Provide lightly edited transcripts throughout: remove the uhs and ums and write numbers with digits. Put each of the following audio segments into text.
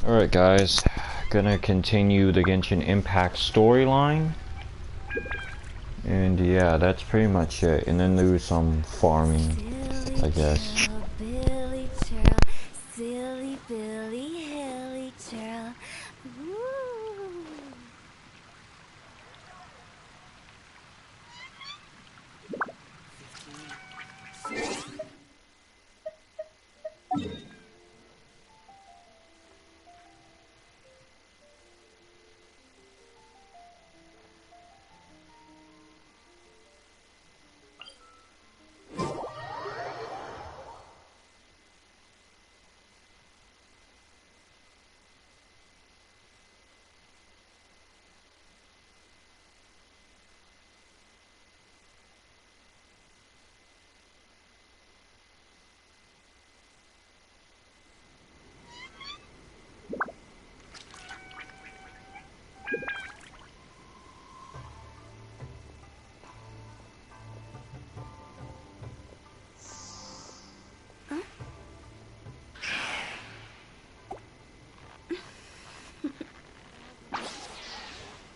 Alright guys, gonna continue the Genshin Impact storyline. And yeah, that's pretty much it. And then do some farming, I guess. Billy churl, silly Billy hilly churl. Woo.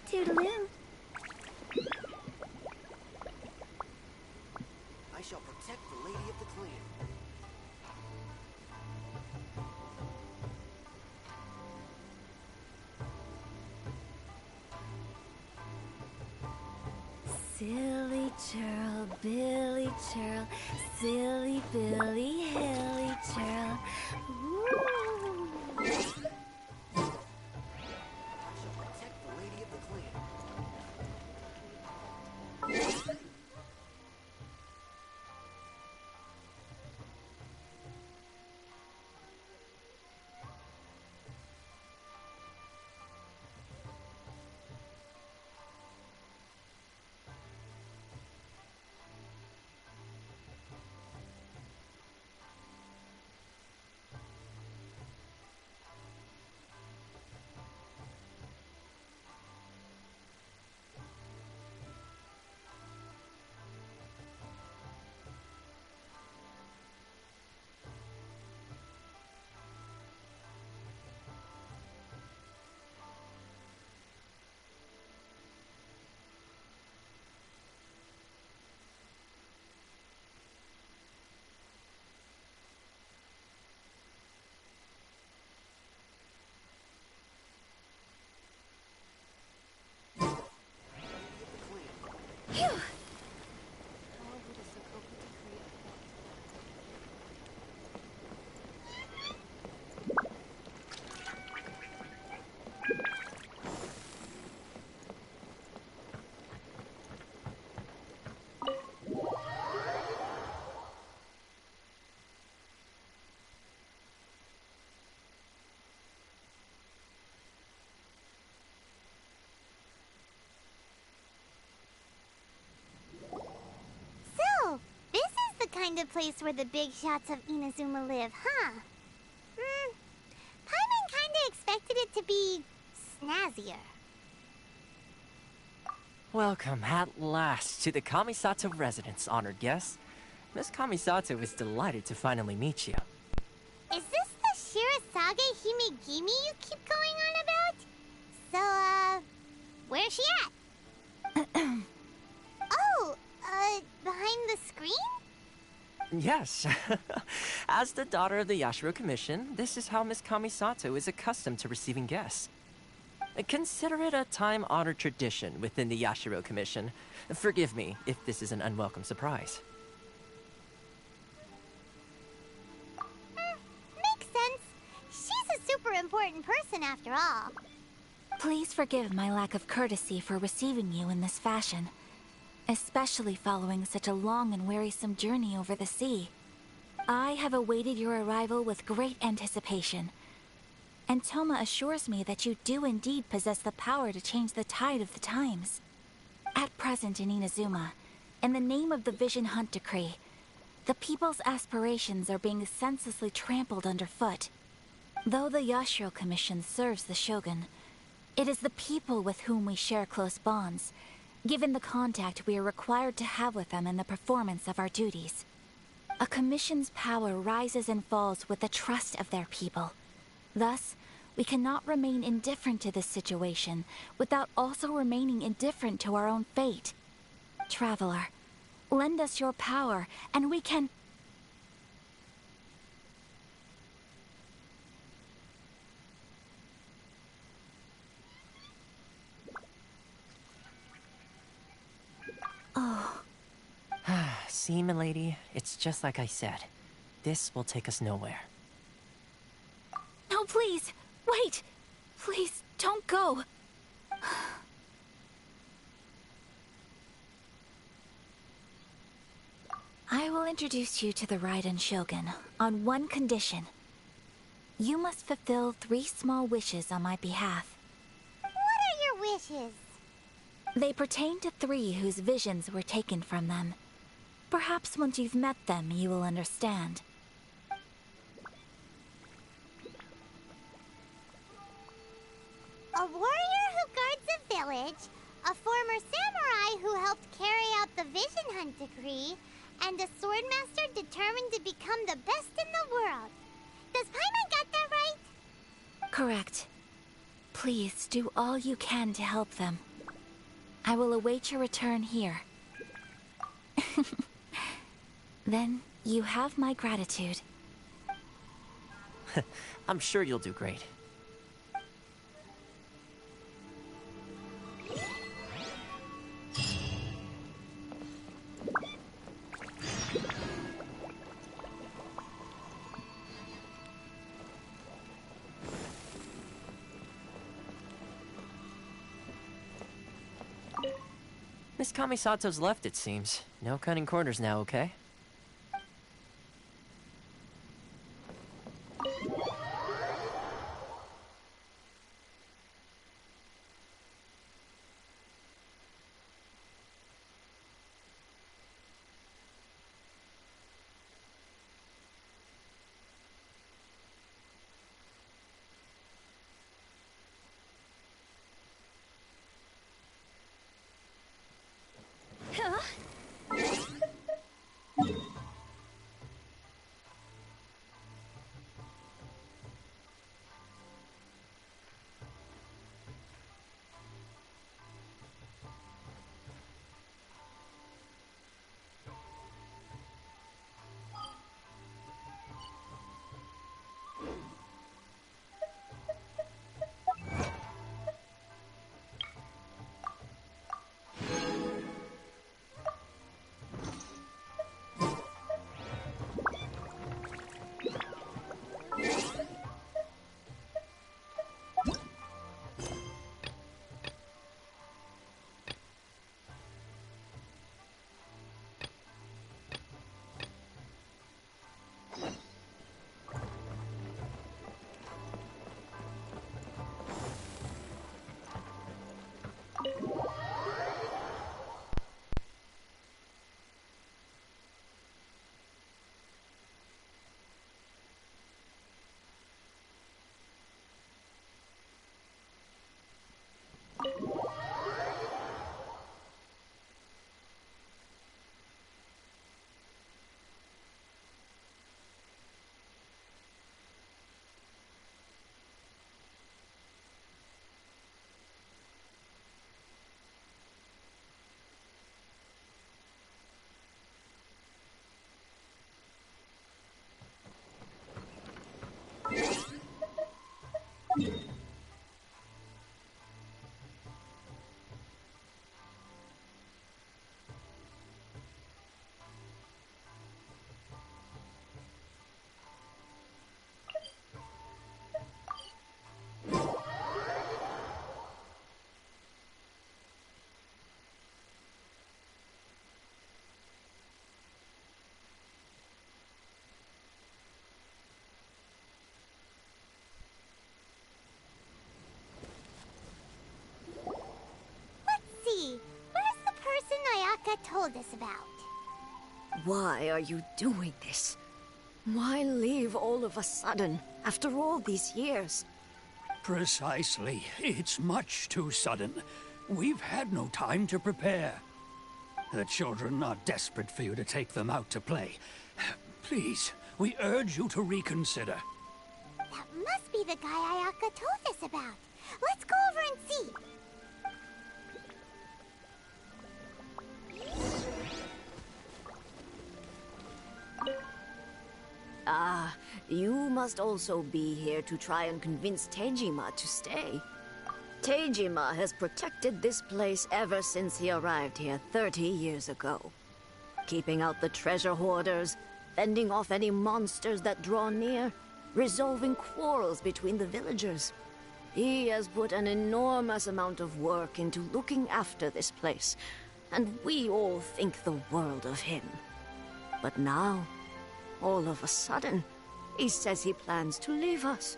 Toodaloo. I shall protect the lady of the clan. Silly churl, Billy churl, silly Billy hilly churl. Woo. I shall protect the lady of the clan. So, this is the kind of place where the big shots of Inazuma live, huh? Paimon kinda expected it to be snazzier. Welcome at last to the Kamisato residence, honored guests. Miss Kamisato is delighted to finally meet you. Is this the Shirasage Himegimi you keep going on about? So, where's she at? Oh, behind the screen? Yes. As the daughter of the Yashiro Commission, this is how Miss Kamisato is accustomed to receiving guests. Consider it a time-honored tradition within the Yashiro Commission. Forgive me if this is an unwelcome surprise. Makes sense. She's a super important person after all. Please forgive my lack of courtesy for receiving you in this fashion, especially following such a long and wearisome journey over the sea. I have awaited your arrival with great anticipation, and Toma assures me that you do indeed possess the power to change the tide of the times. At present in Inazuma, in the name of the Vision Hunt Decree, the people's aspirations are being senselessly trampled underfoot. Though the Yashiro Commission serves the Shogun, it is the people with whom we share close bonds, given the contact we are required to have with them in the performance of our duties. A commission's power rises and falls with the trust of their people. Thus, We cannot remain indifferent to this situation without also remaining indifferent to our own fate. Traveler, lend us your power, and we can... Oh. See, milady, it's just like I said. This will take us nowhere. No, please! Wait! Please, don't go! I will introduce you to the Raiden Shogun on one condition. You must fulfill 3 small wishes on my behalf. What are your wishes? They pertain to 3 whose visions were taken from them. Perhaps once you've met them, you will understand. A warrior who guards a village, a former samurai who helped carry out the Vision Hunt decree, and a swordmaster determined to become the best in the world. Does Paimon got that right? Correct. Please do all you can to help them. I will await your return here. Then you have my gratitude. I'm sure you'll do great. Miss Kamisato's left, it seems. No cutting corners now, okay? Where's the person Ayaka told us about? Why are you doing this? Why leave all of a sudden, after all these years? Precisely. It's much too sudden. We've had no time to prepare. The children are desperate for you to take them out to play. Please, we urge you to reconsider. That must be the guy Ayaka told us about. Let's go over and see. Ah, you must also be here to try and convince Tejima to stay. Tejima has protected this place ever since he arrived here 30 years ago. Keeping out the treasure hoarders, fending off any monsters that draw near, resolving quarrels between the villagers. He has put an enormous amount of work into looking after this place, and we all think the world of him. But now, all of a sudden, he says he plans to leave us.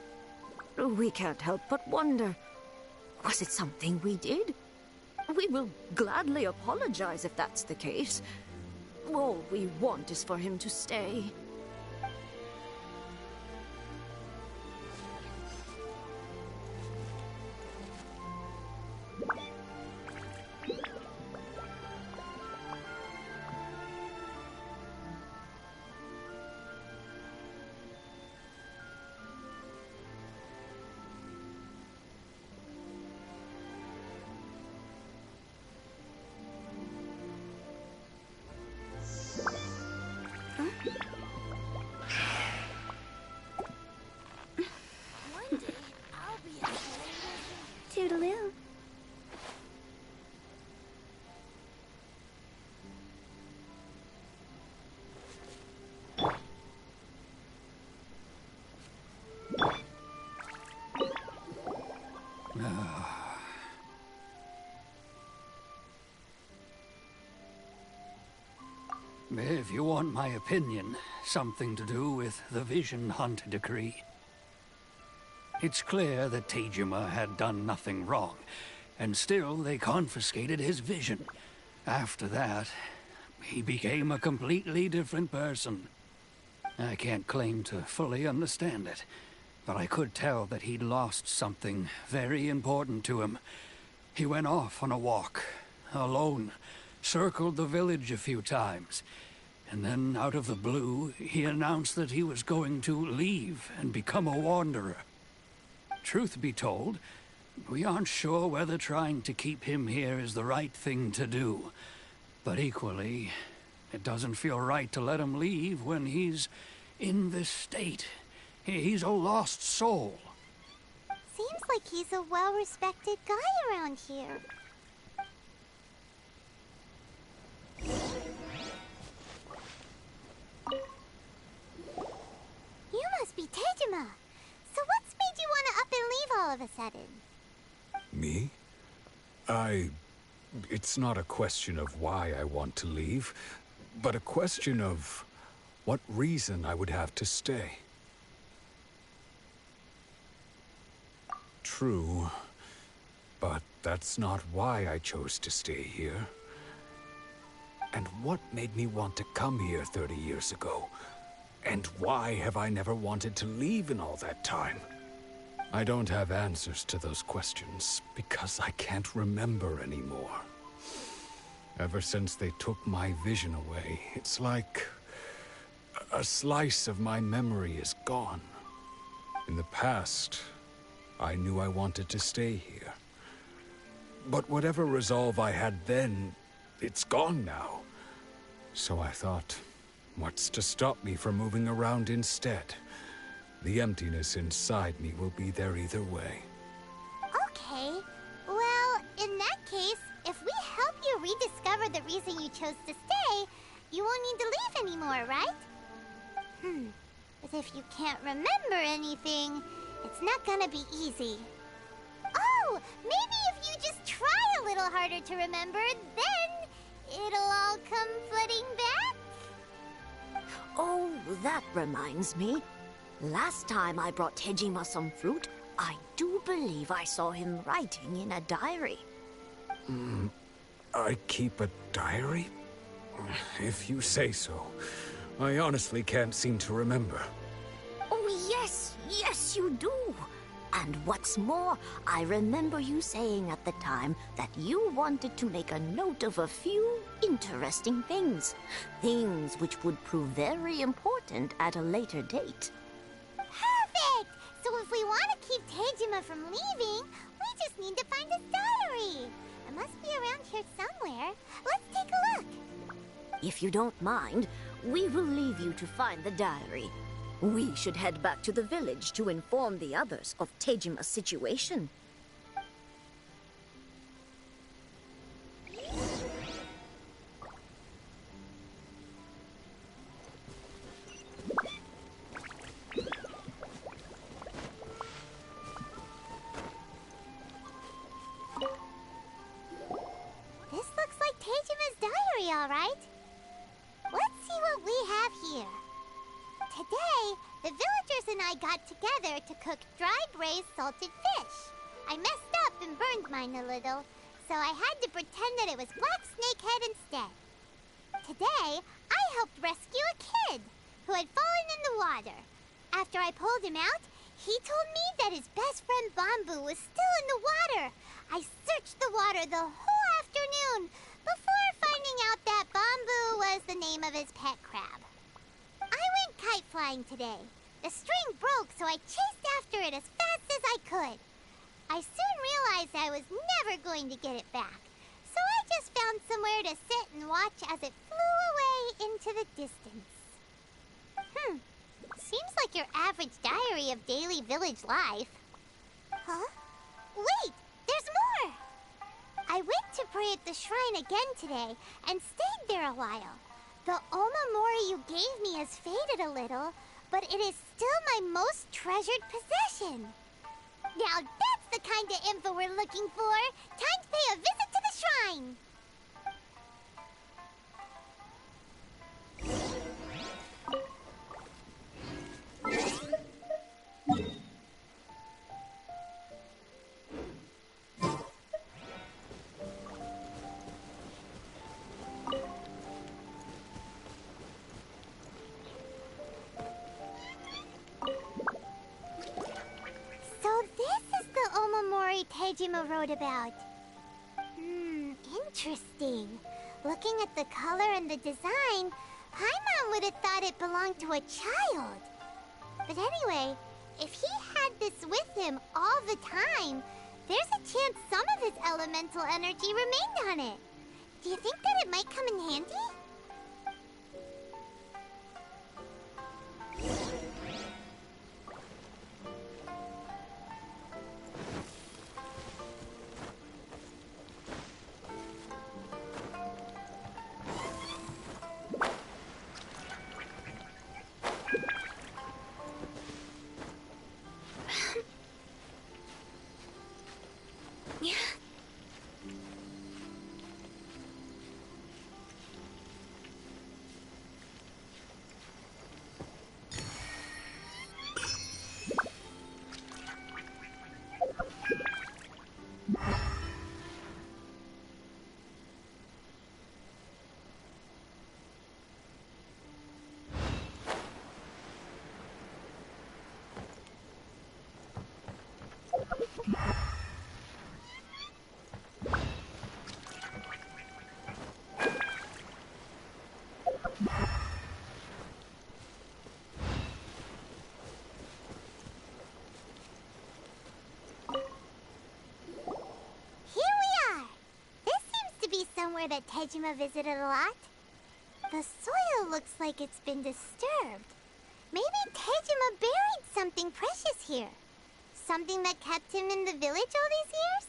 We can't help but wonder, was it something we did? We will gladly apologize if that's the case. All we want is for him to stay. One day, I'll be a Toodaloo. If you want my opinion, something to do with the Vision Hunt decree. It's clear that Tejima had done nothing wrong, and still they confiscated his vision. After that, he became a completely different person. I can't claim to fully understand it, but I could tell that he'd lost something very important to him. He went off on a walk, alone, circled the village a few times, and then out of the blue, he announced that he was going to leave and become a wanderer. Truth be told, we aren't sure whether trying to keep him here is the right thing to do. But equally, it doesn't feel right to let him leave when he's in this state. He's a lost soul. Seems like he's a well-respected guy around here. You must be Tejima. So what's made you want to up and leave all of a sudden? Me? It's not a question of why I want to leave, but a question of what reason I would have to stay. True, but that's not why I chose to stay here. And what made me want to come here 30 years ago? And why have I never wanted to leave in all that time? I don't have answers to those questions, because I can't remember anymore. Ever since they took my vision away, it's like a slice of my memory is gone. In the past, I knew I wanted to stay here. But whatever resolve I had then, it's gone now. So I thought, what's to stop me from moving around instead? The emptiness inside me will be there either way. Okay. Well, in that case, if we help you rediscover the reason you chose to stay, you won't need to leave anymore, right? But if you can't remember anything, it's not gonna be easy. Oh, maybe if you just try a little harder to remember, then it'll all come flooding back? Oh, that reminds me. Last time I brought Tejima some fruit, I do believe I saw him writing in a diary. I keep a diary? If you say so. I honestly can't seem to remember. Oh, yes, you do. And what's more, I remember you saying at the time that you wanted to make a note of a few interesting things. Things which would prove very important at a later date. Perfect! So we want to keep Tejima from leaving, we just need to find his diary. It must be around here somewhere. Let's take a look. If you don't mind, we will leave you to find the diary. We should head back to the village to inform the others of Tejima's situation. This looks like Tejima's diary, all right. Let's see what we have here. Today, the villagers and I got together to cook dry braised salted fish. I messed up and burned mine a little, so I had to pretend that it was black snakehead instead. Today, I helped rescue a kid who had fallen in the water. After I pulled him out, he told me that his best friend Bamboo was still in the water. I searched the water the whole afternoon before finding out that Bamboo was the name of his pet crab. I went kite flying today. The string broke, so I chased after it as fast as I could. I soon realized I was never going to get it back, so I just found somewhere to sit and watch as it flew away into the distance. Seems like your average diary of daily village life. Huh? Wait, there's more! I went to pray at the shrine again today and stayed there a while. The Omamori you gave me has faded a little, but it is still my most treasured possession. Now that's the kind of info we're looking for. Time to pay a visit to the shrine. So this is the Omamori Tejima wrote about. Interesting. Looking at the color and the design, Paimon would have thought it belonged to a child. But anyway, if he had this with him all the time, there's a chance some of his elemental energy remained on it. Do you think that it might come in handy? Somewhere that Tejima visited a lot. The soil looks like it's been disturbed. Maybe Tejima buried something precious here. Something that kept him in the village all these years?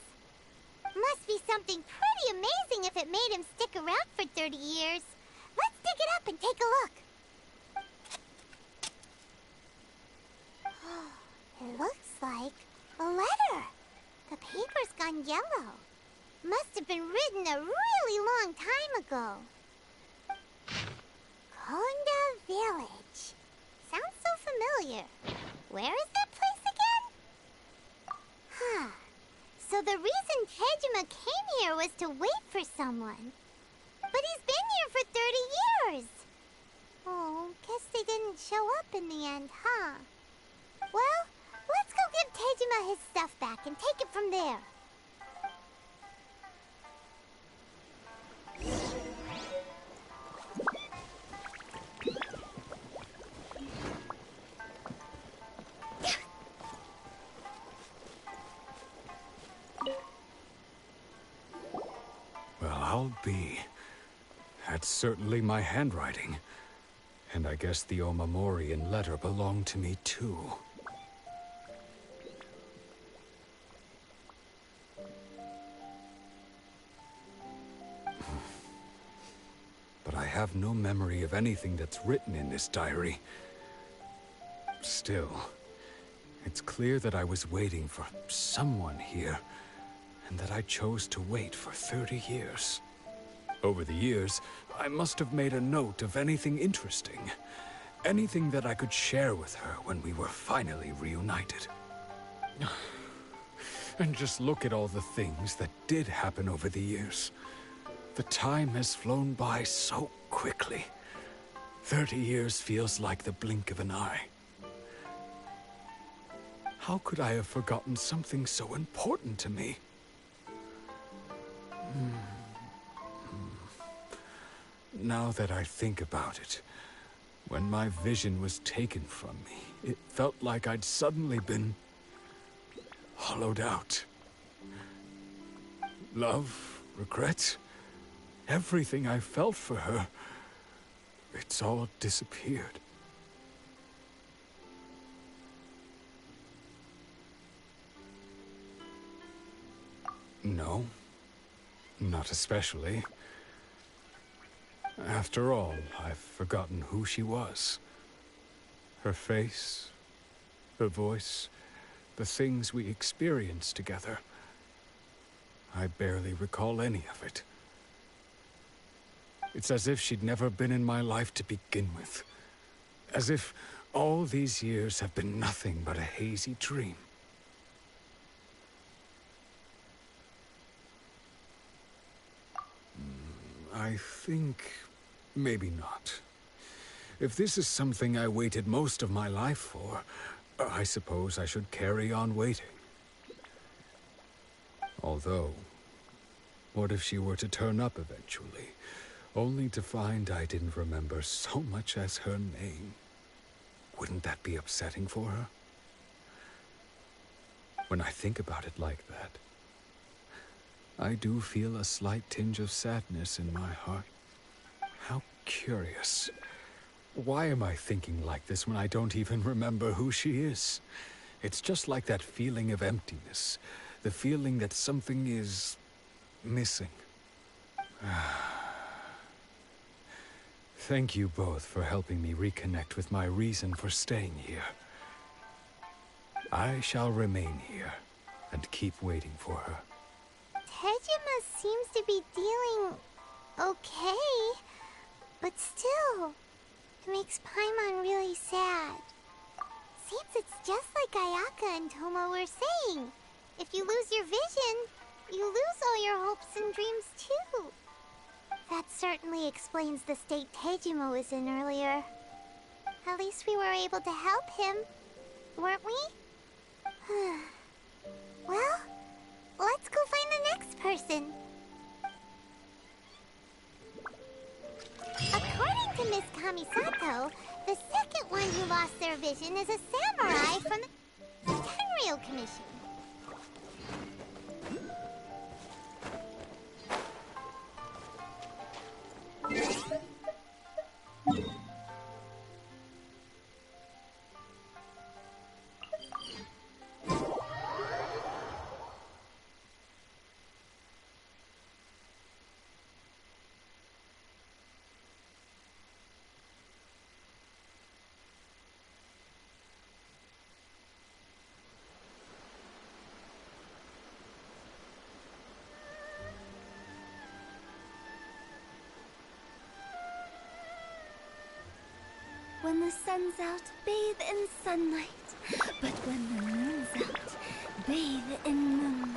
Must be something pretty amazing if it made him stick around for 30 years. Let's dig it up and take a look. It looks like a letter. The paper's gone yellow. Must have been written a really long time ago. Konda Village. Sounds so familiar. Where is that place again? So the reason Tejima came here was to wait for someone. But he's been here for 30 years. Oh, guess they didn't show up in the end, huh? Well, let's go give Tejima his stuff back and take it from there. I'll be. That's certainly my handwriting. And I guess the Omamorian letter belonged to me too. But I have no memory of anything that's written in this diary. Still, it's clear that I was waiting for someone here, and that I chose to wait for 30 years. Over the years, I must have made a note of anything interesting. Anything that I could share with her when we were finally reunited. And just look at all the things that did happen over the years. The time has flown by so quickly. 30 years feels like the blink of an eye. How could I have forgotten something so important to me? Now that I think about it, when my vision was taken from me, it felt like I'd suddenly been hollowed out. Love, regret, everything I felt for her, it's all disappeared. No, not especially. After all, I've forgotten who she was. Her face, her voice, the things we experienced together. I barely recall any of it. It's as if she'd never been in my life to begin with. As if all these years have been nothing but a hazy dream. I think maybe not. If this is something I waited most of my life for, I suppose I should carry on waiting. Although, what if she were to turn up eventually, only to find I didn't remember so much as her name? Wouldn't that be upsetting for her? When I think about it like that, I do feel a slight tinge of sadness in my heart. How curious. Why am I thinking like this when I don't even remember who she is? It's just like that feeling of emptiness. The feeling that something is missing. Thank you both for helping me reconnect with my reason for staying here. I shall remain here and keep waiting for her. Tejima seems to be dealing okay, but still, it makes Paimon really sad. Seems it's just like Ayaka and Tomo were saying. If you lose your vision, you lose all your hopes and dreams too. That certainly explains the state Tejima was in earlier. At least we were able to help him, weren't we? Well, let's go find the next person. According to Miss Kamisato, the second one who lost their vision is a samurai from the Tenryou Commission. When the sun's out, bathe in sunlight. But when the moon's out, bathe in moonlight.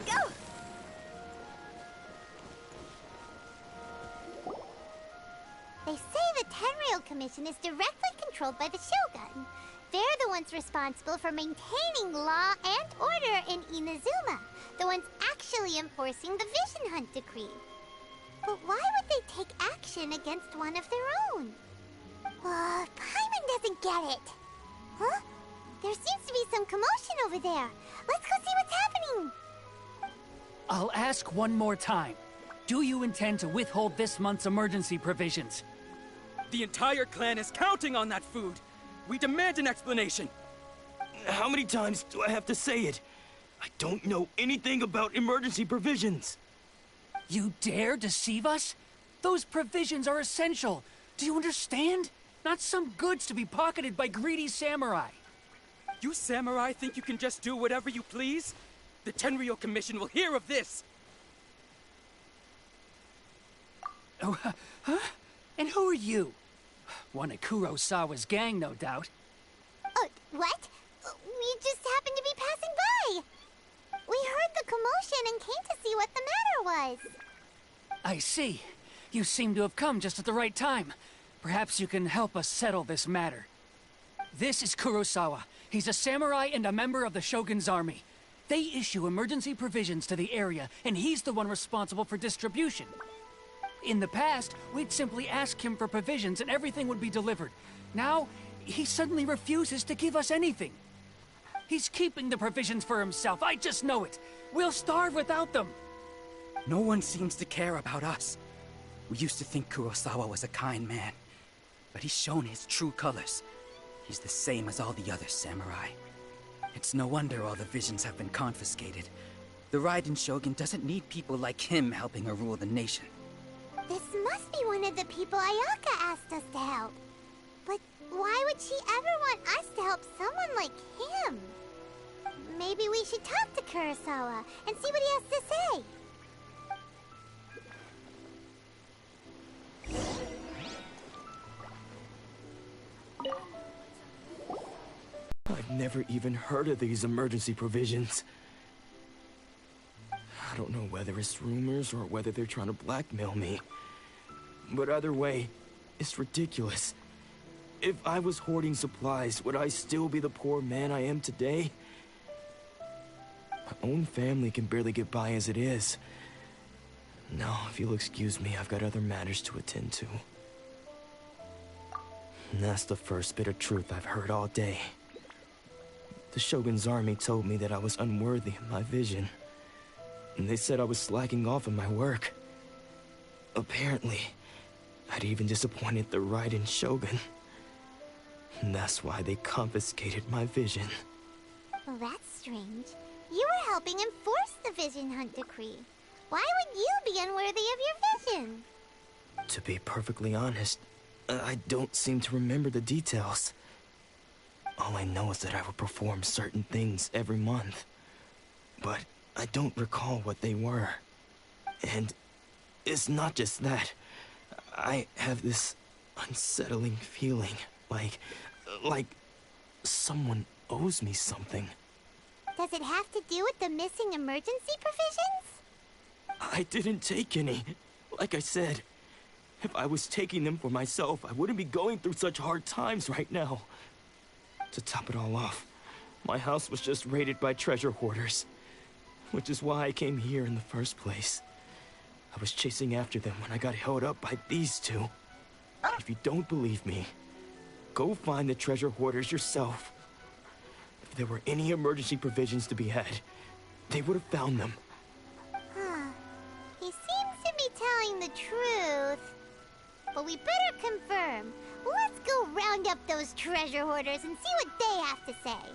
Go! the Tenryou Commission is directly controlled by the Shogun. They're the ones responsible for maintaining law and order in Inazuma, the ones actually enforcing the Vision Hunt Decree. But why would they take action against one of their own? Paimon doesn't get it. Huh? There seems to be some commotion over there. Let's go see what's happening. I'll ask one more time. Do you intend to withhold this month's emergency provisions? The entire clan is counting on that food. We demand an explanation. How many times do I have to say it? I don't know anything about emergency provisions. You dare deceive us? Those provisions are essential. Do you understand? Not some goods to be pocketed by greedy samurai. You samurai think you can just do whatever you please? The Tenryou Commission will hear of this! Oh, huh? And who are you? One of Kurosawa's gang, no doubt. What? We just happened to be passing by. We heard the commotion and came to see what the matter was. I see. You seem to have come just at the right time. Perhaps you can help us settle this matter. This is Kurosawa. He's a samurai and a member of the Shogun's army. They issue emergency provisions to the area, and he's the one responsible for distribution. In the past, we'd simply ask him for provisions and everything would be delivered. Now, he suddenly refuses to give us anything. He's keeping the provisions for himself, I just know it. We'll starve without them. No one seems to care about us. We used to think Kurosawa was a kind man, but he's shown his true colors. He's the same as all the other samurai. It's no wonder all the visions have been confiscated. The Raiden Shogun doesn't need people like him helping her rule the nation. This must be one of the people Ayaka asked us to help. But why would she ever want us to help someone like him? Maybe we should talk to Kurosawa and see what he has to say. I've never even heard of these emergency provisions. I don't know whether it's rumors or whether they're trying to blackmail me. But either way, it's ridiculous. If I was hoarding supplies, would I still be the poor man I am today? My own family can barely get by as it is. Now, if you'll excuse me, I've got other matters to attend to. And that's the first bit of truth I've heard all day. The Shogun's army told me that I was unworthy of my vision. And they said I was slacking off in my work. Apparently, I'd even disappointed the Raiden Shogun. And that's why they confiscated my vision. Well, that's strange. You were helping enforce the Vision Hunt Decree. Why would you be unworthy of your vision? To be perfectly honest, I don't seem to remember the details. All I know is that I would perform certain things every month. But I don't recall what they were. And it's not just that. I have this unsettling feeling, like someone owes me something. Does it have to do with the missing emergency provisions? I didn't take any. Like I said, if I was taking them for myself, I wouldn't be going through such hard times right now. To top it all off, my house was just raided by treasure hoarders, which is why I came here in the first place. I was chasing after them when I got held up by these two. If you don't believe me, go find the treasure hoarders yourself. If there were any emergency provisions to be had, they would have found them. He seems to be telling the truth. But we better confirm. Let's go round up those treasure hoarders and see what they have to say.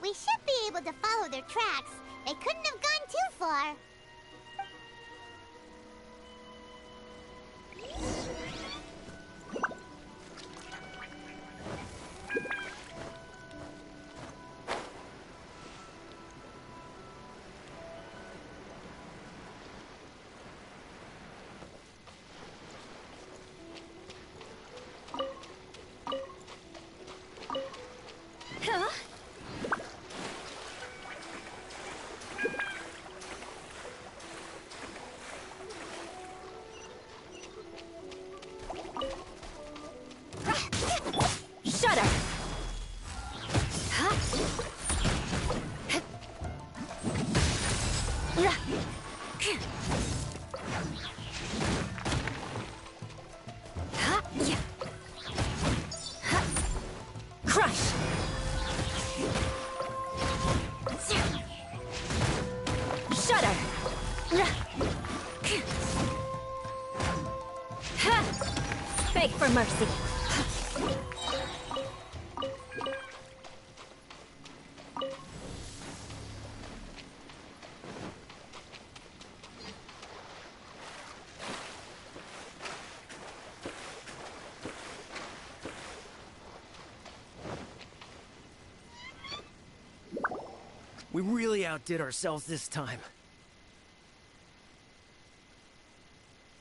We should be able to follow their tracks. They couldn't have gone too far. Crush! Shudder! Beg for mercy. We really outdid ourselves this time.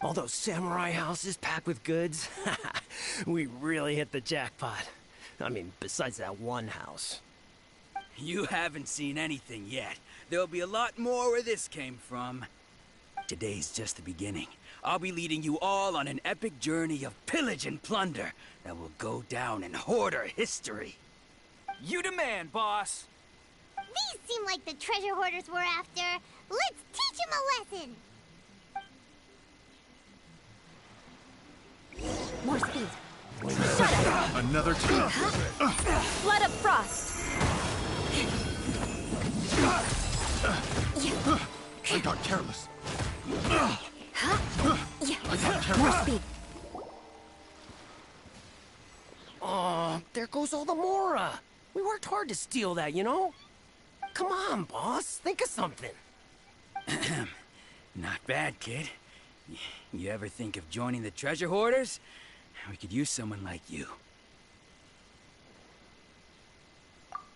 All those samurai houses packed with goods. We really hit the jackpot. I mean, besides that one house. You haven't seen anything yet. There'll be a lot more where this came from. Today's just the beginning. I'll be leading you all on an epic journey of pillage and plunder that will go down in Hoarder history. You demand, boss! These seem like the treasure hoarders we're after. Let's teach them a lesson! More speed. Shudder! Another team. Flood of frost. I got careless. More speed. Oh, there goes all the Mora. We worked hard to steal that, you know? Come on, boss. Think of something. Not bad, kid. You ever think of joining the treasure hoarders? We could use someone like you.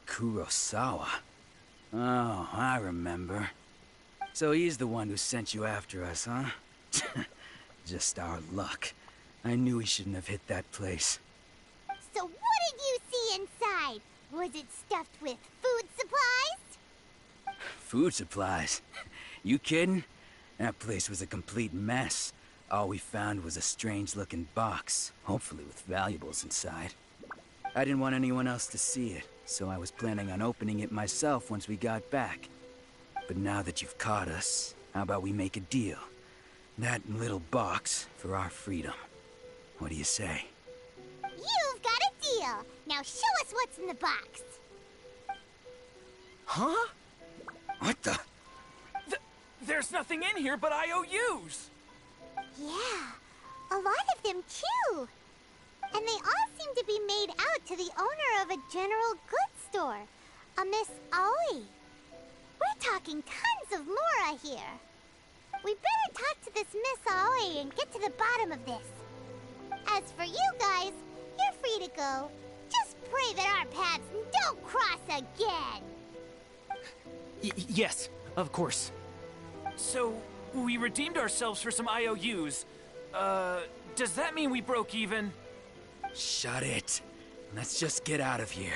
Kurosawa. Oh, I remember. So he's the one who sent you after us, huh? Just our luck. I knew he shouldn't have hit that place. So what did you see inside? Was it stuffed with food supplies? Food supplies? You kidding? That place was a complete mess. All we found was a strange-looking box, hopefully with valuables inside. I didn't want anyone else to see it, so I was planning on opening it myself once we got back. But now that you've caught us, how about we make a deal? That little box for our freedom. What do you say? You've got a deal. Now show us what's in the box. Huh? What the? There's nothing in here but IOUs! Yeah, a lot of them too. And they all seem to be made out to the owner of a general goods store, a Miss Aoi. We're talking tons of Mora here. We better talk to this Miss Aoi and get to the bottom of this. As for you guys, you're free to go. Just pray that our paths don't cross again. Yes, of course. So, we redeemed ourselves for some IOUs. Does that mean we broke even? Shut it. Let's just get out of here.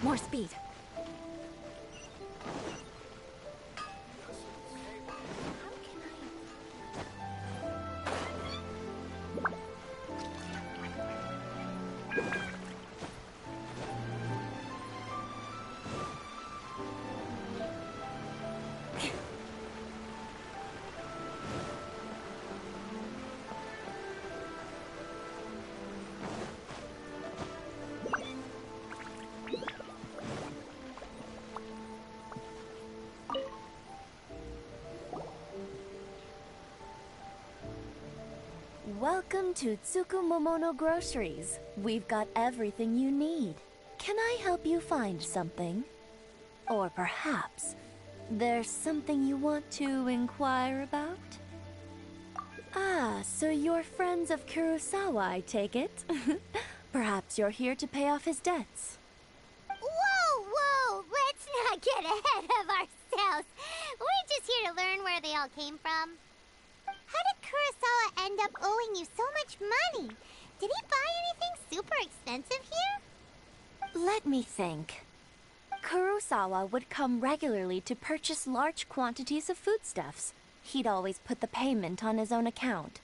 More speed. Welcome to Tsukumomono Groceries. We've got everything you need. Can I help you find something? Or perhaps there's something you want to inquire about? Ah, so you're friends of Kurosawa, I take it? Perhaps you're here to pay off his debts. Whoa, whoa! Let's not get ahead of ourselves. We're just here to learn where they all came from? How did Kurosawa end up owing you so much money? Did he buy anything super expensive here? Let me think. Kurosawa would come regularly to purchase large quantities of foodstuffs. He'd always put the payment on his own account.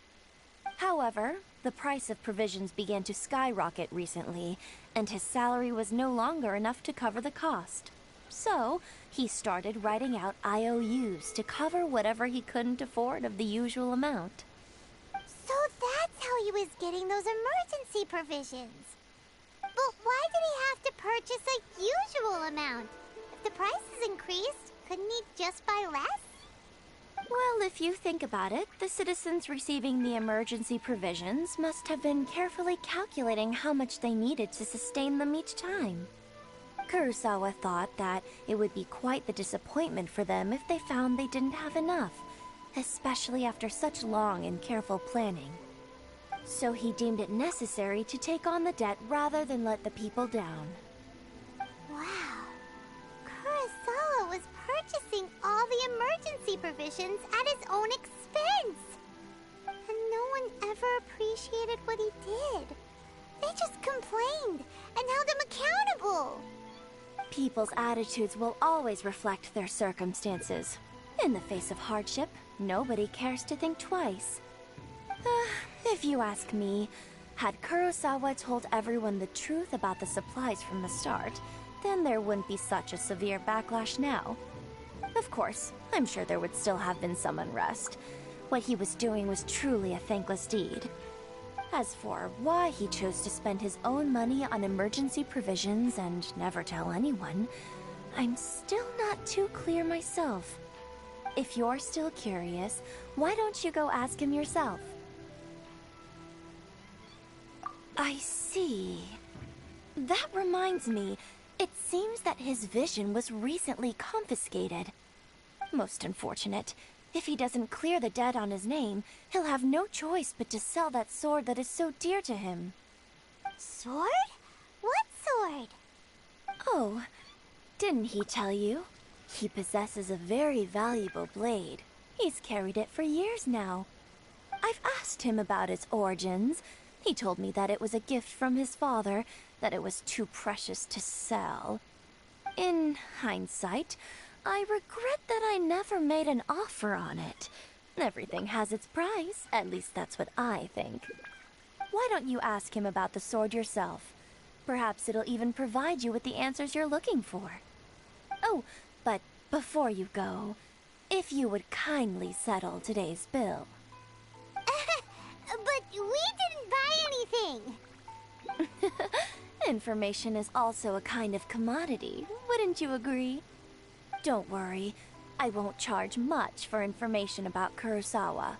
However, the price of provisions began to skyrocket recently, and his salary was no longer enough to cover the cost. So, he started writing out IOUs to cover whatever he couldn't afford of the usual amount. So that's how he was getting those emergency provisions. But why did he have to purchase a usual amount? If the prices increased, couldn't he just buy less? Well, if you think about it, the citizens receiving the emergency provisions must have been carefully calculating how much they needed to sustain them each time. Kurosawa thought that it would be quite the disappointment for them if they found they didn't have enough, especially after such long and careful planning. So he deemed it necessary to take on the debt rather than let the people down. Wow. Kurosawa was purchasing all the emergency provisions at his own expense. And no one ever appreciated what he did. They just complained and held him accountable. People's attitudes will always reflect their circumstances. In the face of hardship, nobody cares to think twice. If you ask me, had Kurosawa told everyone the truth about the supplies from the start, then there wouldn't be such a severe backlash now. Of course, I'm sure there would still have been some unrest. What he was doing was truly a thankless deed. As for why he chose to spend his own money on emergency provisions and never tell anyone, I'm still not too clear myself. If you're still curious, why don't you go ask him yourself? I see. That reminds me, it seems that his vision was recently confiscated. Most unfortunate. If he doesn't clear the debt on his name, he'll have no choice but to sell that sword that is so dear to him. Sword? What sword? Oh, didn't he tell you? He possesses a very valuable blade. He's carried it for years now. I've asked him about its origins. He told me that it was a gift from his father, that it was too precious to sell. In hindsight, I regret that I never made an offer on it. Everything has its price, at least that's what I think. Why don't you ask him about the sword yourself? Perhaps it'll even provide you with the answers you're looking for. Oh, but before you go, if you would kindly settle today's bill. But we didn't buy anything! Information is also a kind of commodity, wouldn't you agree? Don't worry, I won't charge much for information about Kurosawa.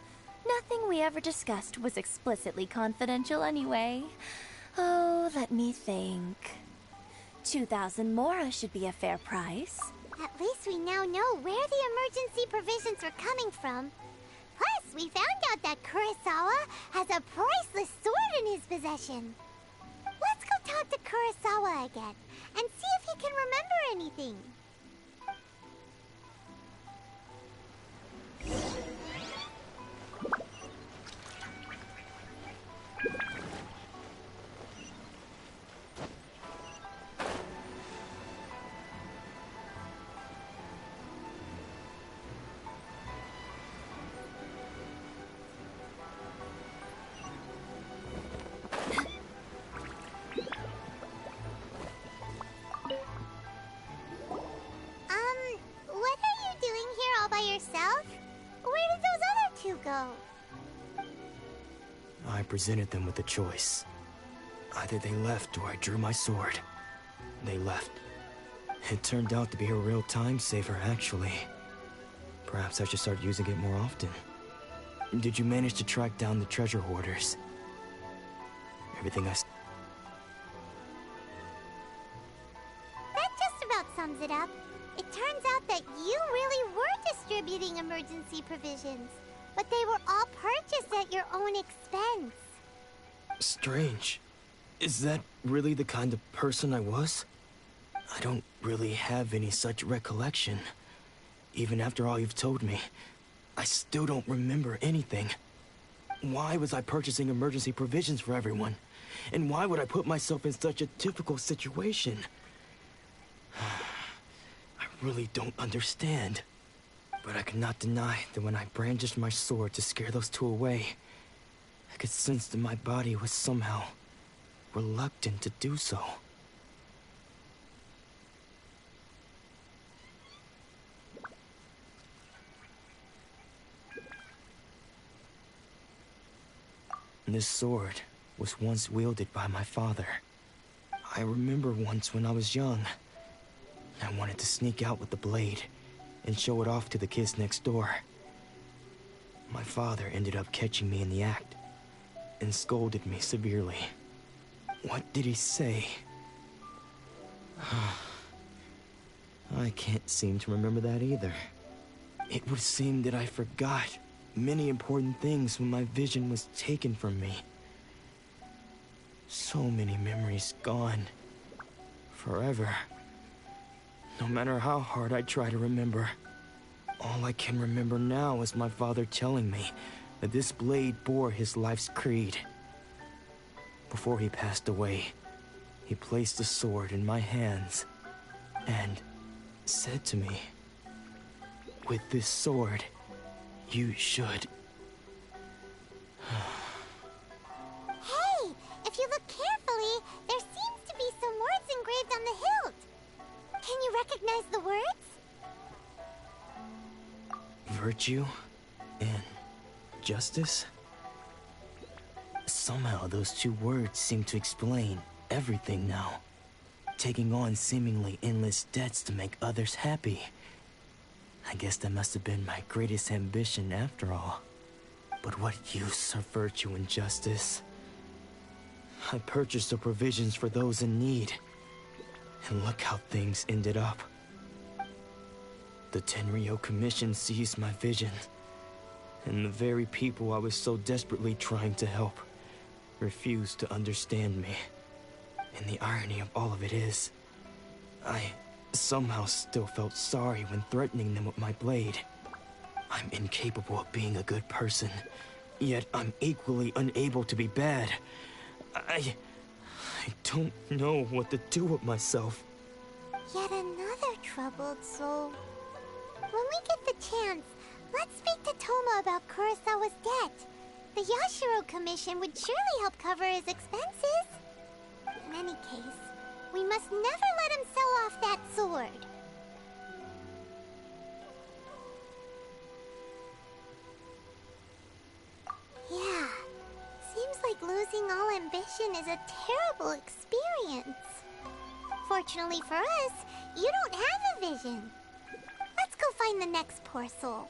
Nothing we ever discussed was explicitly confidential anyway. Oh, let me think. 2,000 mora should be a fair price. At least we now know where the emergency provisions are coming from. Plus, we found out that Kurosawa has a priceless sword in his possession. Let's go talk to Kurosawa again and see if he can remember anything. What are you doing here all by yourself? Where did those other two go? I presented them with a choice. Either they left or I drew my sword. They left. It turned out to be a real time saver, actually. Perhaps I should start using it more often. Did you manage to track down the treasure hoarders? Everything I... That just about sums it up. It turns out that you really were distributing emergency provisions, but they were all purchased at your own expense. Strange. Is that really the kind of person I was? I don't really have any such recollection. Even after all you've told me. I still don't remember anything. Why was I purchasing emergency provisions for everyone? And why would I put myself in such a difficult situation? I really don't understand. But I could not deny that when I brandished my sword to scare those two away, I could sense that my body was somehow reluctant to do so. This sword was once wielded by my father. I remember once when I was young, I wanted to sneak out with the blade and show it off to the kids next door. My father ended up catching me in the act and scolded me severely. What did he say? I can't seem to remember that either. It would seem that I forgot many important things when my vision was taken from me. So many memories gone. Forever. No matter how hard I try to remember, all I can remember now is my father telling me that this blade bore his life's creed. Before he passed away, he placed the sword in my hands and said to me, "With this sword, you should..." Hey! If you look carefully, there seems to be some words engraved on the hilt. Can you recognize the words? Virtue and justice? Somehow those two words seem to explain everything now. Taking on seemingly endless debts to make others happy. I guess that must have been my greatest ambition after all. But what use are virtue and justice? I purchased the provisions for those in need. And look how things ended up. The Tenryou Commission seized my vision. And the very people I was so desperately trying to help refused to understand me. And the irony of all of it is, I somehow still felt sorry when threatening them with my blade. I'm incapable of being a good person, yet I'm equally unable to be bad. I don't know what to do with myself. Yet another troubled soul. When we get the chance, let's speak to Toma about Kurosawa's debt. The Yashiro Commission would surely help cover his expenses. In any case, we must never let him sell off that sword. Yeah, seems like losing all ambition is a terrible experience. Fortunately for us, you don't have a vision. Let's go find the next poor soul.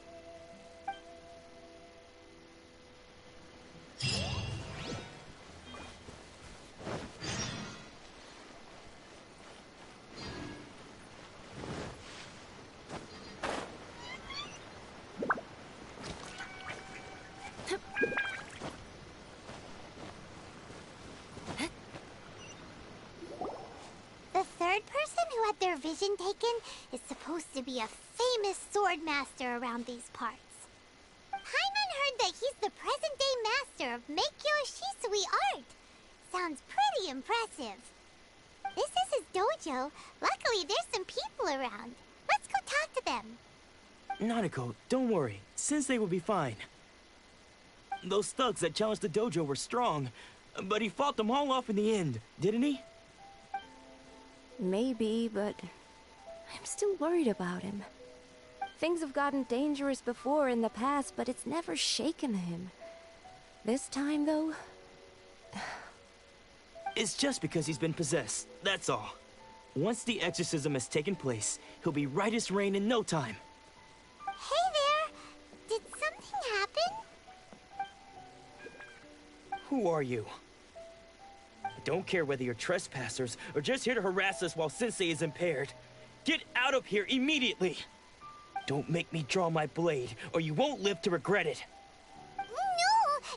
The third person who had their vision taken is supposed to be a famous sword master around these parts. Paimon heard that he's the present-day master of Meikyo Shisui art. Sounds pretty impressive. This is his dojo. Luckily, there's some people around. Let's go talk to them. Nanako, don't worry. Sensei will be fine. Those thugs that challenged the dojo were strong, but he fought them all off in the end, didn't he? Maybe, but I'm still worried about him. Things have gotten dangerous before in the past, but it's never shaken him. This time, though... It's just because he's been possessed, that's all. Once the exorcism has taken place, he'll be right as rain in no time. Hey there! Did something happen? Who are you? I don't care whether you're trespassers or just here to harass us while Sensei is impaired. Get out of here immediately! Don't make me draw my blade, or you won't live to regret it. No!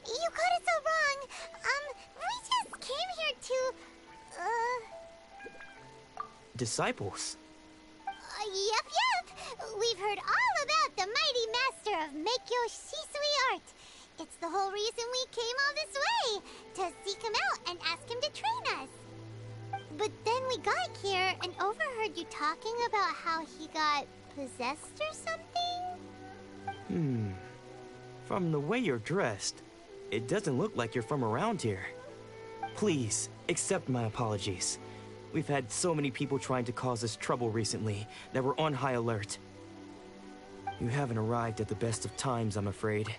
You got it so wrong. We just came here to... Disciples? Yep. We've heard all about the mighty master of make your shisui art. It's the whole reason we came all this way, to seek him out and ask him to train us. But then we got here and overheard you talking about how he got possessed or something? From the way you're dressed, it doesn't look like you're from around here. Please, accept my apologies. We've had so many people trying to cause us trouble recently that we're on high alert. You haven't arrived at the best of times, I'm afraid.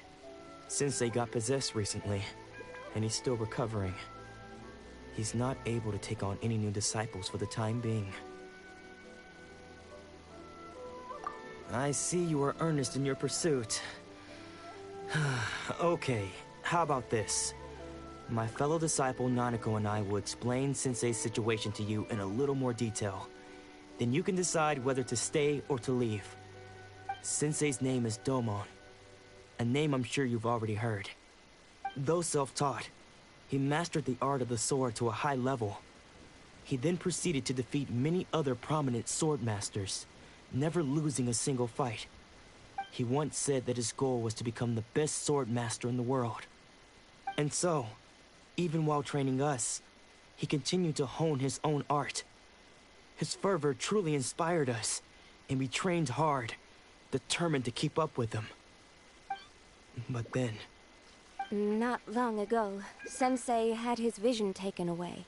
Sensei got possessed recently, and he's still recovering. He's not able to take on any new disciples for the time being. I see you are earnest in your pursuit. Okay, how about this? My fellow disciple Nanako and I will explain Sensei's situation to you in a little more detail. Then you can decide whether to stay or to leave. Sensei's name is Domon, a name I'm sure you've already heard. Though self-taught, he mastered the art of the sword to a high level. He then proceeded to defeat many other prominent sword masters, never losing a single fight. He once said that his goal was to become the best sword master in the world. And so, even while training us, he continued to hone his own art. His fervor truly inspired us, and we trained hard, determined to keep up with him. But then... Not long ago, Sensei had his vision taken away.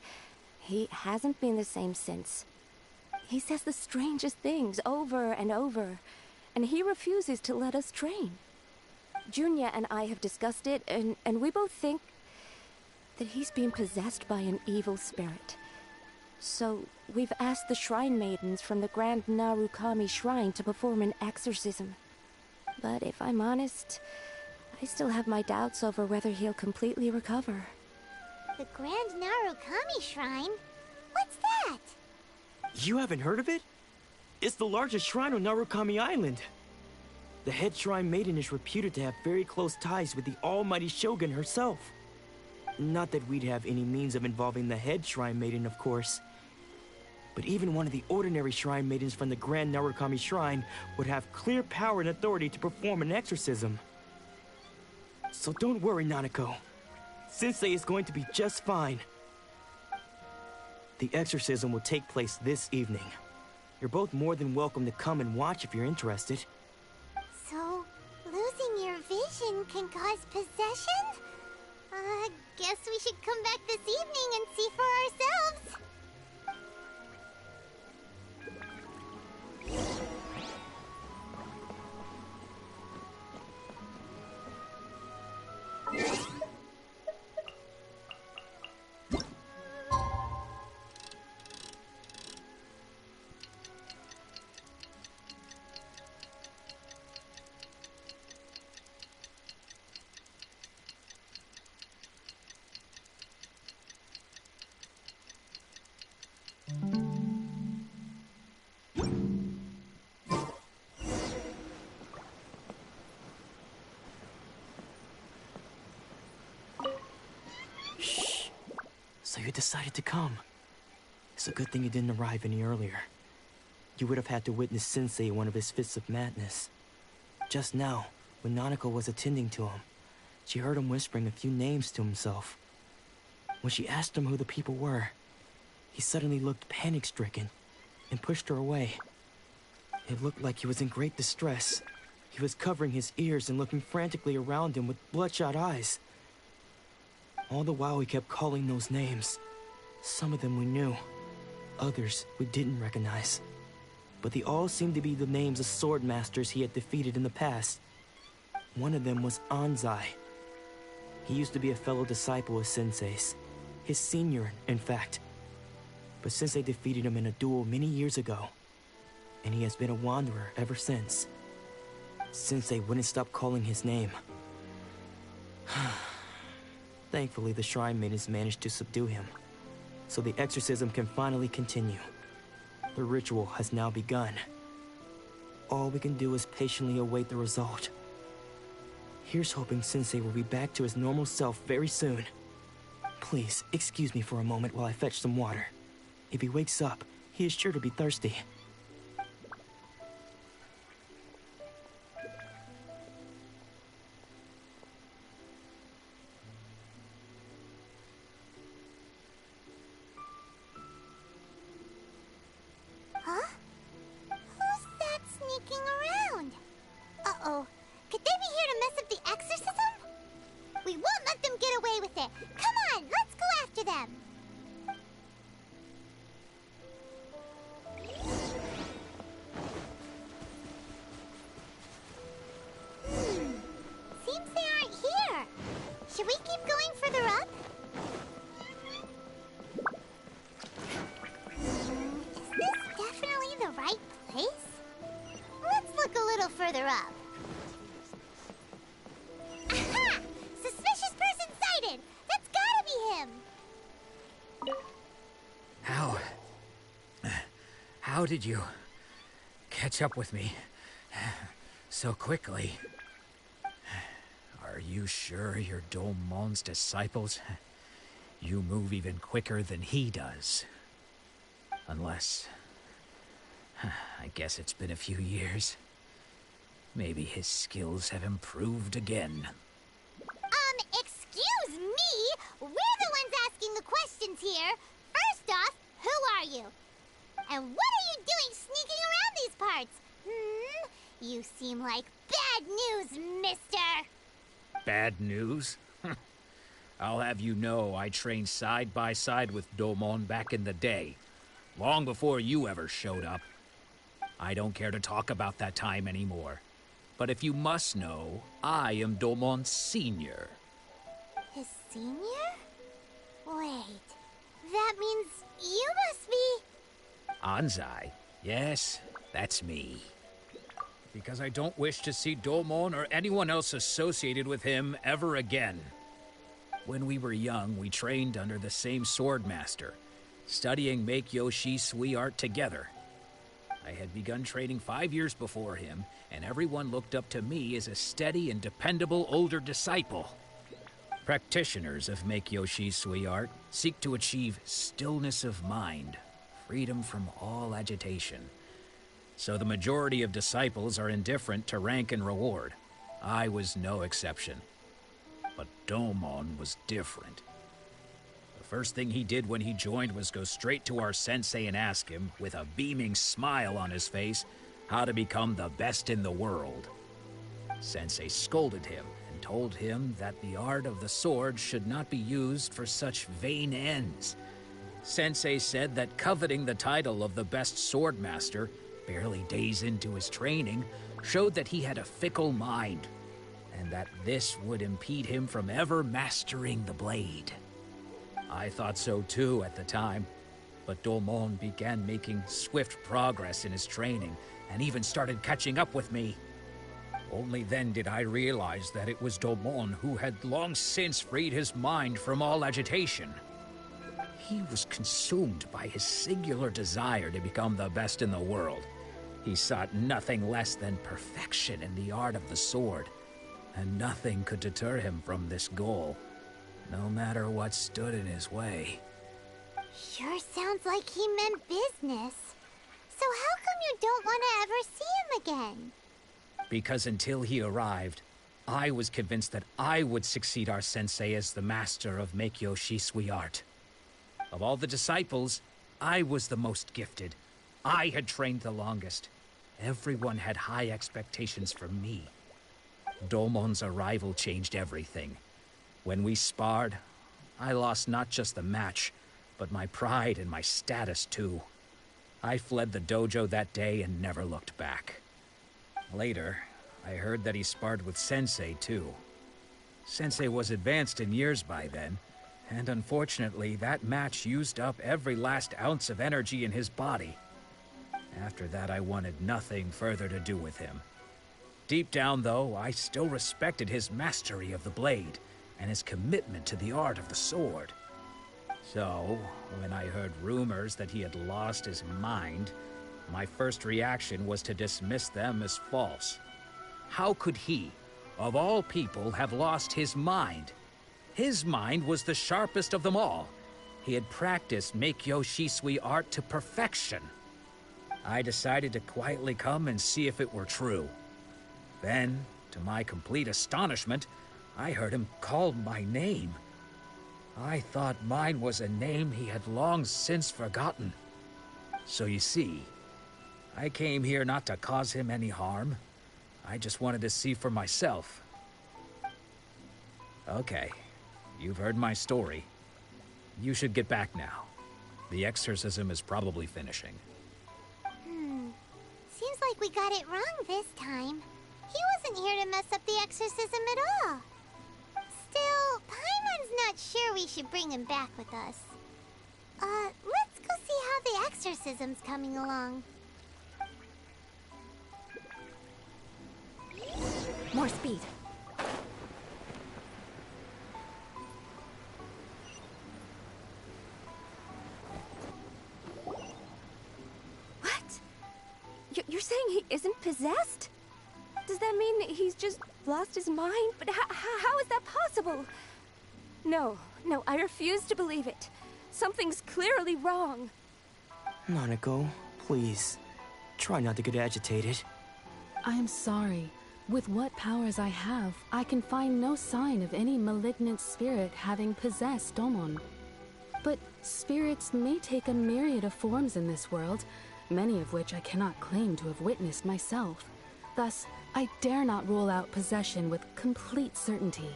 He hasn't been the same since. He says the strangest things over and over, and he refuses to let us train. Junya and I have discussed it, and we both think that he's been possessed by an evil spirit. So, we've asked the shrine maidens from the Grand Narukami Shrine to perform an exorcism. But if I'm honest, I still have my doubts over whether he'll completely recover. The Grand Narukami Shrine? What's that? You haven't heard of it? It's the largest shrine on Narukami Island. The head shrine maiden is reputed to have very close ties with the almighty Shogun herself. Not that we'd have any means of involving the head shrine maiden, of course. But even one of the ordinary shrine maidens from the Grand Narukami Shrine would have clear power and authority to perform an exorcism. So don't worry, Nanako. Sensei is going to be just fine. The exorcism will take place this evening. You're both more than welcome to come and watch if you're interested. So, losing your vision can cause possession? Guess we should come back this evening and see for ourselves. So you decided to come. It's a good thing you didn't arrive any earlier. You would have had to witness Sensei in one of his fits of madness. Just now, when Nanako was attending to him, she heard him whispering a few names to himself. When she asked him who the people were, he suddenly looked panic-stricken and pushed her away. It looked like he was in great distress. He was covering his ears and looking frantically around him with bloodshot eyes. All the while he kept calling those names. Some of them we knew, others we didn't recognize. But they all seemed to be the names of sword masters he had defeated in the past. One of them was Anzai. He used to be a fellow disciple of Sensei's. His senior, in fact. But Sensei defeated him in a duel many years ago, and he has been a wanderer ever since. Sensei wouldn't stop calling his name. Thankfully, the shrine maidens managed to subdue him, so the exorcism can finally continue. The ritual has now begun. All we can do is patiently await the result. Here's hoping Sensei will be back to his normal self very soon. Please, excuse me for a moment while I fetch some water. If he wakes up, he is sure to be thirsty. it! Come on, let's go after them! Seems they aren't here. Should we keep going further up? Is this definitely the right place? Let's look a little further up. Aha! Suspicious person sighted! That's gotta be him! How did you catch up with me so quickly? Are you sure you're Domon's disciples? You move even quicker than he does. Unless... I guess it's been a few years. Maybe his skills have improved again. Excuse me? We're the ones asking the questions here. First off, who are you? And what are you doing sneaking around these parts? You seem like bad news, mister! Bad news? I'll have you know I trained side by side with Domon back in the day. Long before you ever showed up. I don't care to talk about that time anymore. But if you must know, I am Domon's senior. His senior? Wait, that means you must be... Anzai? Yes, that's me. Because I don't wish to see Domon or anyone else associated with him ever again. When we were young, we trained under the same swordmaster, studying Make-Yoshi Sui art together. I had begun training 5 years before him, and everyone looked up to me as a steady and dependable older disciple. Practitioners of Make-Yoshi Sui art seek to achieve stillness of mind, freedom from all agitation. So the majority of disciples are indifferent to rank and reward. I was no exception. But Domon was different. The first thing he did when he joined was go straight to our sensei and ask him, with a beaming smile on his face, how to become the best in the world. Sensei scolded him and told him that the art of the sword should not be used for such vain ends. Sensei said that coveting the title of the best swordmaster, barely days into his training, showed that he had a fickle mind, and that this would impede him from ever mastering the blade. I thought so too at the time, but Domon began making swift progress in his training, and even started catching up with me. Only then did I realize that it was Domon who had long since freed his mind from all agitation. He was consumed by his singular desire to become the best in the world. He sought nothing less than perfection in the art of the sword, and nothing could deter him from this goal, no matter what stood in his way. Sure sounds like he meant business. So how come you don't want to ever see him again? Because until he arrived, I was convinced that I would succeed our sensei as the master of Make-Yoshi Sui art. Of all the disciples, I was the most gifted. I had trained the longest. Everyone had high expectations from me. Domon's arrival changed everything. When we sparred, I lost not just the match, but my pride and my status too. I fled the dojo that day and never looked back. Later, I heard that he sparred with Sensei too. Sensei was advanced in years by then, and unfortunately that match used up every last ounce of energy in his body. After that, I wanted nothing further to do with him. Deep down, though, I still respected his mastery of the blade and his commitment to the art of the sword. So, when I heard rumors that he had lost his mind, my first reaction was to dismiss them as false. How could he, of all people, have lost his mind? His mind was the sharpest of them all. He had practiced Make-Yoshi Sui art to perfection. I decided to quietly come and see if it were true. Then, to my complete astonishment, I heard him call my name. I thought mine was a name he had long since forgotten. So you see, I came here not to cause him any harm. I just wanted to see for myself. Okay, you've heard my story. You should get back now. The exorcism is probably finishing. Seems like we got it wrong this time. He wasn't here to mess up the exorcism at all. Still, Paimon's not sure we should bring him back with us. Let's go see how the exorcism's coming along. More speed. What? You're saying he isn't possessed? Does that mean he's just lost his mind? But how is that possible? No, I refuse to believe it. Something's clearly wrong. Nanako, please. Try not to get agitated. I am sorry. With what powers I have, I can find no sign of any malignant spirit having possessed Domon. But spirits may take a myriad of forms in this world, many of which I cannot claim to have witnessed myself. Thus, I dare not rule out possession with complete certainty.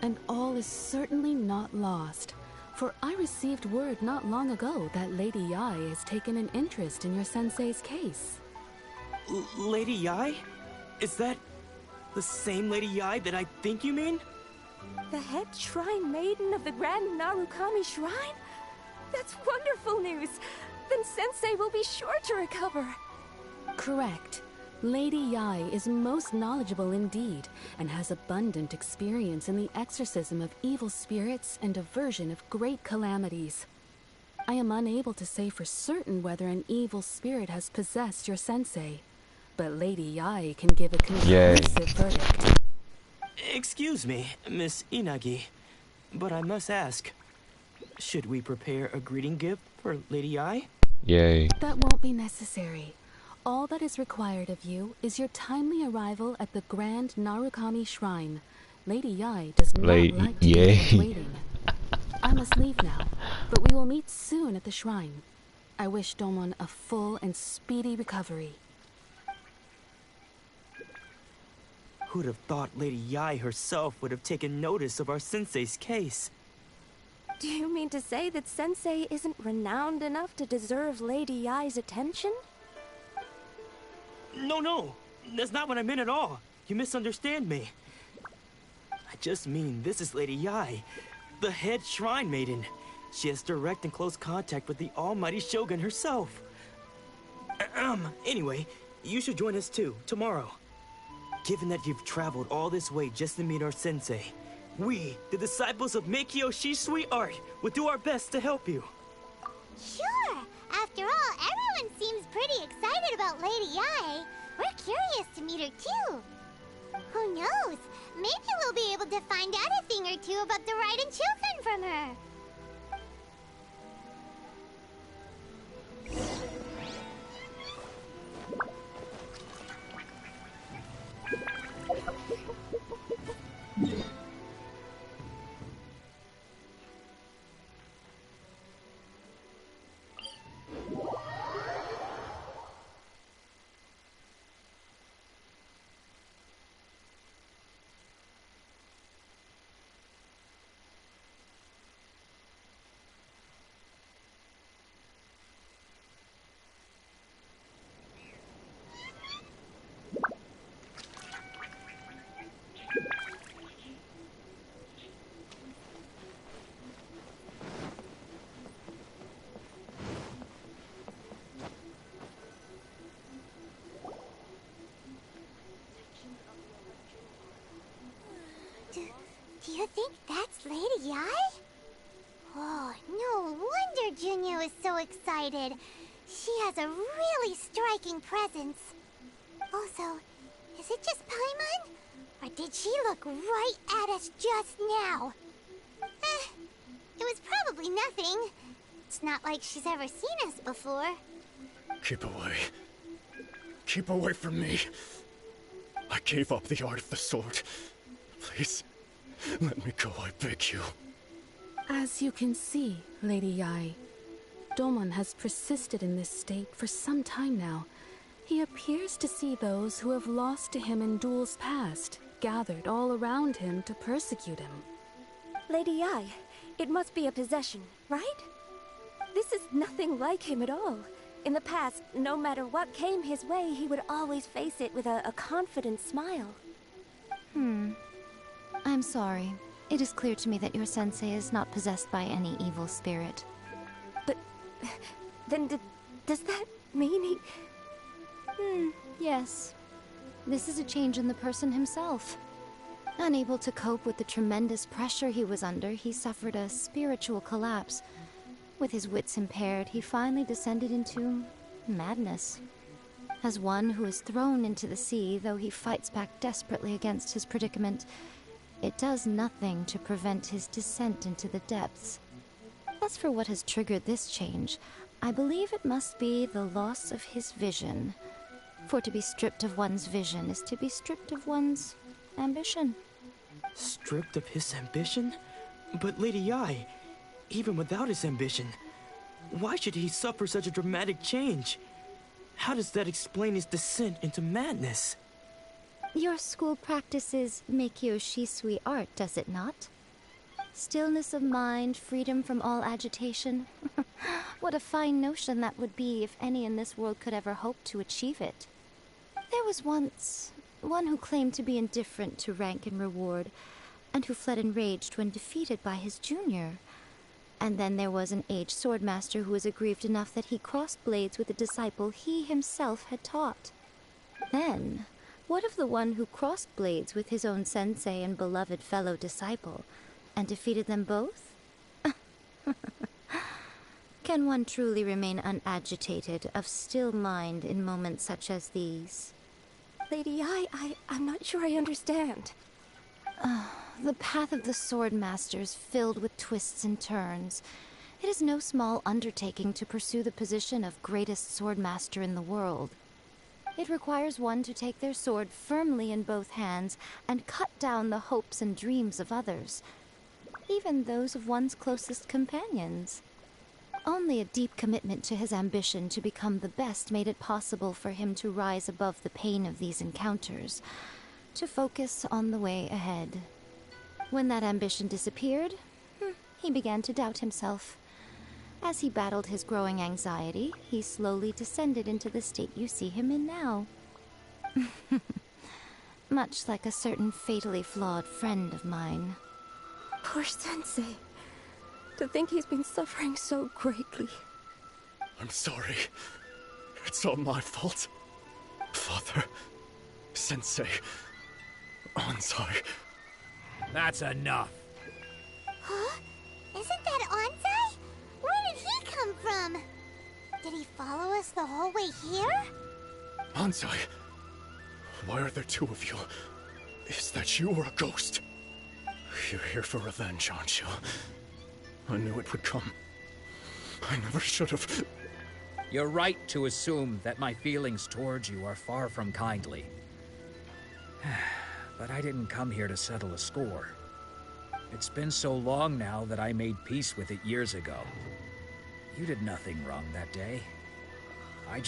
And all is certainly not lost, for I received word not long ago that Lady Yai has taken an interest in your sensei's case. Lady Yai? Is that the same Lady Yai that I think you mean? The head shrine maiden of the Grand Narukami Shrine? That's wonderful news! Then Sensei will be sure to recover. Correct. Lady Yai is most knowledgeable indeed, and has abundant experience in the exorcism of evil spirits and aversion of great calamities. I am unable to say for certain whether an evil spirit has possessed your sensei, but Lady Yai can give a conclusive verdict. Excuse me, Miss Inagi, but I must ask, should we prepare a greeting gift for Lady Yai? Yay. That won't be necessary. All that is required of you is your timely arrival at the Grand Narukami Shrine. Lady Yai does not like to be kept waiting. I must leave now, but we will meet soon at the shrine. I wish Domon a full and speedy recovery. Who'd have thought Lady Yai herself would have taken notice of our sensei's case? Do you mean to say that Sensei isn't renowned enough to deserve Lady Yai's attention? No, that's not what I meant at all. You misunderstand me. I just mean this is Lady Yai, the head shrine maiden. She has direct and close contact with the almighty Shogun herself. Anyway, you should join us too, tomorrow. Given that you've traveled all this way just to meet our sensei, we, the disciples of Meikyo Shisui Art, will do our best to help you. Sure! After all, everyone seems pretty excited about Lady Yai. We're curious to meet her too. Who knows? Maybe we'll be able to find out a thing or two about the Raiden children from her. Do you think that's Lady Yai? Oh, no wonder Junya was so excited. She has a really striking presence. Also, is it just Paimon? Or did she look right at us just now? It was probably nothing. It's not like she's ever seen us before. Keep away. Keep away from me. I gave up the art of the sword. Please, let me go, I beg you. As you can see, Lady Yai, Domon has persisted in this state for some time now. He appears to see those who have lost to him in duels past, gathered all around him to persecute him. Lady Yae, it must be a possession, right? This is nothing like him at all. In the past, no matter what came his way, he would always face it with a confident smile. I'm sorry. It is clear to me that your sensei is not possessed by any evil spirit. But then does that mean he... Yes. This is a change in the person himself. Unable to cope with the tremendous pressure he was under, he suffered a spiritual collapse. With his wits impaired, he finally descended into madness. As one who is thrown into the sea, though he fights back desperately against his predicament, it does nothing to prevent his descent into the depths. As for what has triggered this change, I believe it must be the loss of his vision. For to be stripped of one's vision is to be stripped of one's ambition. Stripped of his ambition? But Lady Yae, even without his ambition, why should he suffer such a dramatic change? How does that explain his descent into madness? Your school practices Meikyo Shisui art, does it not? Stillness of mind, freedom from all agitation. What a fine notion that would be if any in this world could ever hope to achieve it. There was once one who claimed to be indifferent to rank and reward, and who fled enraged when defeated by his junior. And then there was an aged swordmaster who was aggrieved enough that he crossed blades with a disciple he himself had taught. Then, what of the one who crossed blades with his own sensei and beloved fellow disciple, and defeated them both? Can one truly remain unagitated, of still mind in moments such as these? Lady Yae, I'm not sure I understand. The path of the Swordmaster is filled with twists and turns. It is no small undertaking to pursue the position of greatest Swordmaster in the world. It requires one to take their sword firmly in both hands and cut down the hopes and dreams of others, even those of one's closest companions. Only a deep commitment to his ambition to become the best made it possible for him to rise above the pain of these encounters, to focus on the way ahead. When that ambition disappeared, he began to doubt himself. As he battled his growing anxiety, he slowly descended into the state you see him in now. Much like a certain fatally flawed friend of mine. Poor Sensei. To think he's been suffering so greatly. I'm sorry. It's all my fault. Father, Sensei, Onsai. That's enough. Huh? Isn't that Onsai? Where did he come from? Did he follow us the whole way here? Onsai, why are there two of you? Is that you or a ghost? You're here for revenge, aren't you? I knew it would come. I never should have. You're right to assume that my feelings towards you are far from kindly. But I didn't come here to settle a score. It's been so long now that I made peace with it years ago. You did nothing wrong that day. I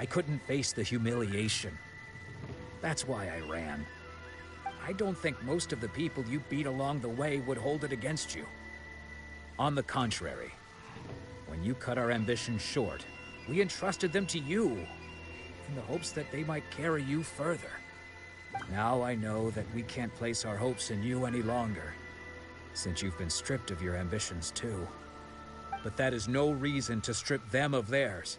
couldn't face the humiliation. That's why I ran. I don't think most of the people you beat along the way would hold it against you. On the contrary, when you cut our ambitions short, we entrusted them to you, in the hopes that they might carry you further. Now I know that we can't place our hopes in you any longer, since you've been stripped of your ambitions too. But that is no reason to strip them of theirs.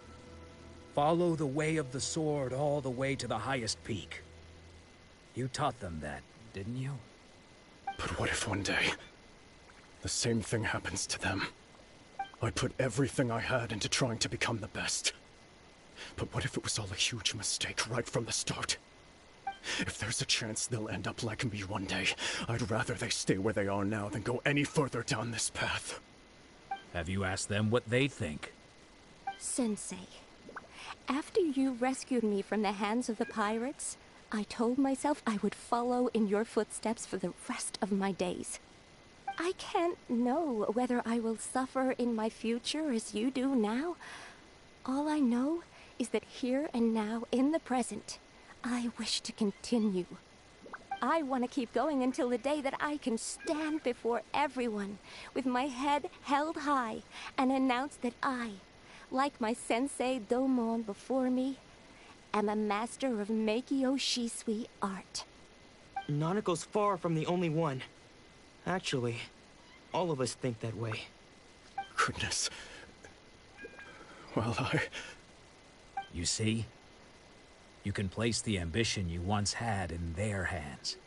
Follow the way of the sword all the way to the highest peak. You taught them that, didn't you? But what if one day, the same thing happens to them? I put everything I had into trying to become the best. But what if it was all a huge mistake right from the start? If there's a chance they'll end up like me one day, I'd rather they stay where they are now than go any further down this path. Have you asked them what they think? Sensei, after you rescued me from the hands of the pirates, I told myself I would follow in your footsteps for the rest of my days. I can't know whether I will suffer in my future as you do now. All I know is that here and now, in the present, I wish to continue. I want to keep going until the day that I can stand before everyone with my head held high and announce that I, like my sensei Domon before me, am a master of Meikyo Shisui art. Nanako's far from the only one. Actually, all of us think that way. Goodness. Well, You see? You can place the ambition you once had in their hands.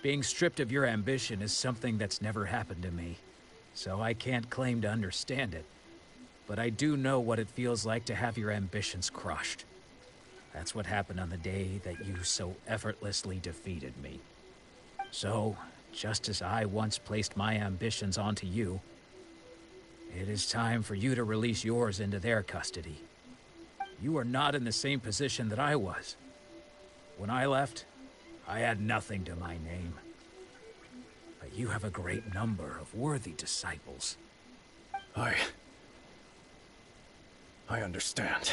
Being stripped of your ambition is something that's never happened to me, so I can't claim to understand it. But I do know what it feels like to have your ambitions crushed. That's what happened on the day that you so effortlessly defeated me. So, just as I once placed my ambitions onto you, it is time for you to release yours into their custody. You are not in the same position that I was. When I left, I had nothing to my name. But you have a great number of worthy disciples. I understand.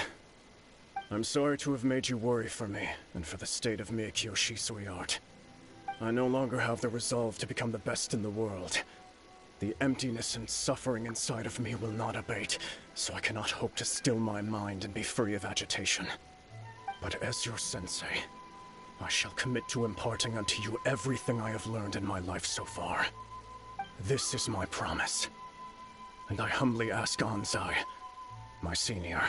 I'm sorry to have made you worry for me, and for the state of Meikyo Shisui art. I no longer have the resolve to become the best in the world. The emptiness and suffering inside of me will not abate, so I cannot hope to still my mind and be free of agitation. But as your sensei, I shall commit to imparting unto you everything I have learned in my life so far. This is my promise. And I humbly ask Anzai, my senior,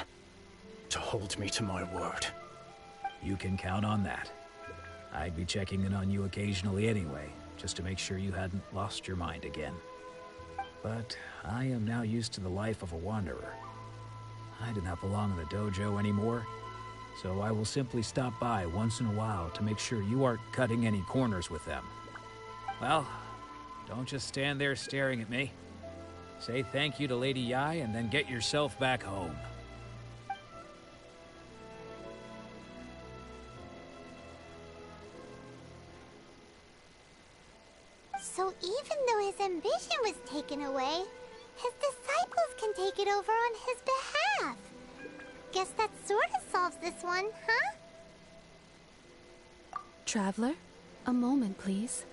to hold me to my word. You can count on that. I'd be checking in on you occasionally anyway, just to make sure you hadn't lost your mind again. But I am now used to the life of a wanderer. I do not belong in the dojo anymore, so I will simply stop by once in a while to make sure you aren't cutting any corners with them. Well, don't just stand there staring at me. Say thank you to Lady Yai and then get yourself back home. So even though his ambition was taken away, his disciples can take it over on his behalf. Guess that sort of solves this one, huh? Traveler, a moment, please.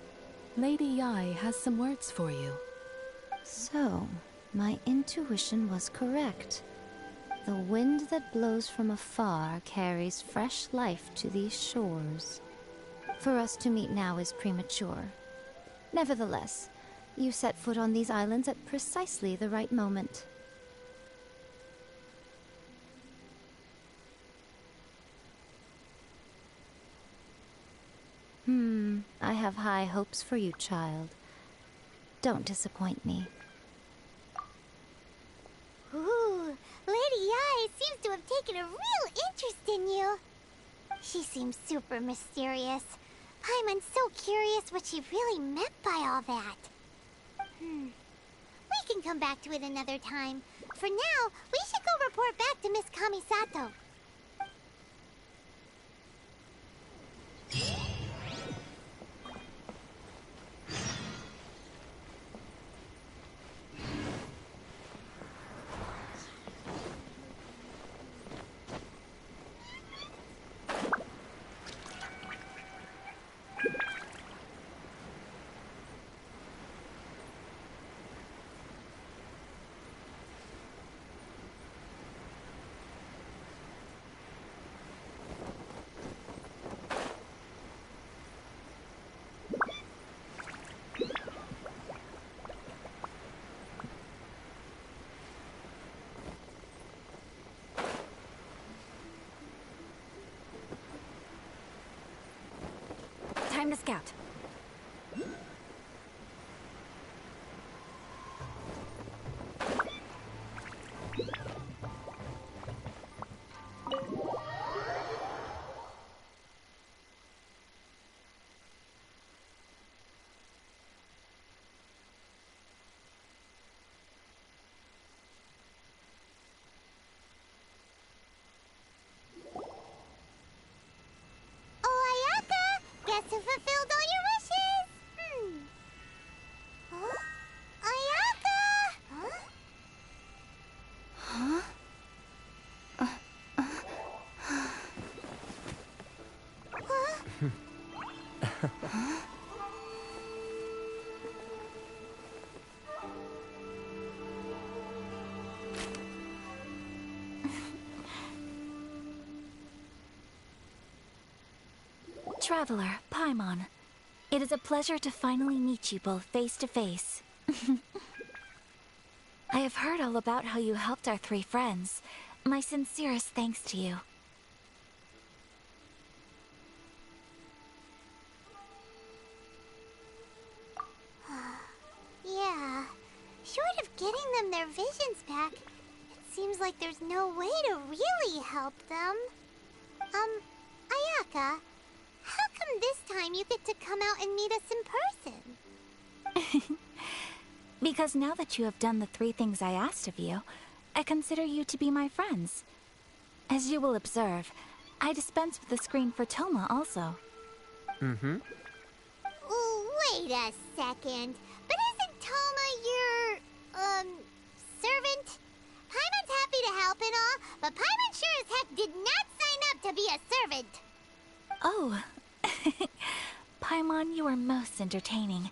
Lady Yai has some words for you. So, my intuition was correct. The wind that blows from afar carries fresh life to these shores. For us to meet now is premature. Nevertheless, you set foot on these islands at precisely the right moment. I have high hopes for you, child. Don't disappoint me. Ooh, Lady Yai seems to have taken a real interest in you. She seems super mysterious. Paimon's so curious what she really meant by all that. We can come back to it another time. For now, we should go report back to Miss Kamisato. Time to scout. Guess who fulfilled all your wishes? Huh? Ayaka! Huh? Traveler, Paimon. It is a pleasure to finally meet you both face to face. I have heard all about how you helped our three friends. My sincerest thanks to you. Yeah. Short of getting them their visions back, it seems like there's no way to really help them. Ayaka, how come this time you get to come out and meet us in person? Because now that you have done the three things I asked of you, I consider you to be my friends. As you will observe, I dispense with the screen for Toma also. Mm-hmm. Wait a second. But isn't Toma your, servant? Paimon's happy to help and all, but Paimon sure as heck did not sign up to be a servant. Oh. Paimon, you are most entertaining.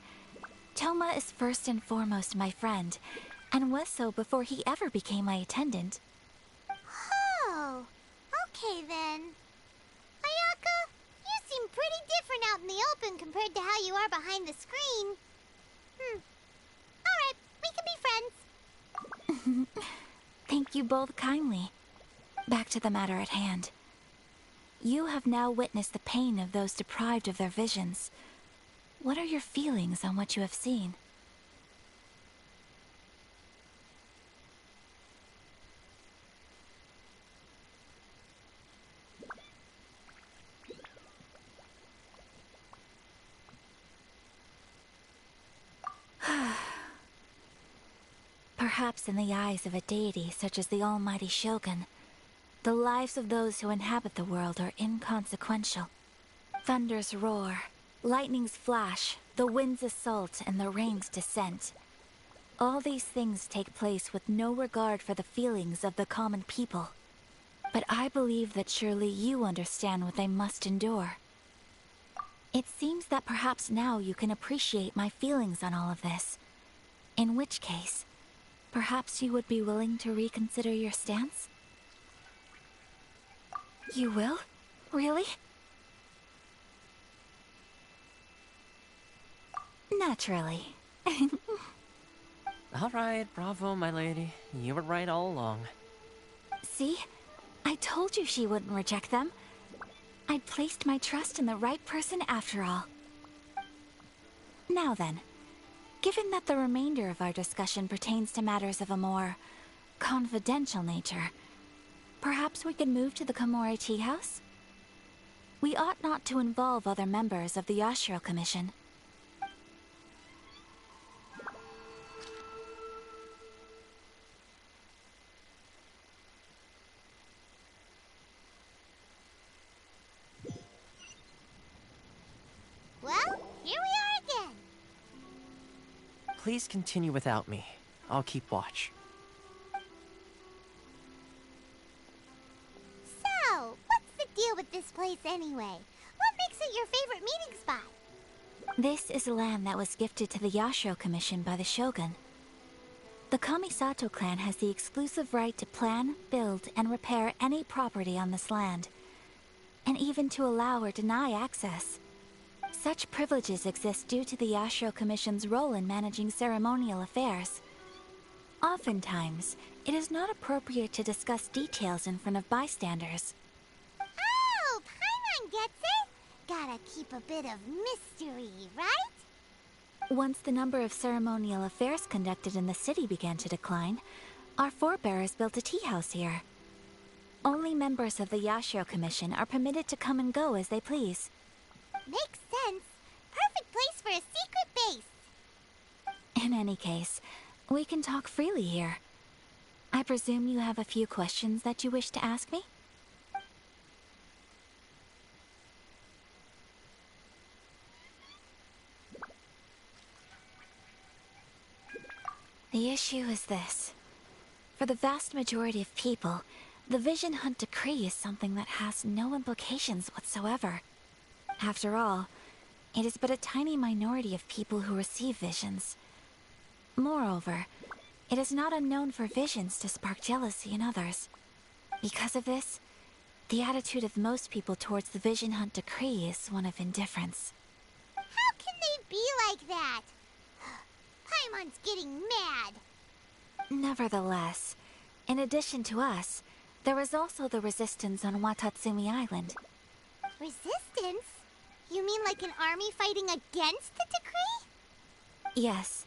Toma is first and foremost my friend, and was so before he ever became my attendant. Oh, okay then. Ayaka, you seem pretty different out in the open compared to how you are behind the screen. Alright, we can be friends. Thank you both kindly. Back to the matter at hand. You have now witnessed the pain of those deprived of their visions. What are your feelings on what you have seen? Perhaps in the eyes of a deity such as the almighty Shogun, the lives of those who inhabit the world are inconsequential. Thunders roar, lightnings flash, the winds assault, and the rains descent. All these things take place with no regard for the feelings of the common people. But I believe that surely you understand what they must endure. It seems that perhaps now you can appreciate my feelings on all of this. In which case, perhaps you would be willing to reconsider your stance? You will? Really? Naturally. Alright, bravo, my lady. You were right all along. See? I told you she wouldn't reject them. I'd placed my trust in the right person after all. Now then, given that the remainder of our discussion pertains to matters of a more confidential nature, perhaps we could move to the Komori Tea House? We ought not to involve other members of the Yashiro Commission. Well, here we are again. Please continue without me. I'll keep watch. So, what's the deal with this place anyway? What makes it your favorite meeting spot? This is land that was gifted to the Yashiro Commission by the Shogun. The Kamisato clan has the exclusive right to plan, build, and repair any property on this land, and even to allow or deny access. Such privileges exist due to the Yashiro Commission's role in managing ceremonial affairs. Oftentimes, it is not appropriate to discuss details in front of bystanders. Oh, Paimon gets it! Gotta keep a bit of mystery, right? Once the number of ceremonial affairs conducted in the city began to decline, our forebears built a tea house here. Only members of the Yashiro Commission are permitted to come and go as they please. Makes sense. Perfect place for a secret base. In any case, we can talk freely here. I presume you have a few questions that you wish to ask me? The issue is this. For the vast majority of people, the Vision Hunt Decree is something that has no implications whatsoever. After all, It is but a tiny minority of people who receive visions. Moreover, it is not unknown for visions to spark jealousy in others. Because of this, the attitude of most people towards the Vision Hunt decree is one of indifference. How can they be like that? Paimon's getting mad. Nevertheless, in addition to us, there is also the resistance on Watatsumi Island. Resistance? You mean like an army fighting against the decree? Yes.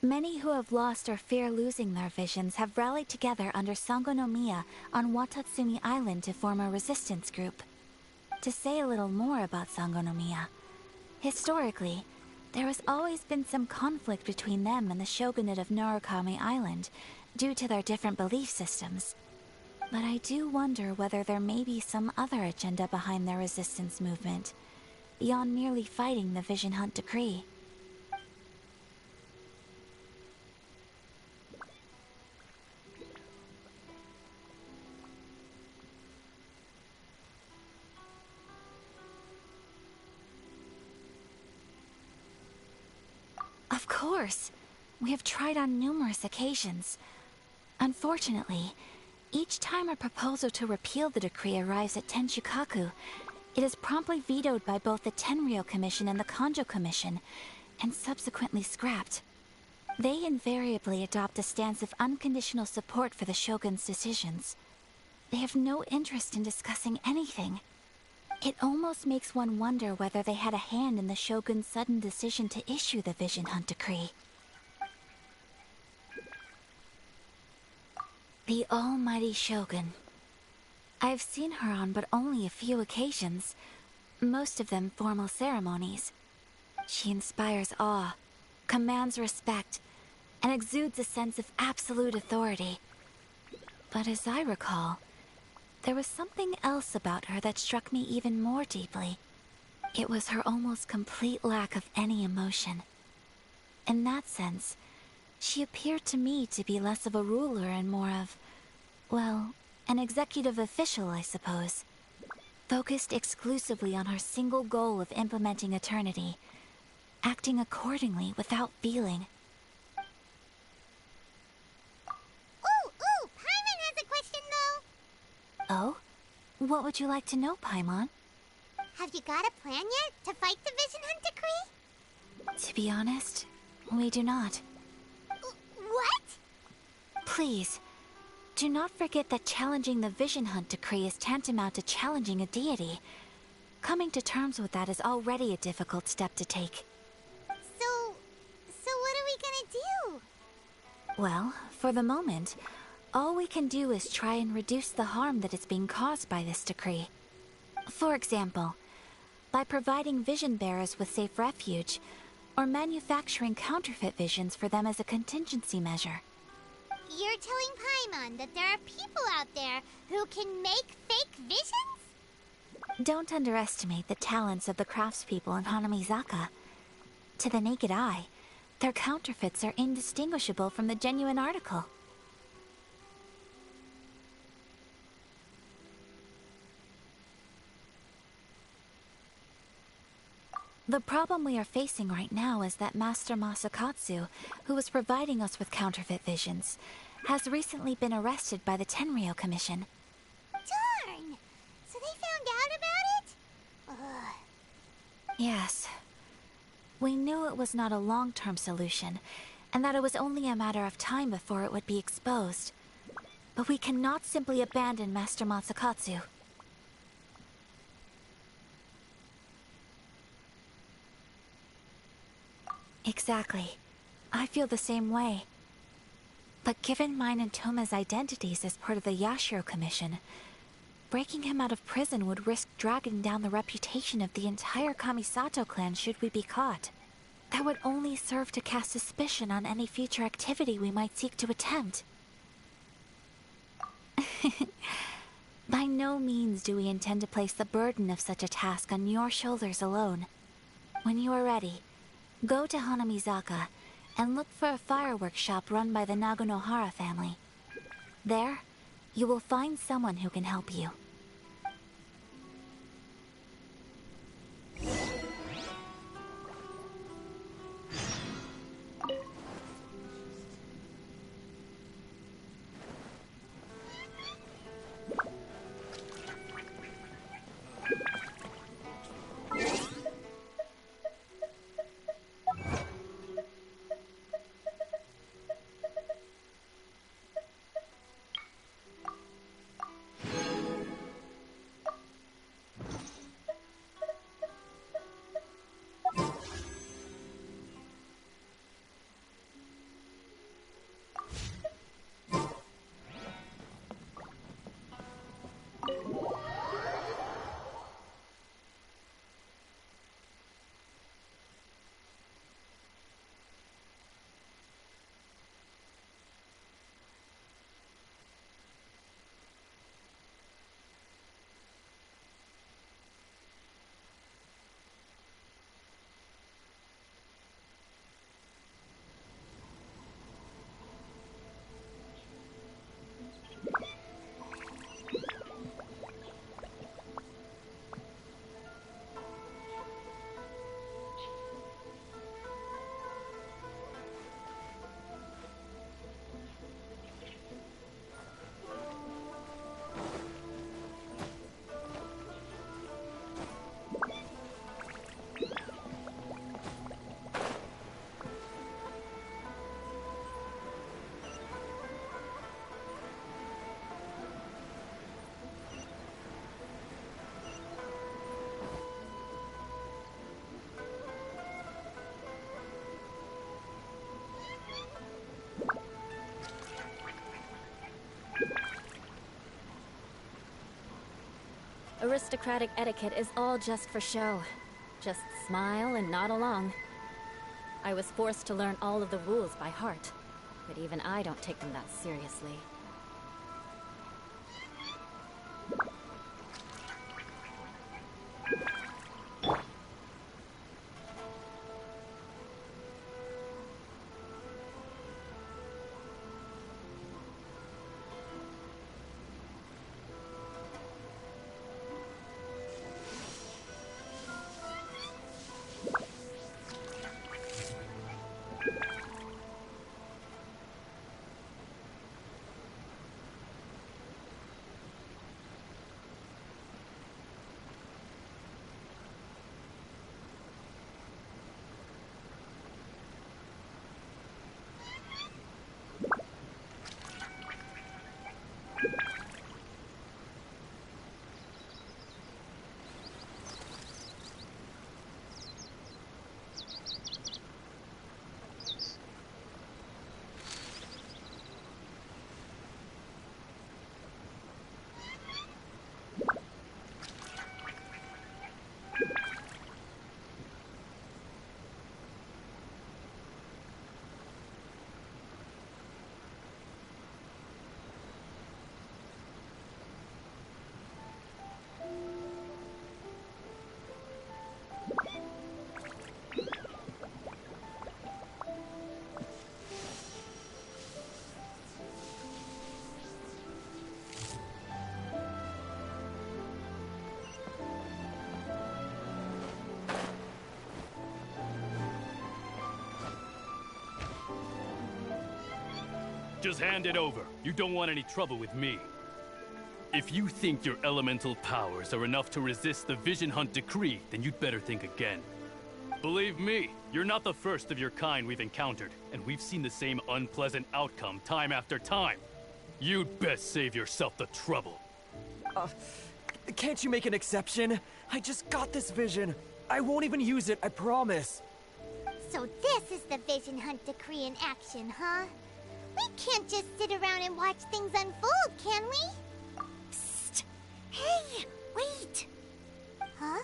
Many who have lost or fear losing their visions have rallied together under Sangonomiya on Watatsumi Island to form a resistance group. To say a little more about Sangonomiya, historically, there has always been some conflict between them and the shogunate of Narukami Island due to their different belief systems. But I do wonder whether there may be some other agenda behind their resistance movement, beyond merely fighting the Vision Hunt decree. Of course. We have tried on numerous occasions. Unfortunately, each time a proposal to repeal the decree arrives at Tenshukaku, it is promptly vetoed by both the Tenryou Commission and the Kanjo Commission, and subsequently scrapped. They invariably adopt a stance of unconditional support for the Shogun's decisions. They have no interest in discussing anything. It almost makes one wonder whether they had a hand in the Shogun's sudden decision to issue the Vision Hunt decree. The almighty Shogun. I've seen her on but only a few occasions, most of them formal ceremonies. She inspires awe, commands respect, and exudes a sense of absolute authority. But as I recall, there was something else about her that struck me even more deeply. It was her almost complete lack of any emotion. In that sense, she appeared to me to be less of a ruler and more of, well, an executive official, I suppose. Focused exclusively on her single goal of implementing eternity, acting accordingly without feeling. Ooh, Paimon has a question though. Oh? What would you like to know, Paimon? Have you got a plan yet to fight the Vision Hunt decree? To be honest, we do not. What? Please, do not forget that challenging the Vision Hunt decree is tantamount to challenging a deity. Coming to terms with that is already a difficult step to take. So what are we gonna do? Well, for the moment, all we can do is try and reduce the harm that is being caused by this decree. For example, by providing vision bearers with safe refuge, or manufacturing counterfeit visions for them as a contingency measure. You're telling Paimon that there are people out there who can make fake visions? Don't underestimate the talents of the craftspeople in Hanamizaka. To the naked eye, their counterfeits are indistinguishable from the genuine article. The problem we are facing right now is that Master Masakatsu, who was providing us with counterfeit visions, has recently been arrested by the Tenryou Commission. Darn! So they found out about it? Ugh. Yes. We knew it was not a long-term solution, and that it was only a matter of time before it would be exposed. But we cannot simply abandon Master Masakatsu. Exactly. I feel the same way. But given mine and Toma's identities as part of the Yashiro Commission, breaking him out of prison would risk dragging down the reputation of the entire Kamisato clan should we be caught. That would only serve to cast suspicion on any future activity we might seek to attempt. By no means do we intend to place the burden of such a task on your shoulders alone. When you are ready, go to Hanamizaka and look for a fireworks shop run by the Nagonohara family. There, you will find someone who can help you. aristocratic etiquette is all just for show. Just smile and nod along. I was forced to learn all of the rules by heart, but even I don't take them that seriously. Just hand it over. You don't want any trouble with me. If you think your elemental powers are enough to resist the Vision Hunt decree, then you'd better think again. Believe me, you're not the first of your kind we've encountered, and we've seen the same unpleasant outcome time after time. You'd best save yourself the trouble. Can't you make an exception? I just got this vision. I won't even use it, I promise. So this is the Vision Hunt decree in action, huh? We can't just sit around and watch things unfold, can we? Psst! Hey, wait! Huh?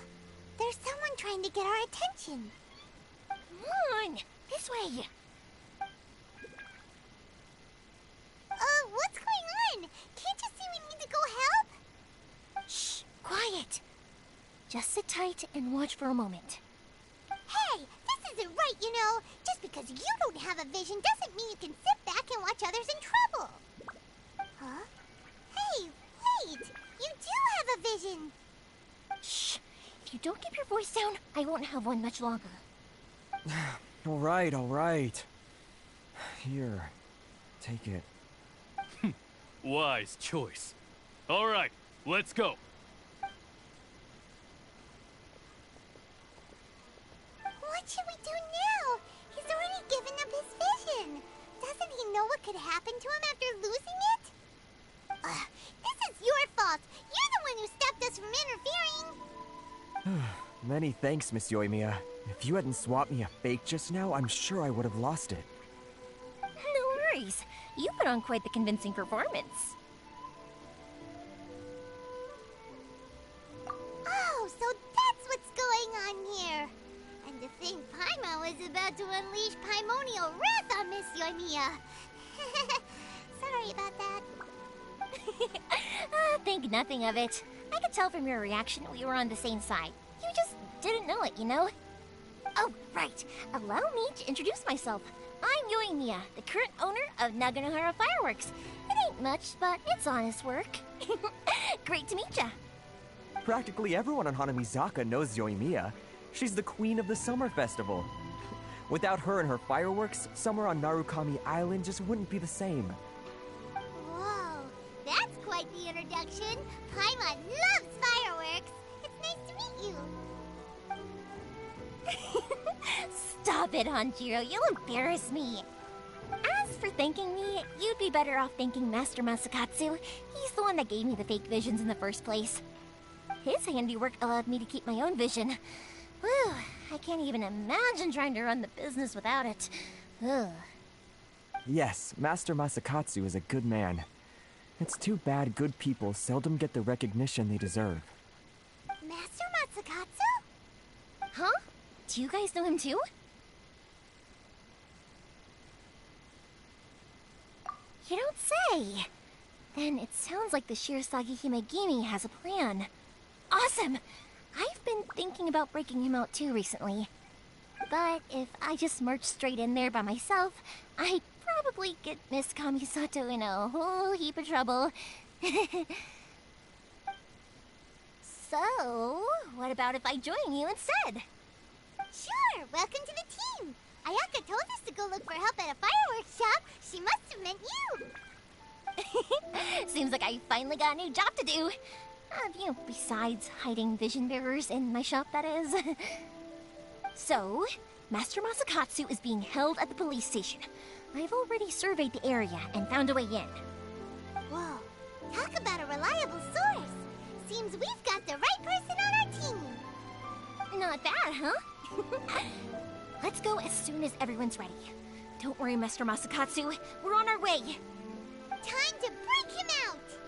There's someone trying to get our attention. Come on, this way. What's going on? Can't you see we need to go help? Shh, quiet. Just sit tight and watch for a moment. Hey, this isn't right, you know. Just because you don't have a vision doesn't mean you can sit back and watch others in trouble. Huh? Hey, wait! You do have a vision! Shh! If you don't keep your voice down, I won't have one much longer. All right. Here, take it. Wise choice. All right, let's go. What should we do now? He's already given up his vision. Doesn't he know what could happen to him after losing it? This is your fault. You're the one who stopped us from interfering. Many thanks, Miss Yoimiya. If you hadn't swapped me a fake just now, I'm sure I would have lost it. No worries. You put on quite the convincing performance. Oh, so that's what's going on here. And to think Paimon was about to unleash Paimonial wrath on Miss Yoimiya. Sorry about that. Think nothing of it. I could tell from your reaction we were on the same side. You just didn't know it, you know? Oh, right. Allow me to introduce myself. I'm Yoimiya, the current owner of Naganohara Fireworks. It ain't much, but it's honest work. Great to meet ya. Practically everyone on Hanamizaka knows Yoimiya. She's the queen of the summer festival. Without her and her fireworks, summer on Narukami Island just wouldn't be the same. Whoa, that's quite the introduction. Paimon loves fireworks. It's nice to meet you. Stop it, Hanjiro. You'll embarrass me. As for thanking me, you'd be better off thanking Master Masakatsu. He's the one that gave me the fake visions in the first place. His handiwork allowed me to keep my own vision. Whew, I can't even imagine trying to run the business without it. Ugh. Yes, Master Masakatsu is a good man. It's too bad good people seldom get the recognition they deserve. Master Matsukatsu? Huh? Do you guys know him too? You don't say! Then it sounds like the Shirasagi Himegimi has a plan. Awesome! I've been thinking about breaking him out too recently. But if I just marched straight in there by myself, I'd probably get Miss Kamisato in a whole heap of trouble. So, what about if I join you instead? Sure, welcome to the team. Ayaka told us to go look for help at a fireworks shop. She must have meant you. Seems like I finally got a new job to do. Besides hiding vision bearers in my shop, that is. So, Master Masakatsu is being held at the police station. I've already surveyed the area and found a way in. Whoa, talk about a reliable source. Seems we've got the right person on our team. Not bad, huh? Let's go as soon as everyone's ready. Don't worry, Master Masakatsu. We're on our way. Time to break him out!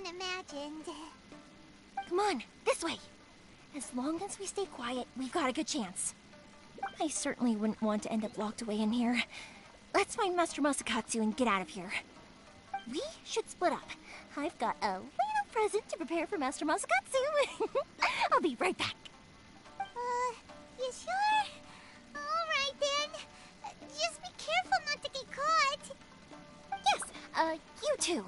imagined. Come on, this way. As long as we stay quiet, we've got a good chance. I certainly wouldn't want to end up locked away in here. Let's find Master Masakatsu and get out of here. We should split up. I've got a little present to prepare for Master Masakatsu. I'll be right back. You sure? Alright then. Just be careful not to get caught. Yes, You two.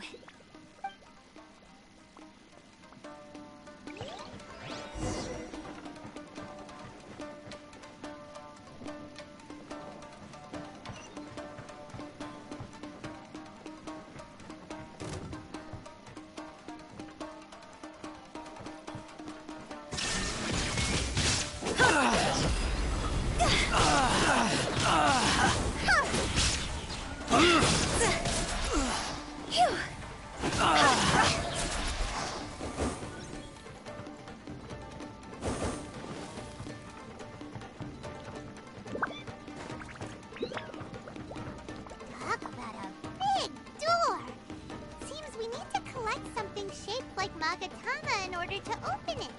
Talk about a big door! Seems we need to collect something shaped like Magatama in order to open it.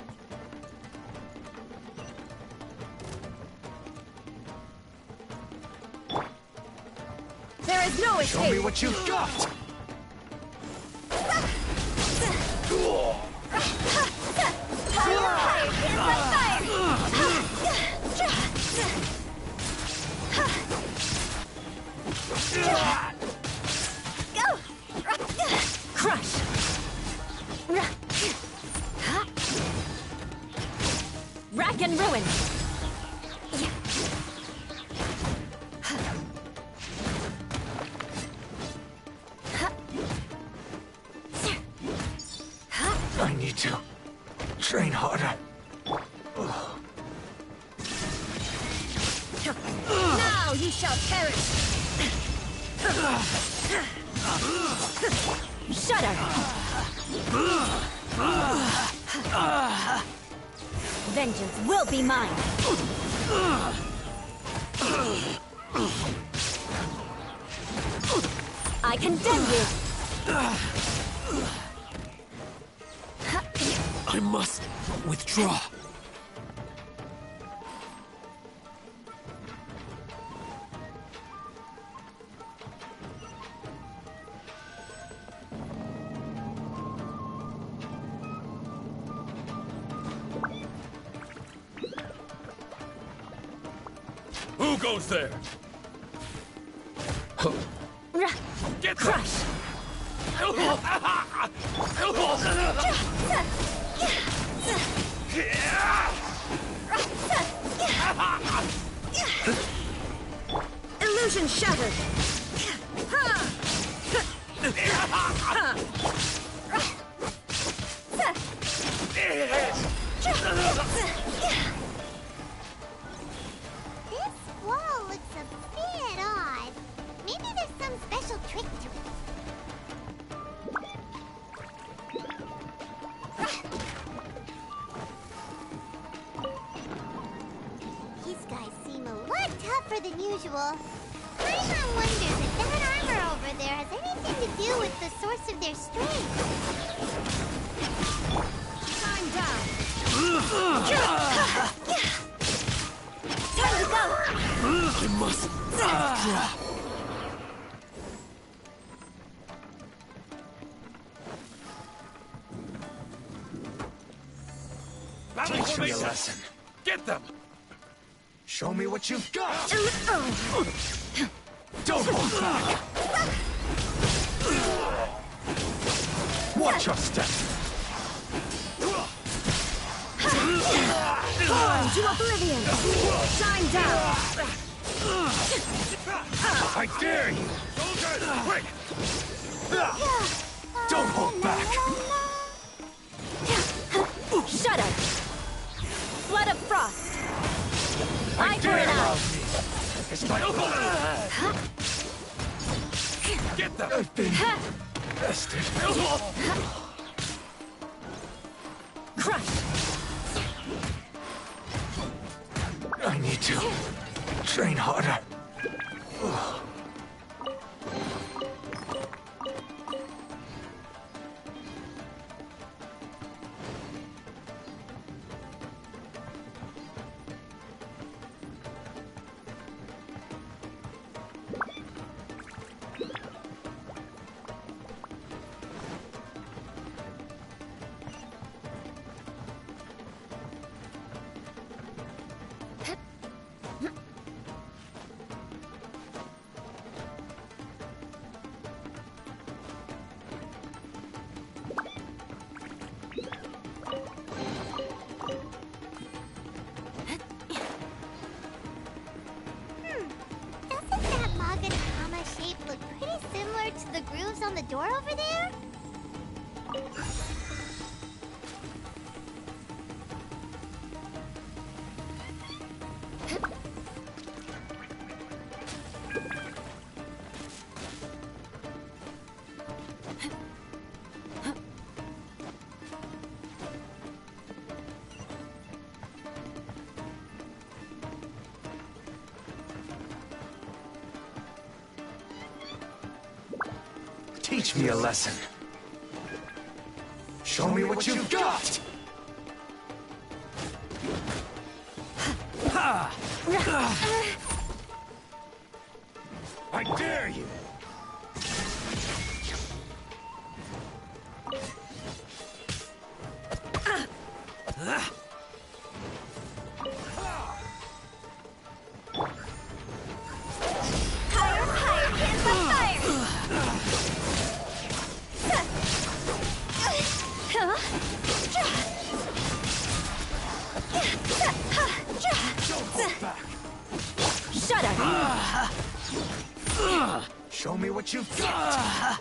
There is no escape! Show me what you've got! Crush! Rack and ruin! I need to train harder. Now you shall perish! Shudder! Vengeance will be mine! I condemn you! I must withdraw. Who goes there? Get Crush! Illusion shattered! This wall looks a bit odd. Maybe there's some special trick to it. These guys seem a lot tougher than usual. Paimon wonders if that armor over there has anything to do with the source of their strength. Time down! Time to go! I must withdraw. Teach me a lesson. Get them! Show me what you've got! Don't hold back! Watch your step! Born to oblivion! Shine down! I dare you! Soldiers, quick! Don't hold back! Shudder! Flood of frost! Eye for an eye! It's my Get them! I've been bested. Crush! I need to train harder. door over there? Teach me a lesson. Show me what you've got! I dare you! Show me what you've got!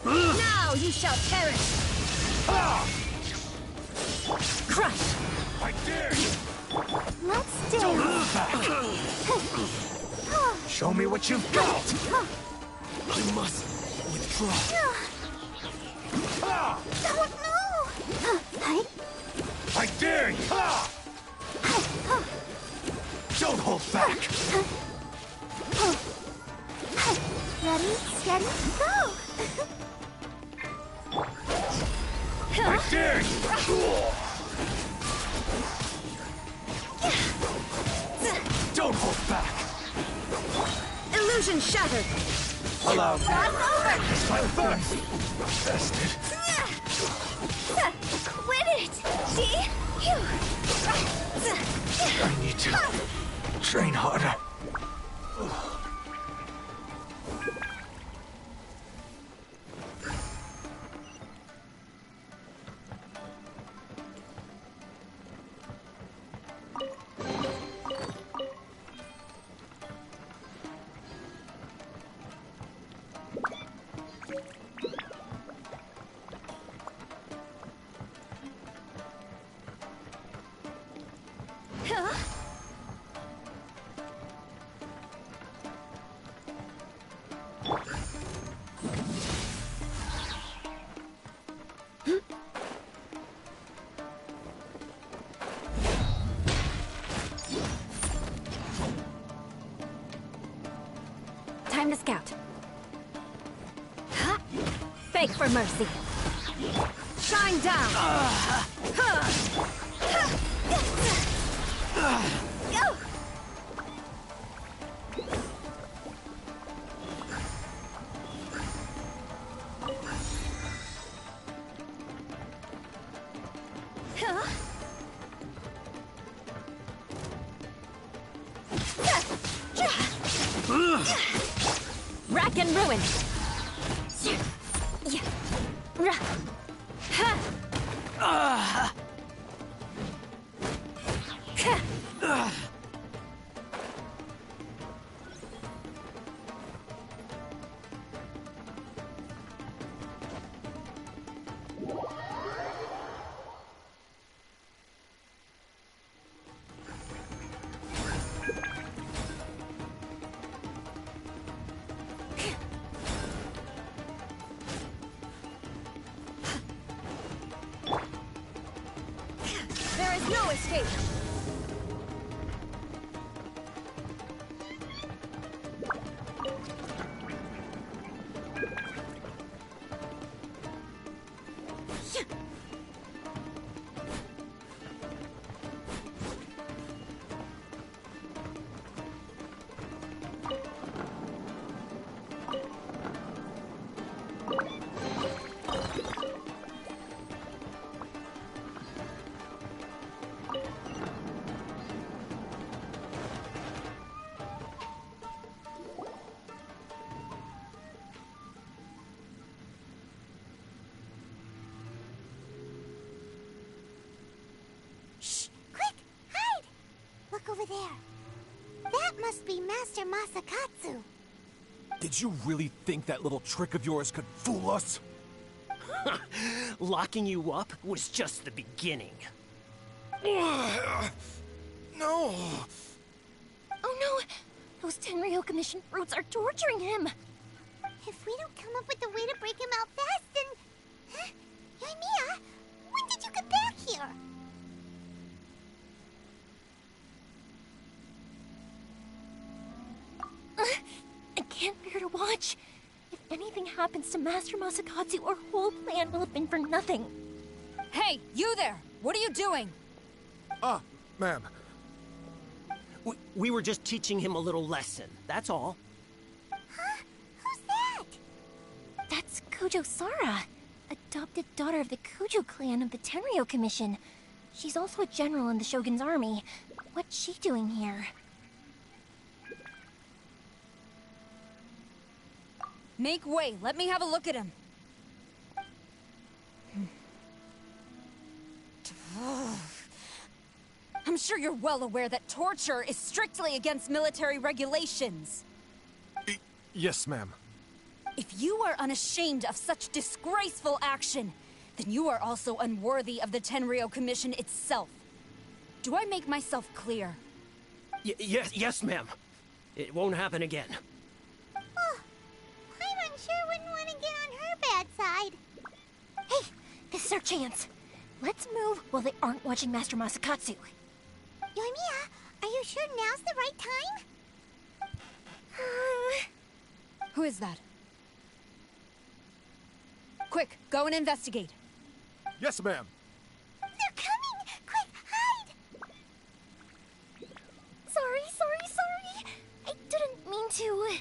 Now you shall perish! Crush! I dare you! Let's do Don't look back! Show me what you've got! I must withdraw. I dare you! Don't hold back! Ready, steady, go! I dare you! Don't hold back! Illusion shattered! Allow me! It's my thirst! Tested! Quit it! See? I need to train harder. Time to scout. Beg for mercy. Shine down! Rack and ruin! There is no escape! Look over there. That must be Master Masakatsu. Did you really think that little trick of yours could fool us? Locking you up was just the beginning. No! Oh no! Those Tenryou Commission brutes are torturing him! If we don't come up with a way to break him out fast, then... Huh? Yoimiya, when did you get back here? I can't bear to watch. If anything happens to Master Masakatsu, our whole plan will have been for nothing. Hey, you there! What are you doing? Ah, ma'am. We were just teaching him a little lesson, that's all. Huh? Who's that? That's Kujo Sara, adopted daughter of the Kujo clan of the Tenryou Commission. She's also a general in the Shogun's army. What's she doing here? Make way, let me have a look at him. I'm sure you're well aware that torture is strictly against military regulations. Yes, ma'am. If you are unashamed of such disgraceful action, then you are also unworthy of the Tenryou Commission itself. Do I make myself clear? Yes, ma'am. It won't happen again. Oh, Paimon sure wouldn't want to get on her bad side. Hey, this is our chance. Let's move while they aren't watching Master Masakatsu. Yoimiya, are you sure now's the right time? Who is that? Quick, go and investigate. Yes, ma'am. They're coming! Quick, hide! Sorry. I didn't mean to.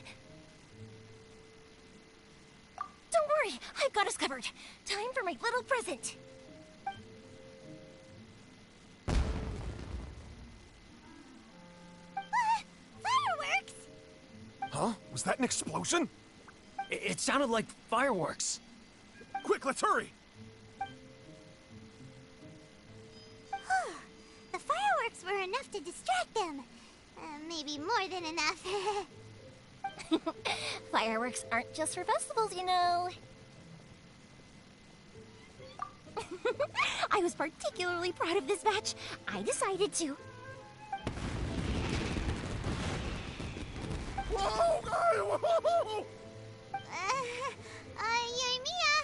Don't worry, I've got us covered. Time for my little present. Fireworks! Huh? Was that an explosion? It sounded like fireworks. Quick, let's hurry! The fireworks were enough to distract them. Maybe more than enough. Fireworks aren't just for festivals, you know. I was particularly proud of this batch. I decided to. Whoa! Yoimiya,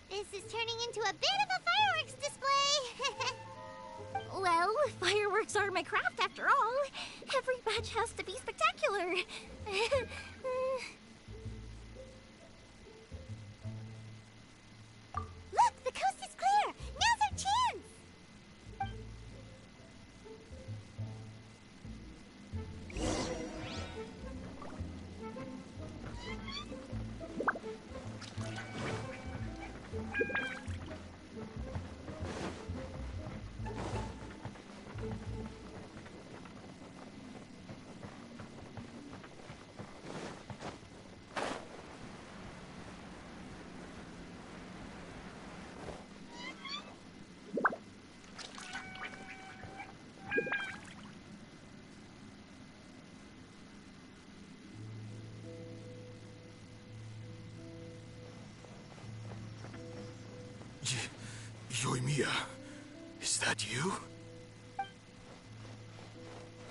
this is turning into a bit of a fireworks display. Well, fireworks are my craft after all. Every batch has to be spectacular. Look, the coast is clear. Now's our chance. Yoimiya, is that you?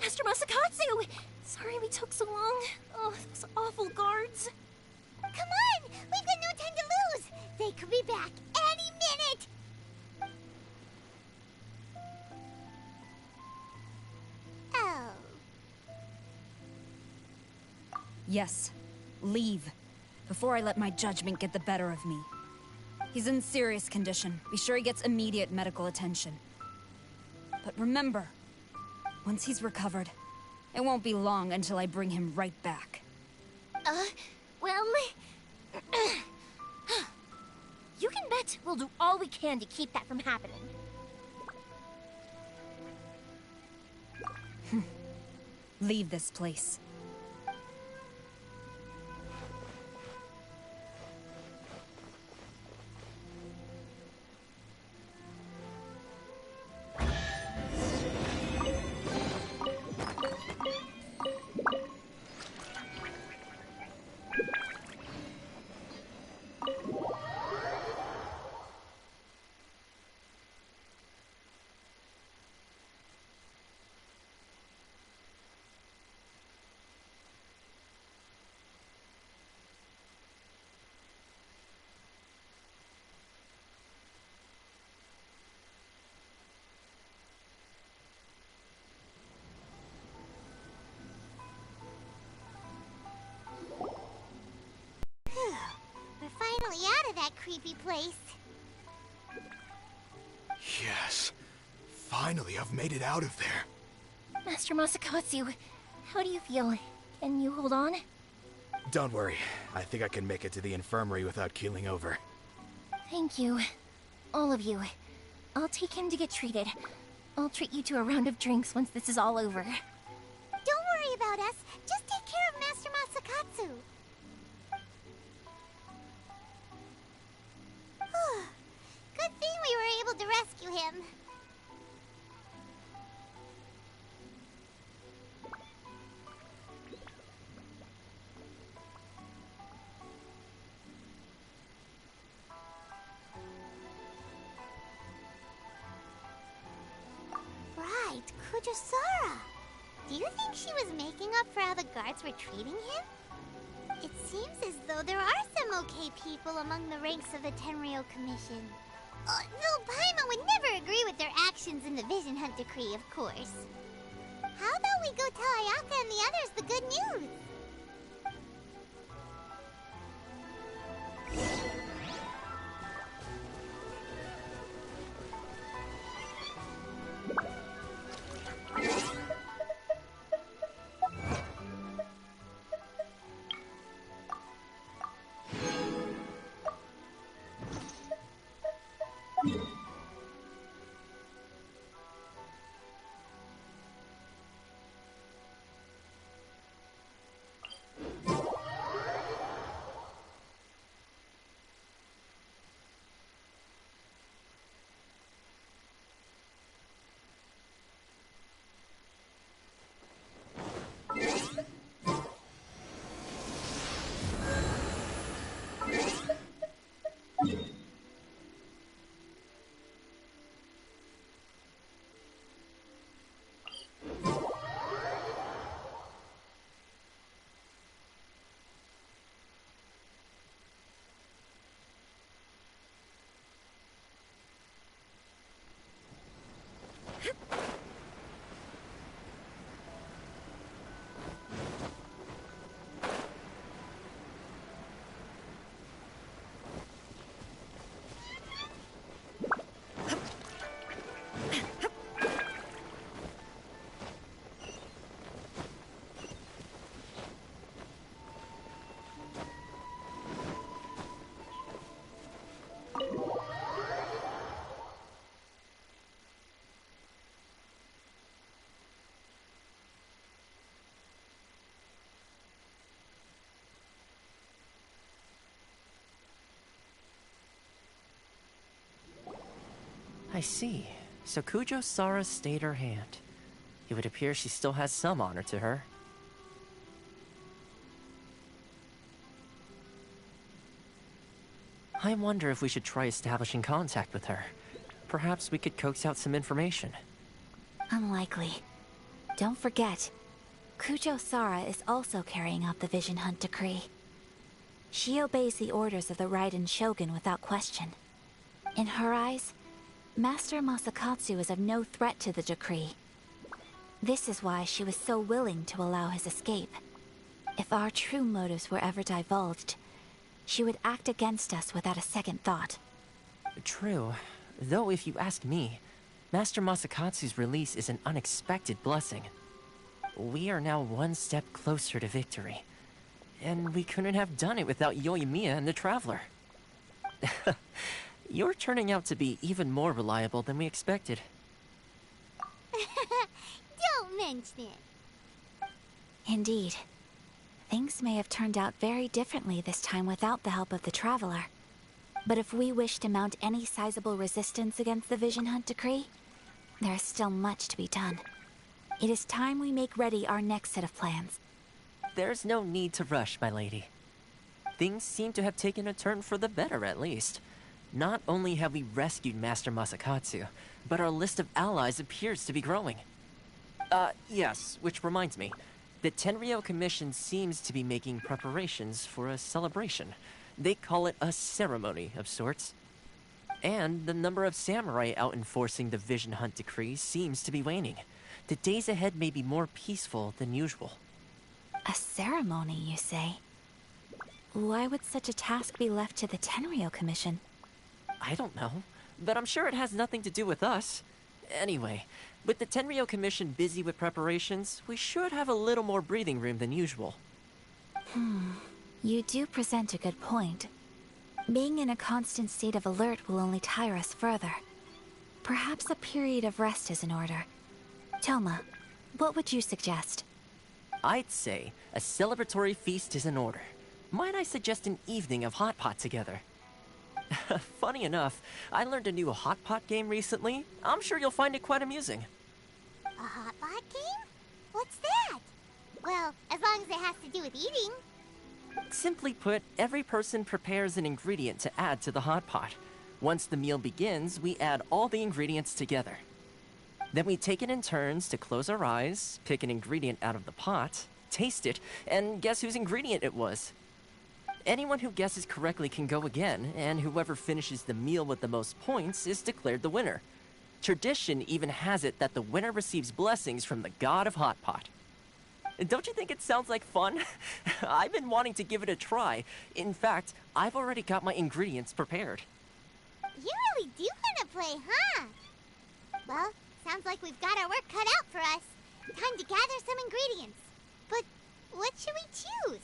Master Masakatsu! Sorry we took so long. Oh, those awful guards. Come on! We've got no time to lose! They could be back any minute! Oh. Yes, leave. Before I let my judgment get the better of me. He's in serious condition. Be sure he gets immediate medical attention. But remember, once he's recovered, it won't be long until I bring him right back. Well... you can bet we'll do all we can to keep that from happening. Leave this place. creepy place. Yes. Finally, I've made it out of there. Master Masakatsu, how do you feel? Can you hold on? Don't worry. I think I can make it to the infirmary without keeling over. Thank you. All of you. I'll take him to get treated. I'll treat you to a round of drinks once this is all over. Don't worry about us. Just take care of Master Masakatsu. Good thing we were able to rescue him. Right, Kujosara. Do you think she was making up for how the guards were treating him? It seems as though there are some okay people among the ranks of the Tenryou Commission. Though Paimon would never agree with their actions in the Vision Hunt Decree, of course. How about we go tell Ayaka and the others the good news? I see. So Kujosara stayed her hand. It would appear she still has some honor to her. I wonder if we should try establishing contact with her. Perhaps we could coax out some information. Unlikely. Don't forget, Kujosara is also carrying out the Vision Hunt Decree. She obeys the orders of the Raiden Shogun without question. In her eyes, Master Masakatsu is of no threat to the decree. This is why she was so willing to allow his escape. If our true motives were ever divulged, she would act against us without a second thought. True. Though if you ask me, Master Masakatsu's release is an unexpected blessing. We are now one step closer to victory. And we couldn't have done it without Yoimiya and the Traveler. You're turning out to be even more reliable than we expected. Don't mention it. Indeed. Things may have turned out very differently this time without the help of the Traveler. But if we wish to mount any sizable resistance against the Vision Hunt Decree, there is still much to be done. It is time we make ready our next set of plans. There's no need to rush, my lady. Things seem to have taken a turn for the better, at least. Not only have we rescued Master Masakatsu, but our list of allies appears to be growing. Yes, which reminds me. The Tenryou Commission seems to be making preparations for a celebration. They call it a ceremony of sorts. And the number of samurai out enforcing the Vision Hunt Decree seems to be waning. The days ahead may be more peaceful than usual. A ceremony, you say? Why would such a task be left to the Tenryou Commission? I don't know, but I'm sure it has nothing to do with us. Anyway, with the Tenryou Commission busy with preparations, we should have a little more breathing room than usual. You do present a good point. Being in a constant state of alert will only tire us further. Perhaps a period of rest is in order. Toma, what would you suggest? I'd say a celebratory feast is in order. Might I suggest an evening of hot pot together? Funny enough, I learned a new hot pot game recently. I'm sure you'll find it quite amusing. A hot pot game? What's that? Well, as long as it has to do with eating. Simply put, every person prepares an ingredient to add to the hot pot. Once the meal begins, we add all the ingredients together. Then we take it in turns to close our eyes, pick an ingredient out of the pot, taste it, and guess whose ingredient it was. Anyone who guesses correctly can go again, and whoever finishes the meal with the most points is declared the winner. Tradition even has it that the winner receives blessings from the god of hot pot. Don't you think it sounds like fun? I've been wanting to give it a try. In fact, I've already got my ingredients prepared. You really do want to play, huh? Well, sounds like we've got our work cut out for us. Time to gather some ingredients. But what should we choose?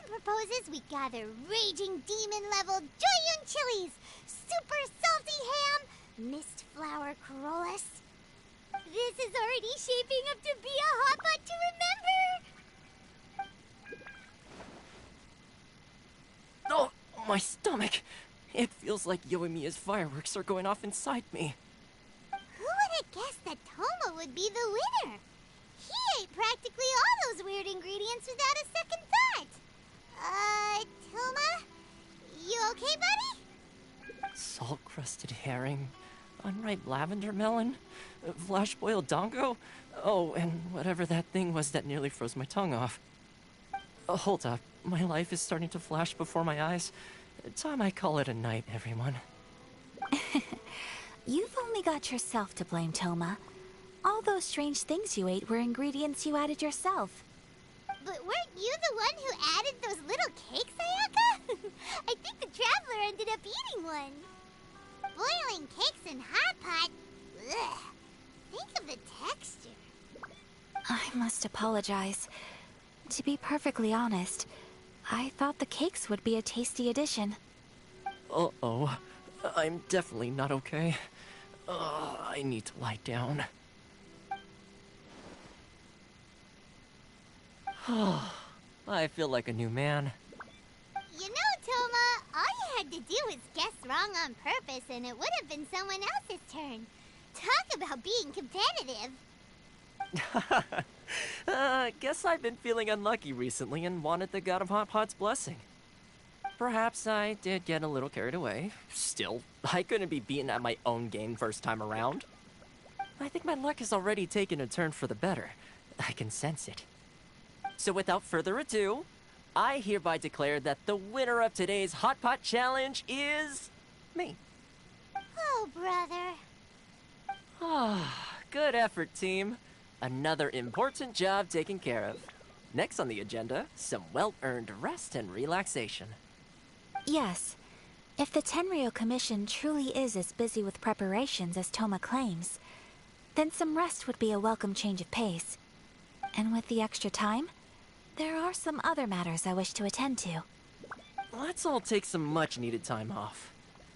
Proposes we gather raging demon-level Joyun chilies, super salty ham, mist flower corollas. This is already shaping up to be a hot pot to remember. Oh, my stomach! It feels like Yoimiya's fireworks are going off inside me. Who would have guessed that Toma would be the winner? He ate practically all those weird ingredients without a second thought. Toma? You okay, buddy? Salt-crusted herring, unripe lavender melon, flash-boiled dongo, oh, and whatever that thing was that nearly froze my tongue off. Hold up, my life is starting to flash before my eyes. Time I call it a night, everyone. You've only got yourself to blame, Toma. All those strange things you ate were ingredients you added yourself. But weren't you the one who added those little cakes, Ayaka? I think the Traveler ended up eating one. Boiling cakes in hot pot? Ugh. Think of the texture. I must apologize. To be perfectly honest, I thought the cakes would be a tasty addition. Uh-oh. I'm definitely not okay. I need to lie down. I feel like a new man. You know, Toma, all you had to do was guess wrong on purpose and it would have been someone else's turn. Talk about being competitive. Guess I've been feeling unlucky recently and wanted the God of Hot Pot's blessing. Perhaps I did get a little carried away. Still, I couldn't be beaten at my own game first time around. I think my luck has already taken a turn for the better. I can sense it. So without further ado, I hereby declare that the winner of today's Hot Pot Challenge is... me. Oh, brother. Good effort, team. Another important job taken care of. Next on the agenda, some well-earned rest and relaxation. Yes. If the Tenryou Commission truly is as busy with preparations as Toma claims, then some rest would be a welcome change of pace. And with the extra time, there are some other matters I wish to attend to. Let's all take some much-needed time off.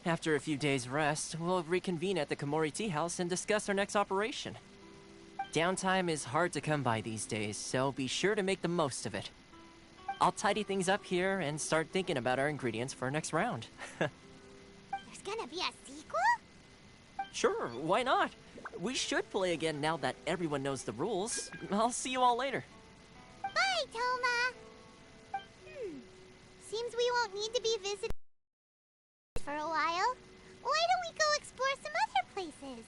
After a few days' rest, we'll reconvene at the Komori Tea House and discuss our next operation. Downtime is hard to come by these days, so be sure to make the most of it. I'll tidy things up here and start thinking about our ingredients for our next round. There's gonna be a sequel? Sure, why not? We should play again now that everyone knows the rules. I'll see you all later. Bye, Toma. Seems we won't need to be visited for a while. Why don't we go explore some other places?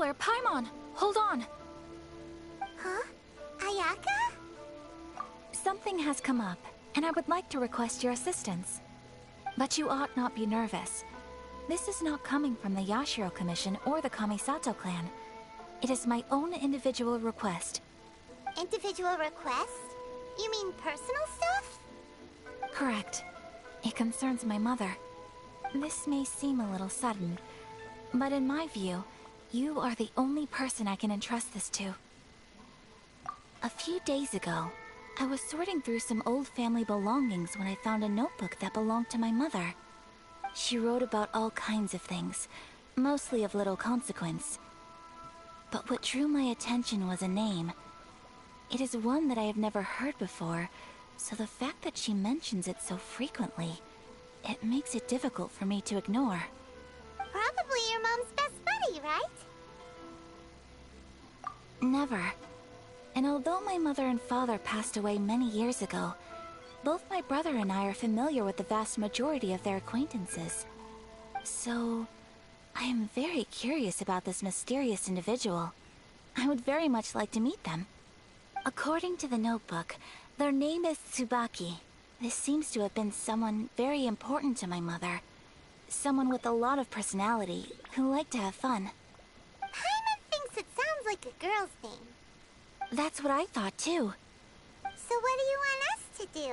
Tailor, Paimon, hold on. Huh? Ayaka? Something has come up, and I would like to request your assistance. But you ought not be nervous. This is not coming from the Yashiro Commission or the Kamisato clan. It is my own individual request. Individual request? You mean personal stuff? Correct. It concerns my mother. This may seem a little sudden, but in my view, you are the only person I can entrust this to. A few days ago, I was sorting through some old family belongings when I found a notebook that belonged to my mother. She wrote about all kinds of things, mostly of little consequence. But what drew my attention was a name. It is one that I have never heard before, so the fact that she mentions it so frequently, it makes it difficult for me to ignore. Probably your mom's best buddy, right? Never. And although my mother and father passed away many years ago, both my brother and I are familiar with the vast majority of their acquaintances. So, I am very curious about this mysterious individual. I would very much like to meet them. According to the notebook, their name is Tsubaki. This seems to have been someone very important to my mother. Someone with a lot of personality, who liked to have fun. Paimon thinks it sounds like a girl's name. That's what I thought too. So what do you want us to do?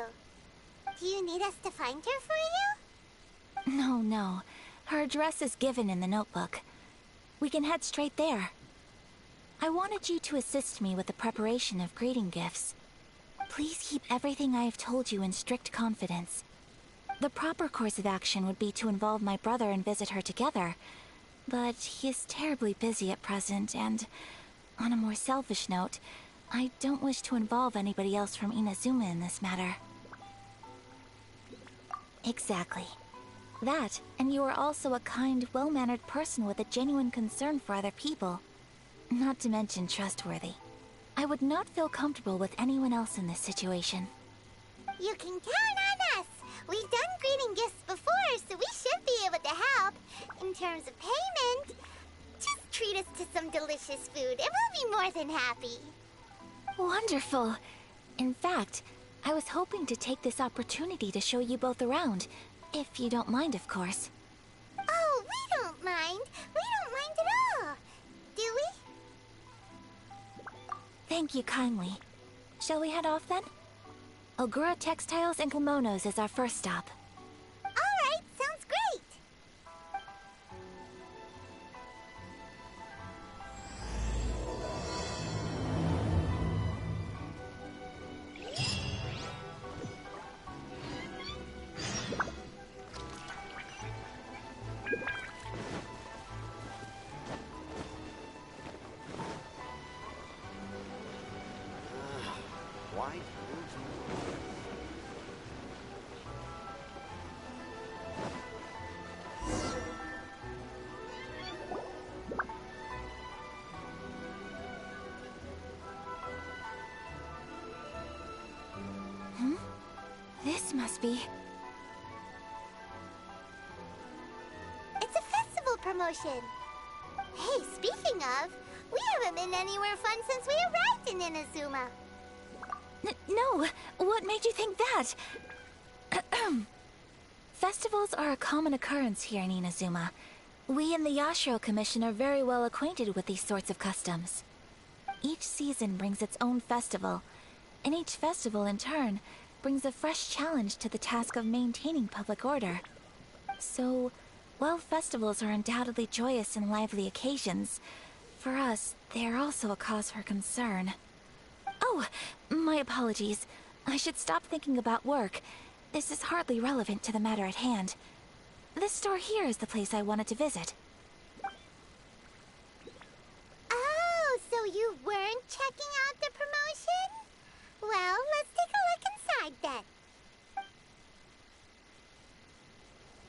Do you need us to find her for you? No. Her address is given in the notebook. We can head straight there. I wanted you to assist me with the preparation of greeting gifts. Please keep everything I have told you in strict confidence. The proper course of action would be to involve my brother and visit her together, but he is terribly busy at present, and on a more selfish note, I don't wish to involve anybody else from Inazuma in this matter. Exactly. That, and you are also a kind, well-mannered person with a genuine concern for other people. Not to mention trustworthy. I would not feel comfortable with anyone else in this situation. You can count on us! We've done greeting gifts before, so we should be able to help. In terms of payment, just treat us to some delicious food and we'll be more than happy. Wonderful! In fact, I was hoping to take this opportunity to show you both around, if you don't mind, of course. Oh, we don't mind. We don't mind at all. Do we? Thank you kindly. Shall we head off then? Ogura Textiles and Kimonos is our first stop. Alright, sounds great! Why? This must be... It's a festival promotion. Hey, speaking of, we haven't been anywhere fun since we arrived in Inazuma. No! What made you think that? Festivals are a common occurrence here in Inazuma. We in the Yashiro Commission are very well acquainted with these sorts of customs. Each season brings its own festival, and each festival in turn brings a fresh challenge to the task of maintaining public order. So, while festivals are undoubtedly joyous and lively occasions, for us, they are also a cause for concern. Oh, my apologies. I should stop thinking about work. This is hardly relevant to the matter at hand. This store here is the place I wanted to visit. Oh, so you weren't checking out the promotion? Well, let's take a look inside then.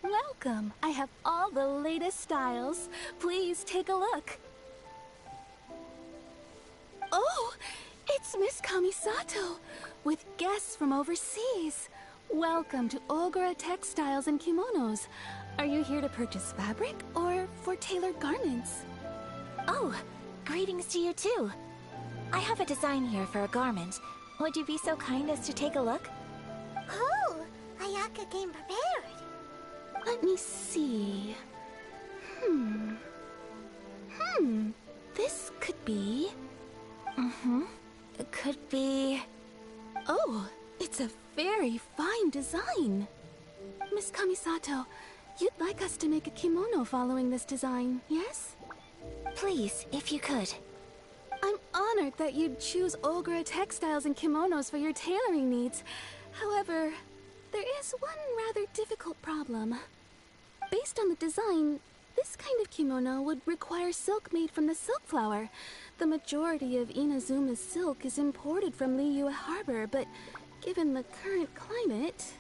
Welcome. I have all the latest styles. Please take a look. Oh, it's Miss Kamisato, with guests from overseas. Welcome to Ogura Textiles and Kimonos. Are you here to purchase fabric or for tailored garments? Oh, greetings to you too. I have a design here for a garment. Would you be so kind as to take a look? Oh, Ayaka came prepared. Let me see. This could be... It could be... Oh, it's a very fine design. Miss Kamisato, you'd like us to make a kimono following this design, yes? Please, if you could. I'm honored that you'd choose Ogura textiles and kimonos for your tailoring needs. However, there is one rather difficult problem. Based on the design, this kind of kimono would require silk made from the silk flower. The majority of Inazuma's silk is imported from Liyue Harbor, but given the current climate...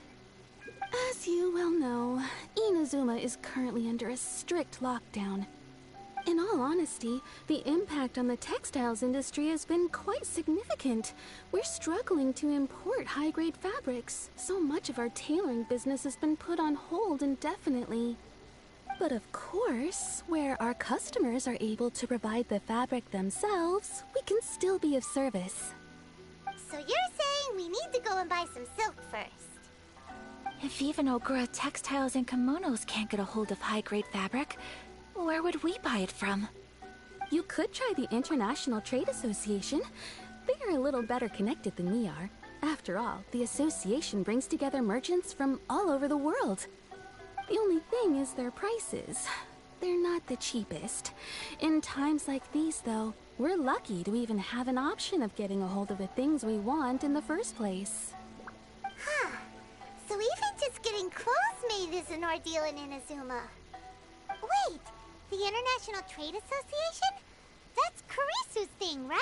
As you well know, Inazuma is currently under a strict lockdown. In all honesty, the impact on the textiles industry has been quite significant. We're struggling to import high-grade fabrics. So much of our tailoring business has been put on hold indefinitely. But of course, where our customers are able to provide the fabric themselves, we can still be of service. So you're saying we need to go and buy some silk first? If even Ogura textiles and kimonos can't get a hold of high-grade fabric, where would we buy it from? You could try the International Trade Association. They are a little better connected than we are. After all, the association brings together merchants from all over the world. The only thing is their prices. They're not the cheapest. In times like these, though, we're lucky to even have an option of getting a hold of the things we want in the first place. Huh. So even just getting clothes made is an ordeal in Inazuma. Wait, the International Trade Association? That's Kurisu's thing, right?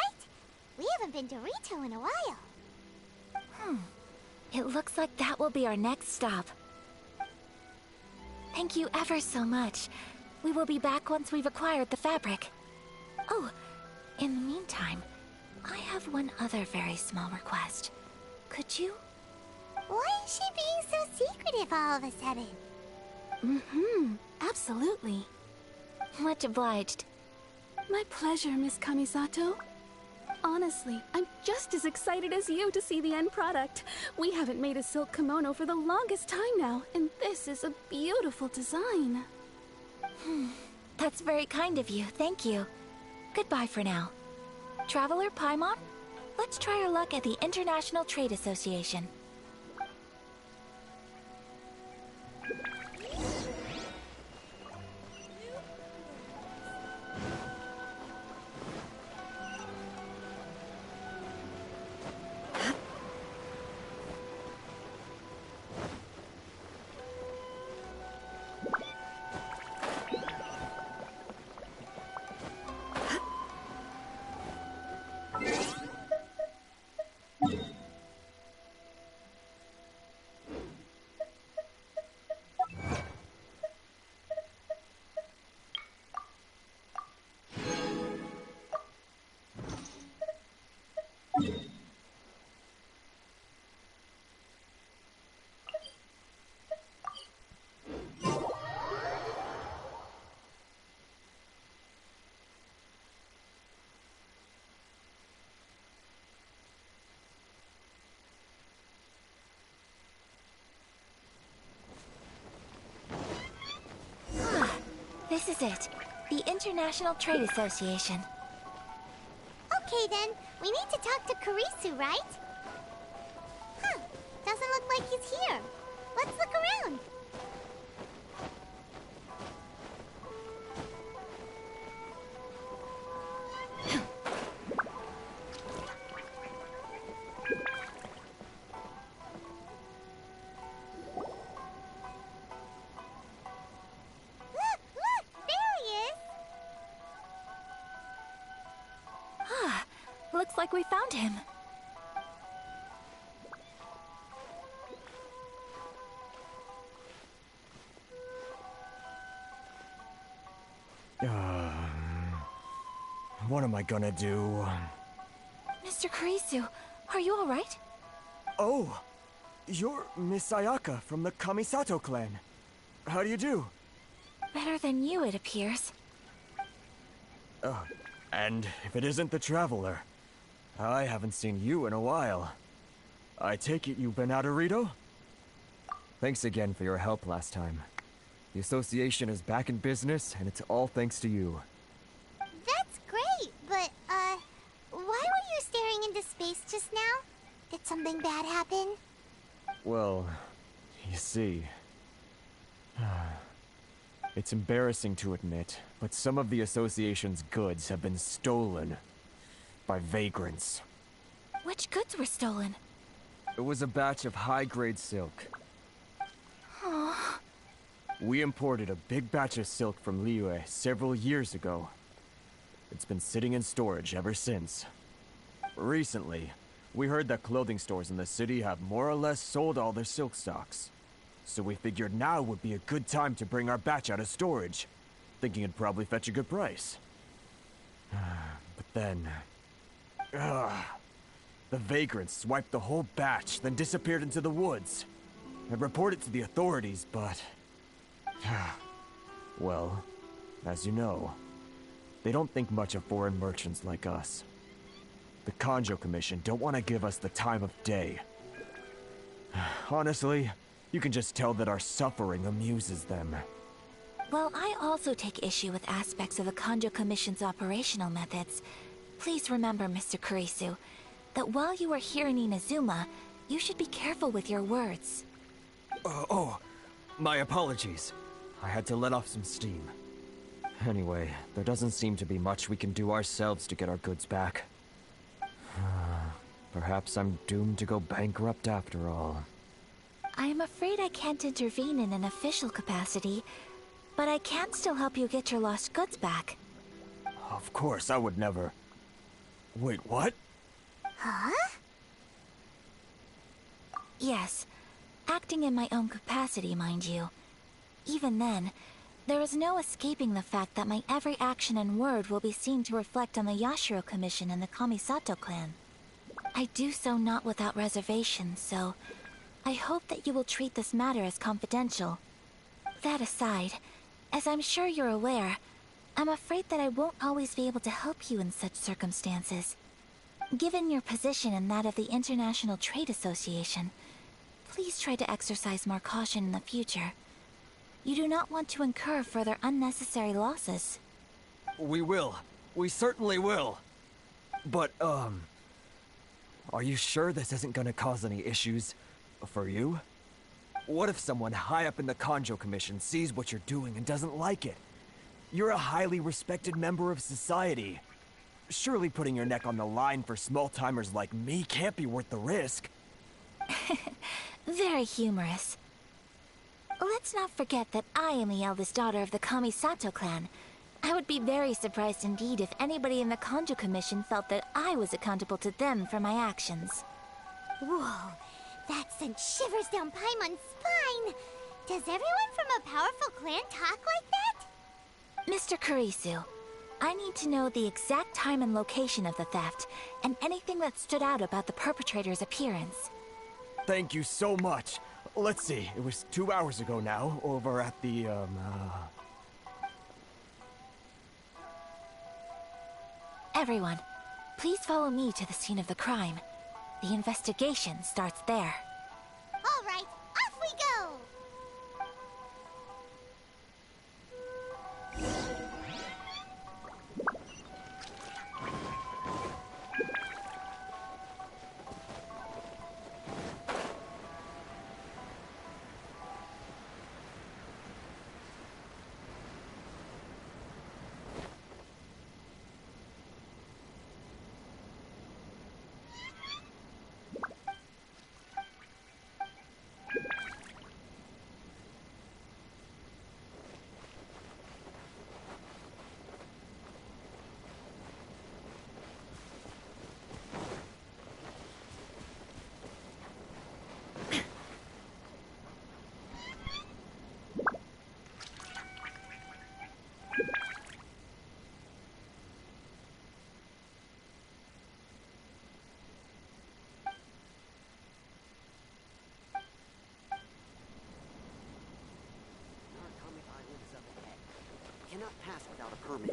We haven't been to Rito in a while. It looks like that will be our next stop. Thank you ever so much. We will be back once we've acquired the fabric. Oh, in the meantime, I have one other very small request. Could you? Why is she being so secretive all of a sudden? Absolutely. Much obliged. My pleasure, Miss Kamisato. Honestly, I'm just as excited as you to see the end product. We haven't made a silk kimono for the longest time now, and this is a beautiful design. That's very kind of you, thank you. Goodbye for now. Traveler Paimon, let's try our luck at the International Trade Association. This is it. The International Trade Association. Okay then, we need to talk to Kurisu, right? Huh, doesn't look like he's here. Let's look around. Looks like we found him. What am I gonna do? Mr. Kurisu, are you alright? Oh, you're Miss Ayaka from the Kamisato clan. How do you do? Better than you, it appears. And if it isn't the Traveler, I haven't seen you in a while. I take it you've been out of Rito? Thanks again for your help last time. The association is back in business, and it's all thanks to you. That's great, but, why were you staring into space just now? Did something bad happen? Well, you see... It's embarrassing to admit, but some of the association's goods have been stolen by vagrants. Which goods were stolen? It was a batch of high-grade silk. Aww. We imported a big batch of silk from Liyue several years ago. It's been sitting in storage ever since. Recently, we heard that clothing stores in the city have more or less sold all their silk stocks. So we figured now would be a good time to bring our batch out of storage, thinking it'd probably fetch a good price. But then... the vagrants swiped the whole batch, then disappeared into the woods. I reported to the authorities, but... well, as you know, they don't think much of foreign merchants like us. The Kanjo Commission don't want to give us the time of day. Honestly, you can just tell that our suffering amuses them. Well, I also take issue with aspects of the Kanjo Commission's operational methods. Please remember, Mr. Kurisu, that while you are here in Inazuma, you should be careful with your words. My apologies. I had to let off some steam. Anyway, there doesn't seem to be much we can do ourselves to get our goods back. Perhaps I'm doomed to go bankrupt after all. I am afraid I can't intervene in an official capacity, but I can still help you get your lost goods back. Of course, I would never... Wait, what? Huh? Yes, acting in my own capacity, mind you. Even then, there is no escaping the fact that my every action and word will be seen to reflect on the Yashiro Commission and the Kamisato clan. I do so not without reservation, so I hope that you will treat this matter as confidential. That aside, as I'm sure you're aware, I'm afraid that I won't always be able to help you in such circumstances. Given your position and that of the International Trade Association, please try to exercise more caution in the future. You do not want to incur further unnecessary losses. We will. We certainly will. But, are you sure this isn't gonna cause any issues for you? What if someone high up in the Kanjo Commission sees what you're doing and doesn't like it? You're a highly respected member of society. Surely putting your neck on the line for small-timers like me can't be worth the risk. Very humorous. Let's not forget that I am the eldest daughter of the Kamisato clan. I would be very surprised indeed if anybody in the Kanjo Commission felt that I was accountable to them for my actions. Whoa, that sent shivers down Paimon's spine! Does everyone from a powerful clan talk like that? Mr. Kurisu, I need to know the exact time and location of the theft, and anything that stood out about the perpetrator's appearance. Thank you so much. Let's see, it was 2 hours ago now, over at the, Everyone, please follow me to the scene of the crime. The investigation starts there. All right, off we go! Cannot pass without a permit.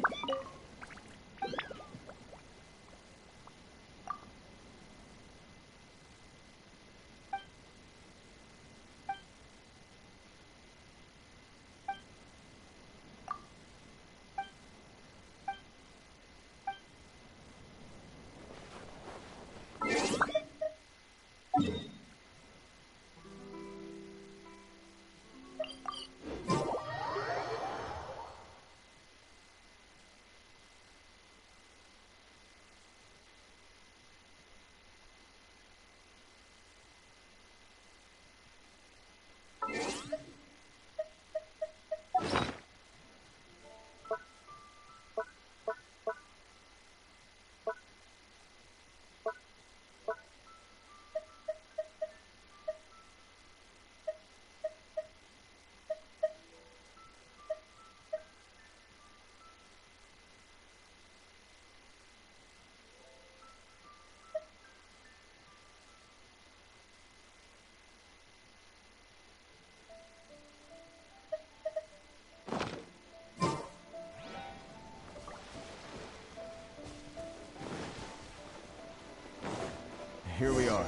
Here we are.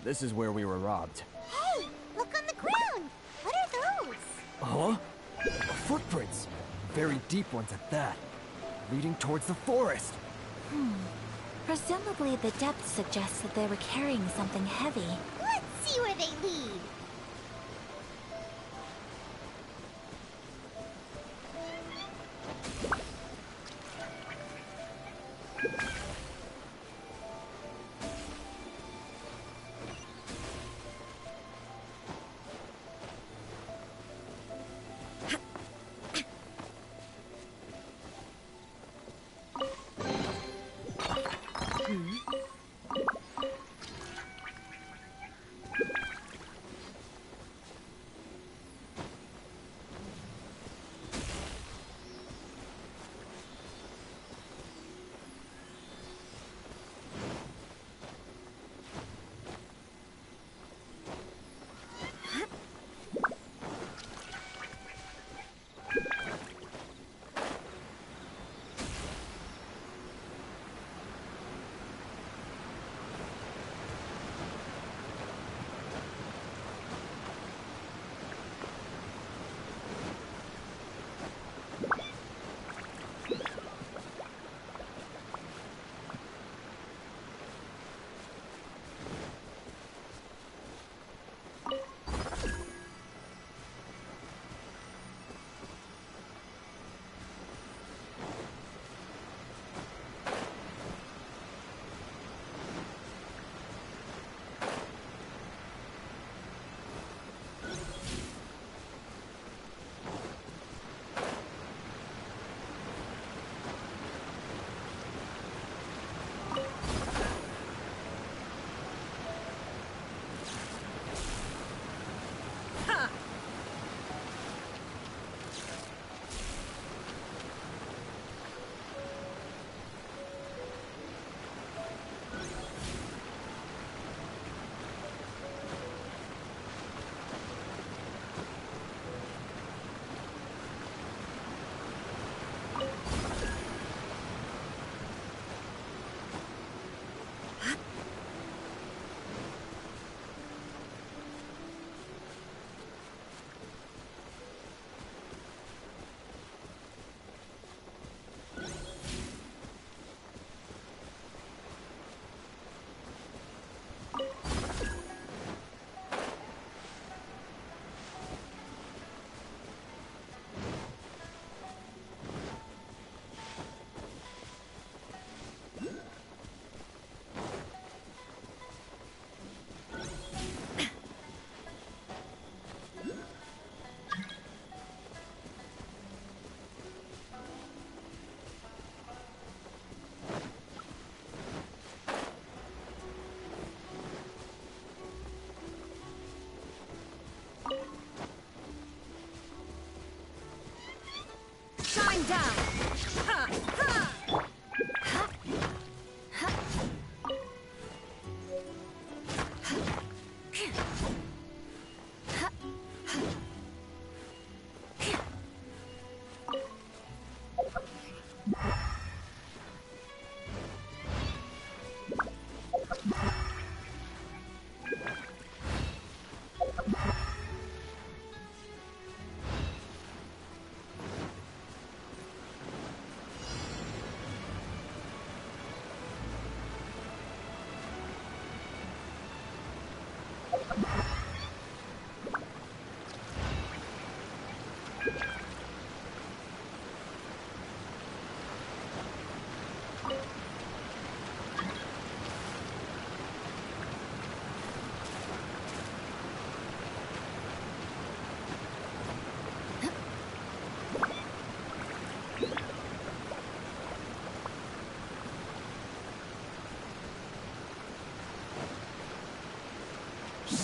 This is where we were robbed. Hey, look on the ground. What are those? Huh? Footprints. Very deep ones at that. Leading towards the forest. Presumably the depth suggests that they were carrying something heavy. Let's see where they lead.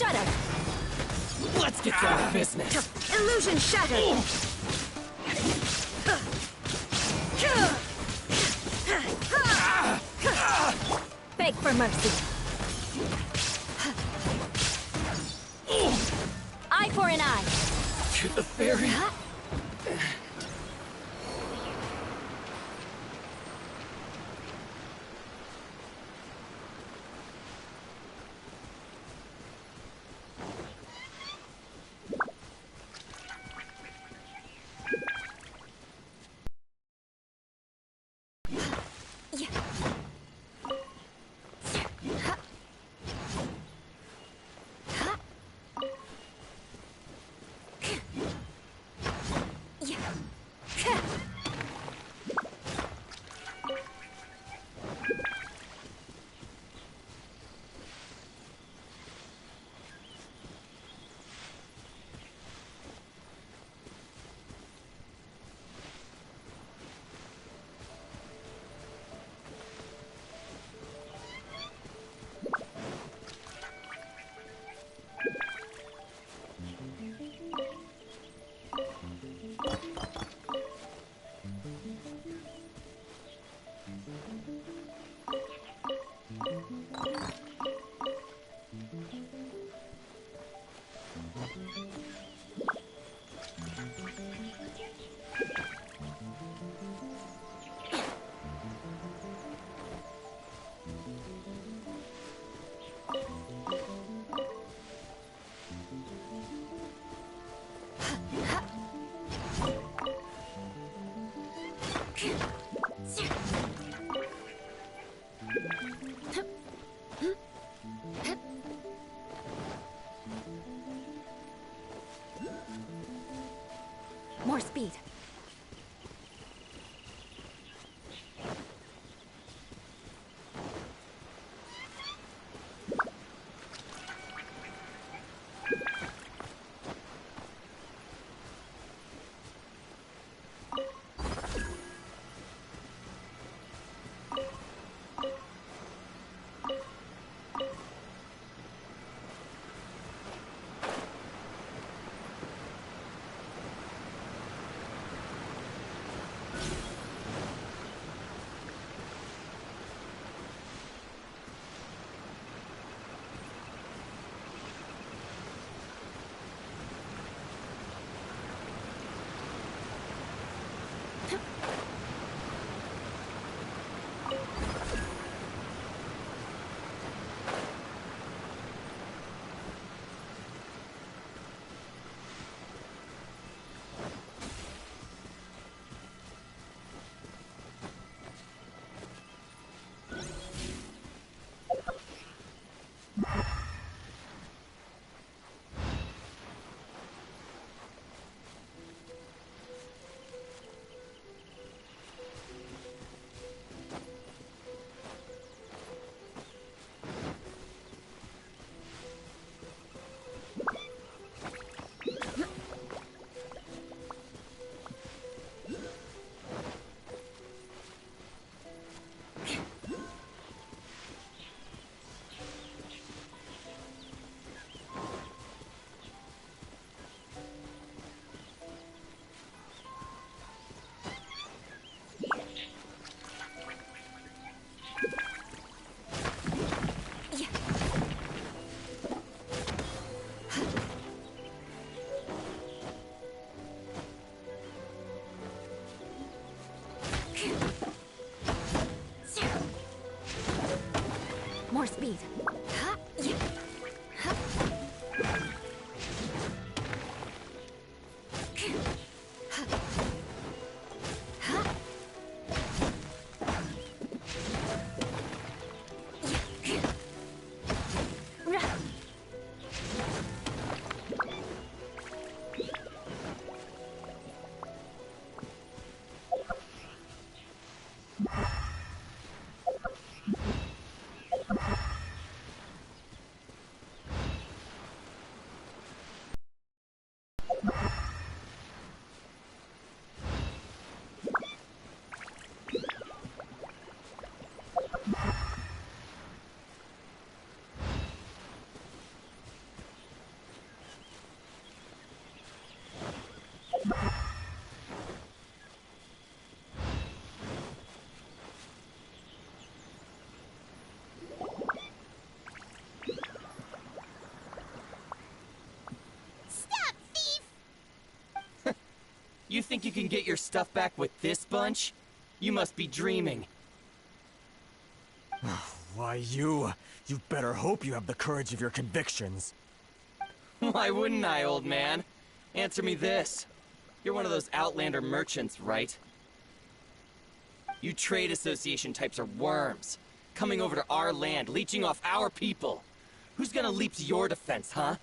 Shadow! Let's get down to business. Illusion shattered! Beg for mercy. Eye for an eye. To the fairy. More speed. You think you can get your stuff back with this bunch? You must be dreaming. Why, you better hope you have the courage of your convictions. Why wouldn't I, old man? Answer me this. You're one of those Outlander merchants, right? You trade association types are worms. Coming over to our land, leeching off our people. Who's gonna leap to your defense, huh?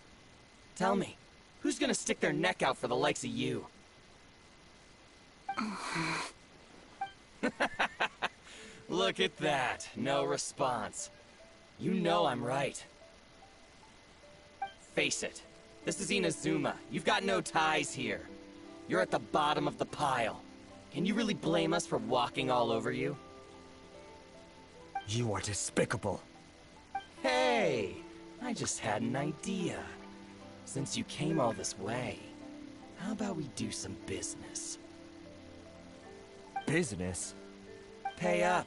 Tell me, who's gonna stick their neck out for the likes of you? Look at that. No response. You know I'm right. Face it. This is Inazuma. You've got no ties here. You're at the bottom of the pile. Can you really blame us for walking all over you? You are despicable. Hey! I just had an idea. Since you came all this way, how about we do some business? Business? Pay up.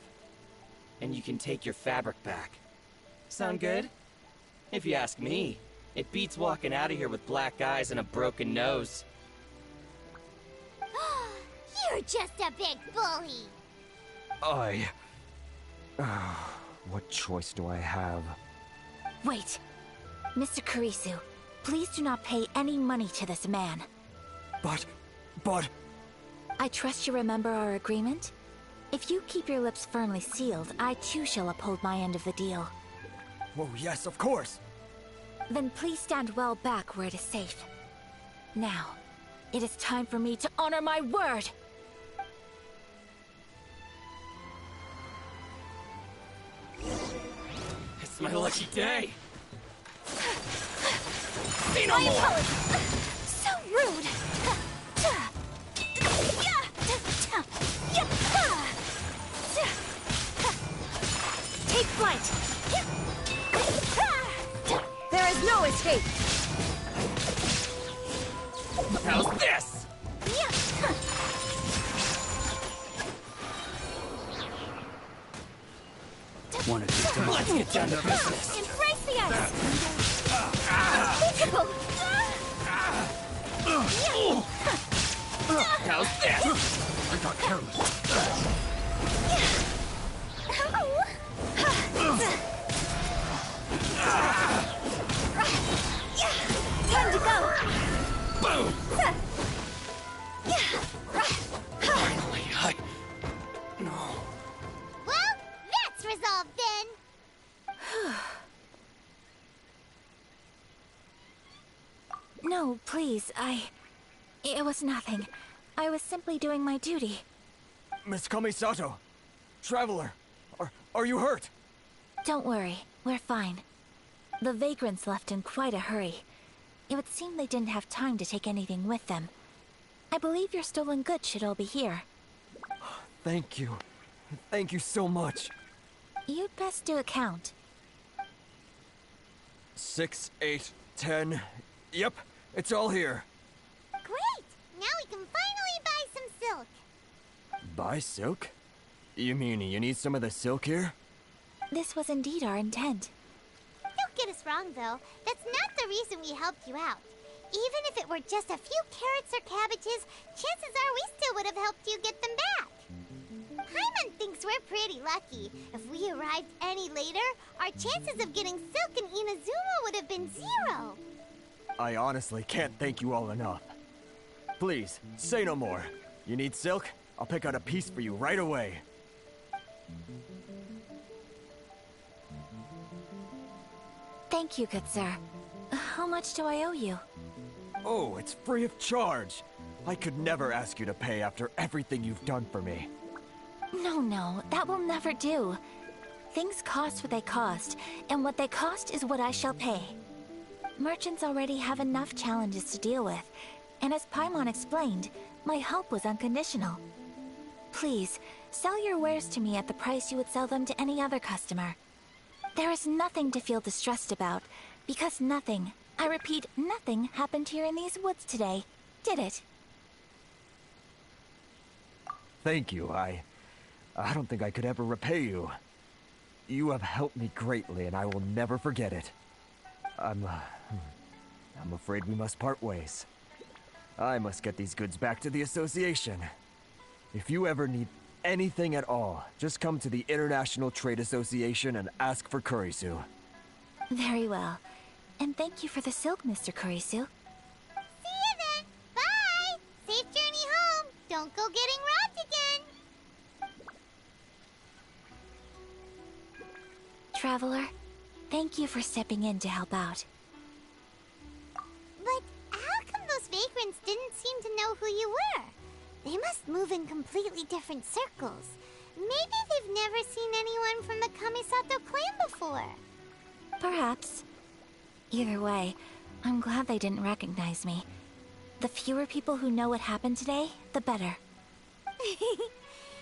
And you can take your fabric back. Sound good? If you ask me, it beats walking out of here with black eyes and a broken nose. You're just a big bully! What choice do I have? Wait. Mr. Kurisu, please do not pay any money to this man. But... I trust you remember our agreement? If you keep your lips firmly sealed, I too shall uphold my end of the deal. Oh, yes, of course! Then please stand well back where it is safe. Now, it is time for me to honor my word! It's my lucky day! Say no more! Apologies! So rude! Take flight! There is no escape! How's this? Let's get down to business! Embrace the ice! Unthinkable! How's this? I got careless. Time to go! Boom! Finally, No. Well, that's resolved then! No, please, It was nothing. I was simply doing my duty. Miss Kamisato! Traveler! Are you hurt? Don't worry, we're fine. The vagrants left in quite a hurry. It would seem they didn't have time to take anything with them. I believe your stolen goods should all be here. Thank you. Thank you so much. You'd best do a count. 6, 8, 10... Yep, it's all here. Great! Now we can finally buy some silk. Buy silk? You mean you need some of the silk here? This was indeed our intent. Don't get us wrong, though. That's not the reason we helped you out. Even if it were just a few carrots or cabbages, chances are we still would have helped you get them back. Paimon thinks we're pretty lucky. If we arrived any later, our chances of getting silk in Inazuma would have been 0. I honestly can't thank you all enough. Please, say no more. You need silk? I'll pick out a piece for you right away. Thank you, good sir. How much do I owe you? Oh, it's free of charge. I could never ask you to pay after everything you've done for me. No, that will never do. Things cost what they cost, and what they cost is what I shall pay. Merchants already have enough challenges to deal with, and as Paimon explained, my help was unconditional. Please, sell your wares to me at the price you would sell them to any other customer. There is nothing to feel distressed about, because nothing, I repeat, nothing happened here in these woods today, did it? Thank you. I don't think I could ever repay you. You have helped me greatly, and I will never forget it. I'm afraid we must part ways. I must get these goods back to the association. If you ever need anything at all, just come to the International Trade Association and ask for Kurisu. Very well. And thank you for the silk, Mr. Kurisu. See you then. Bye. Safe journey home. Don't go getting robbed again. Traveler, thank you for stepping in to help out. But how come those vagrants didn't seem to know who you were? They must move in completely different circles. Maybe they've never seen anyone from the Kamisato clan before. Perhaps. Either way, I'm glad they didn't recognize me. The fewer people who know what happened today, the better.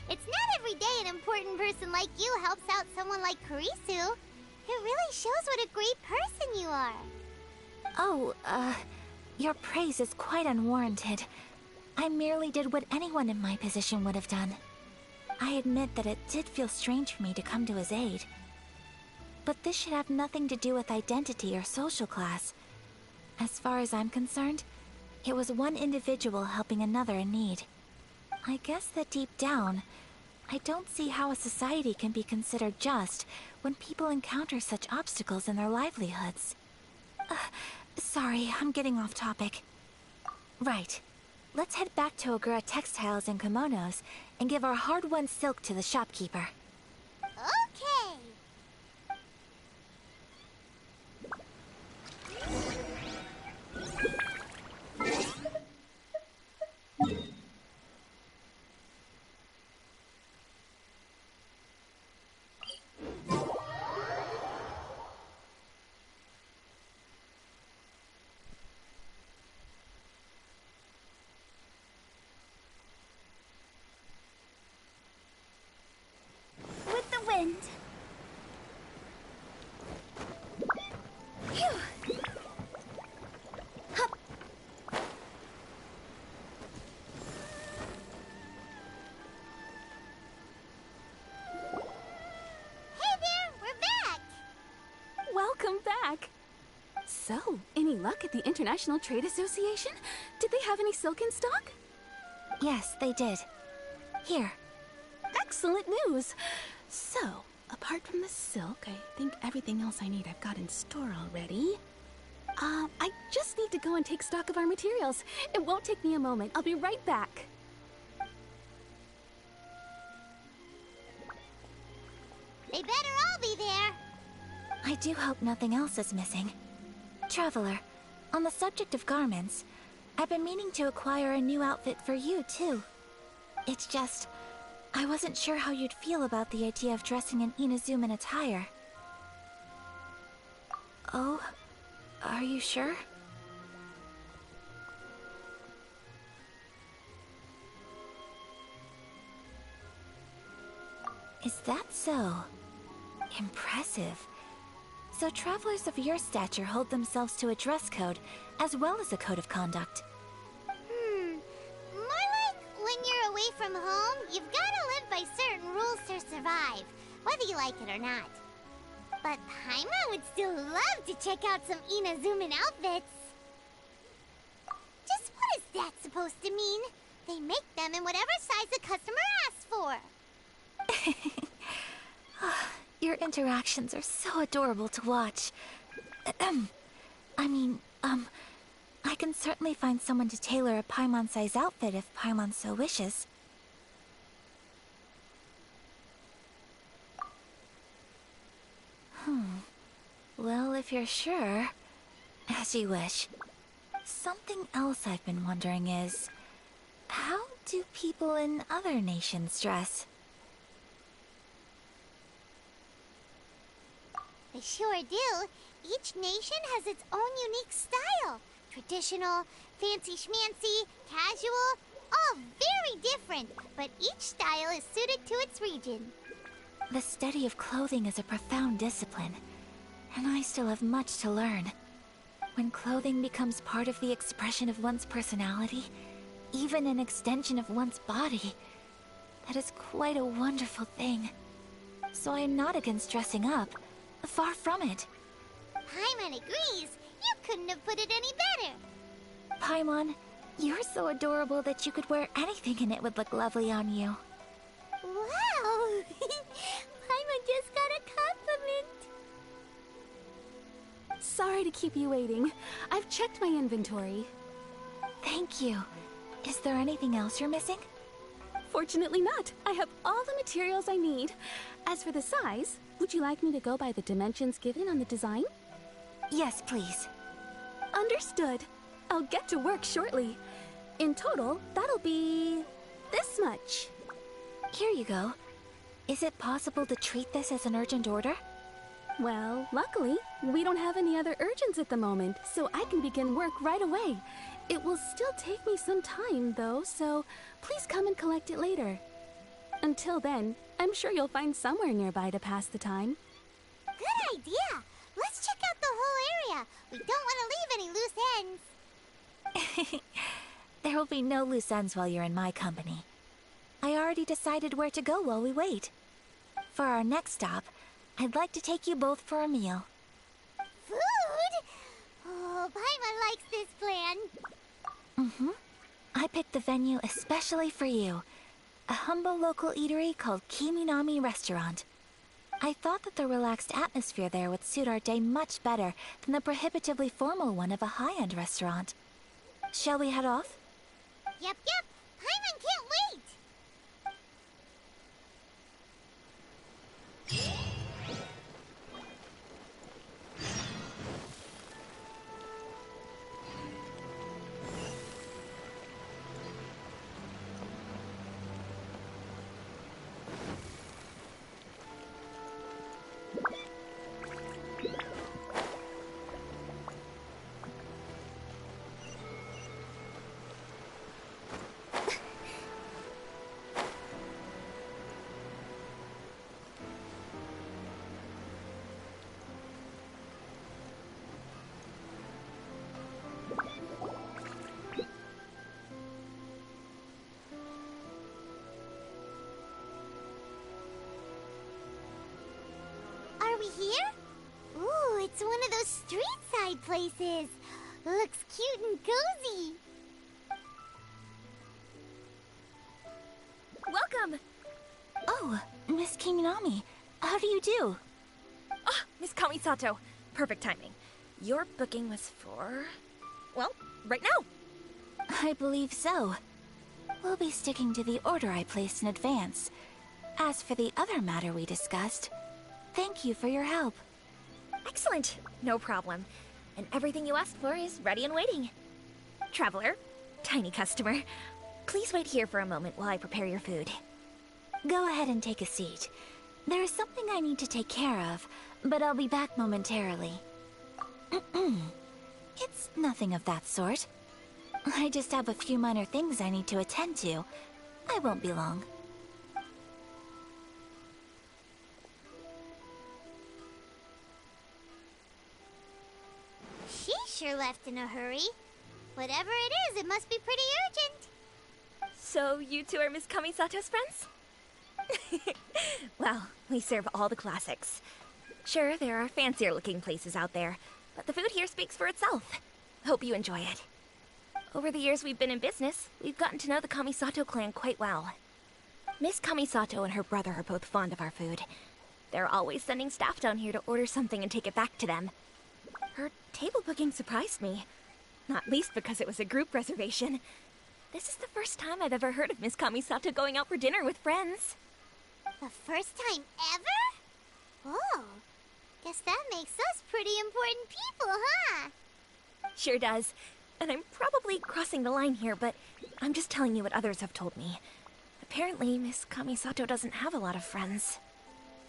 It's not every day an important person like you helps out someone like Kurisu. It really shows what a great person you are. Oh, your praise is quite unwarranted. I merely did what anyone in my position would have done. I admit that it did feel strange for me to come to his aid. But this should have nothing to do with identity or social class. As far as I'm concerned, it was one individual helping another in need. I guess that deep down, I don't see how a society can be considered just when people encounter such obstacles in their livelihoods. Sorry, I'm getting off topic. Right. Let's head back to Ogura Textiles and Kimonos and give our hard-won silk to the shopkeeper. Okay. With the wind. Phew. Hup. Hey there, we're back. Welcome back. So, any luck at the International Trade Association? Did they have any silk in stock? Yes, they did. Here. Excellent news! So, apart from the silk, I think everything else I need I've got in store already. I just need to go and take stock of our materials. It won't take me a moment. I'll be right back. They better all be there. I do hope nothing else is missing. Traveler, on the subject of garments, I've been meaning to acquire a new outfit for you, too. It's just, I wasn't sure how you'd feel about the idea of dressing in Inazuman attire. Oh, are you sure? Is that so? Impressive. So travelers of your stature hold themselves to a dress code, as well as a code of conduct. More like when you're away from home, you've gotta live by certain rules to survive, whether you like it or not. But Paimon would still love to check out some Inazuman outfits. Just what is that supposed to mean? They make them in whatever size the customer asks for. Your interactions are so adorable to watch. I can certainly find someone to tailor a Paimon-size outfit if Paimon so wishes. Well, if you're sure, as you wish. Something else I've been wondering is, how do people in other nations dress? They sure do. Each nation has its own unique style. Traditional, fancy schmancy, casual, all very different, but each style is suited to its region. The study of clothing is a profound discipline, and I still have much to learn. When clothing becomes part of the expression of one's personality, even an extension of one's body, that is quite a wonderful thing. So I am not against dressing up. Far from it. Paimon agrees. You couldn't have put it any better. Paimon, You're so adorable that you could wear anything and it would look lovely on you. Wow! Paimon just got a compliment! Sorry to keep you waiting. I've checked my inventory. Thank you. Is there anything else you're missing? Fortunately not. I have all the materials I need. As for the size, would you like me to go by the dimensions given on the design? Yes, please. Understood. I'll get to work shortly. In total, that'll be this much. Here you go. Is it possible to treat this as an urgent order? Well, luckily, we don't have any other urgents at the moment, so I can begin work right away. It will still take me some time, though, so please come and collect it later. Until then, I'm sure you'll find somewhere nearby to pass the time. Good idea! Let's check out the whole area. We don't want to leave any loose ends. There will be no loose ends while you're in my company. I already decided where to go while we wait. For our next stop, I'd like to take you both for a meal. Food? Oh, Paimon likes this plan. Mm-hmm. I picked the venue especially for you. A humble local eatery called Kiminami Restaurant. I thought that the relaxed atmosphere there would suit our day much better than the prohibitively formal one of a high-end restaurant. Shall we head off? Yep. Paimon can't wait! Are we here? Ooh, it's one of those street-side places. Looks cute and cozy. Welcome! Oh, Miss Kiminami, how do you do? Ah, Miss Kamisato. Perfect timing. Your booking was for... well, right now. I believe so. We'll be sticking to the order I placed in advance. As for the other matter we discussed, thank you for your help. Excellent. No problem. And everything you asked for is ready and waiting. Traveler, tiny customer, please wait here for a moment while I prepare your food. Go ahead and take a seat. There is something I need to take care of, but I'll be back momentarily. It's nothing of that sort. I just have a few minor things I need to attend to. I won't be long. She sure left in a hurry. Whatever it is, it must be pretty urgent. So, you two are Miss Kamisato's friends? Well, we serve all the classics. Sure, there are fancier looking places out there, but the food here speaks for itself. Hope you enjoy it. Over the years we've been in business, we've gotten to know the Kamisato clan quite well. Miss Kamisato and her brother are both fond of our food. They're always sending staff down here to order something and take it back to them. Her table booking surprised me, not least because it was a group reservation. This is the first time I've ever heard of Miss Kamisato going out for dinner with friends. The first time ever? Oh, guess that makes us pretty important people, huh? Sure does. And I'm probably crossing the line here, but I'm just telling you what others have told me. Apparently, Miss Kamisato doesn't have a lot of friends.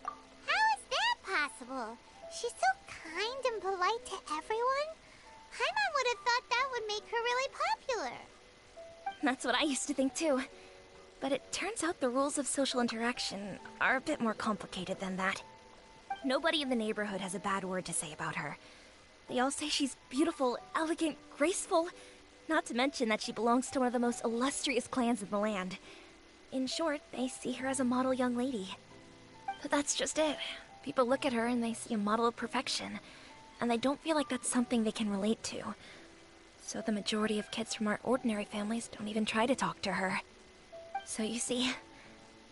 How is that possible? She's so kind and polite to everyone. Paimon would have thought that would make her really popular. That's what I used to think too. But it turns out the rules of social interaction are a bit more complicated than that. Nobody in the neighborhood has a bad word to say about her. They all say she's beautiful, elegant, graceful, not to mention that she belongs to one of the most illustrious clans in the land. In short, they see her as a model young lady. But that's just it. People look at her and they see a model of perfection, and they don't feel like that's something they can relate to. So the majority of kids from our ordinary families don't even try to talk to her. So you see,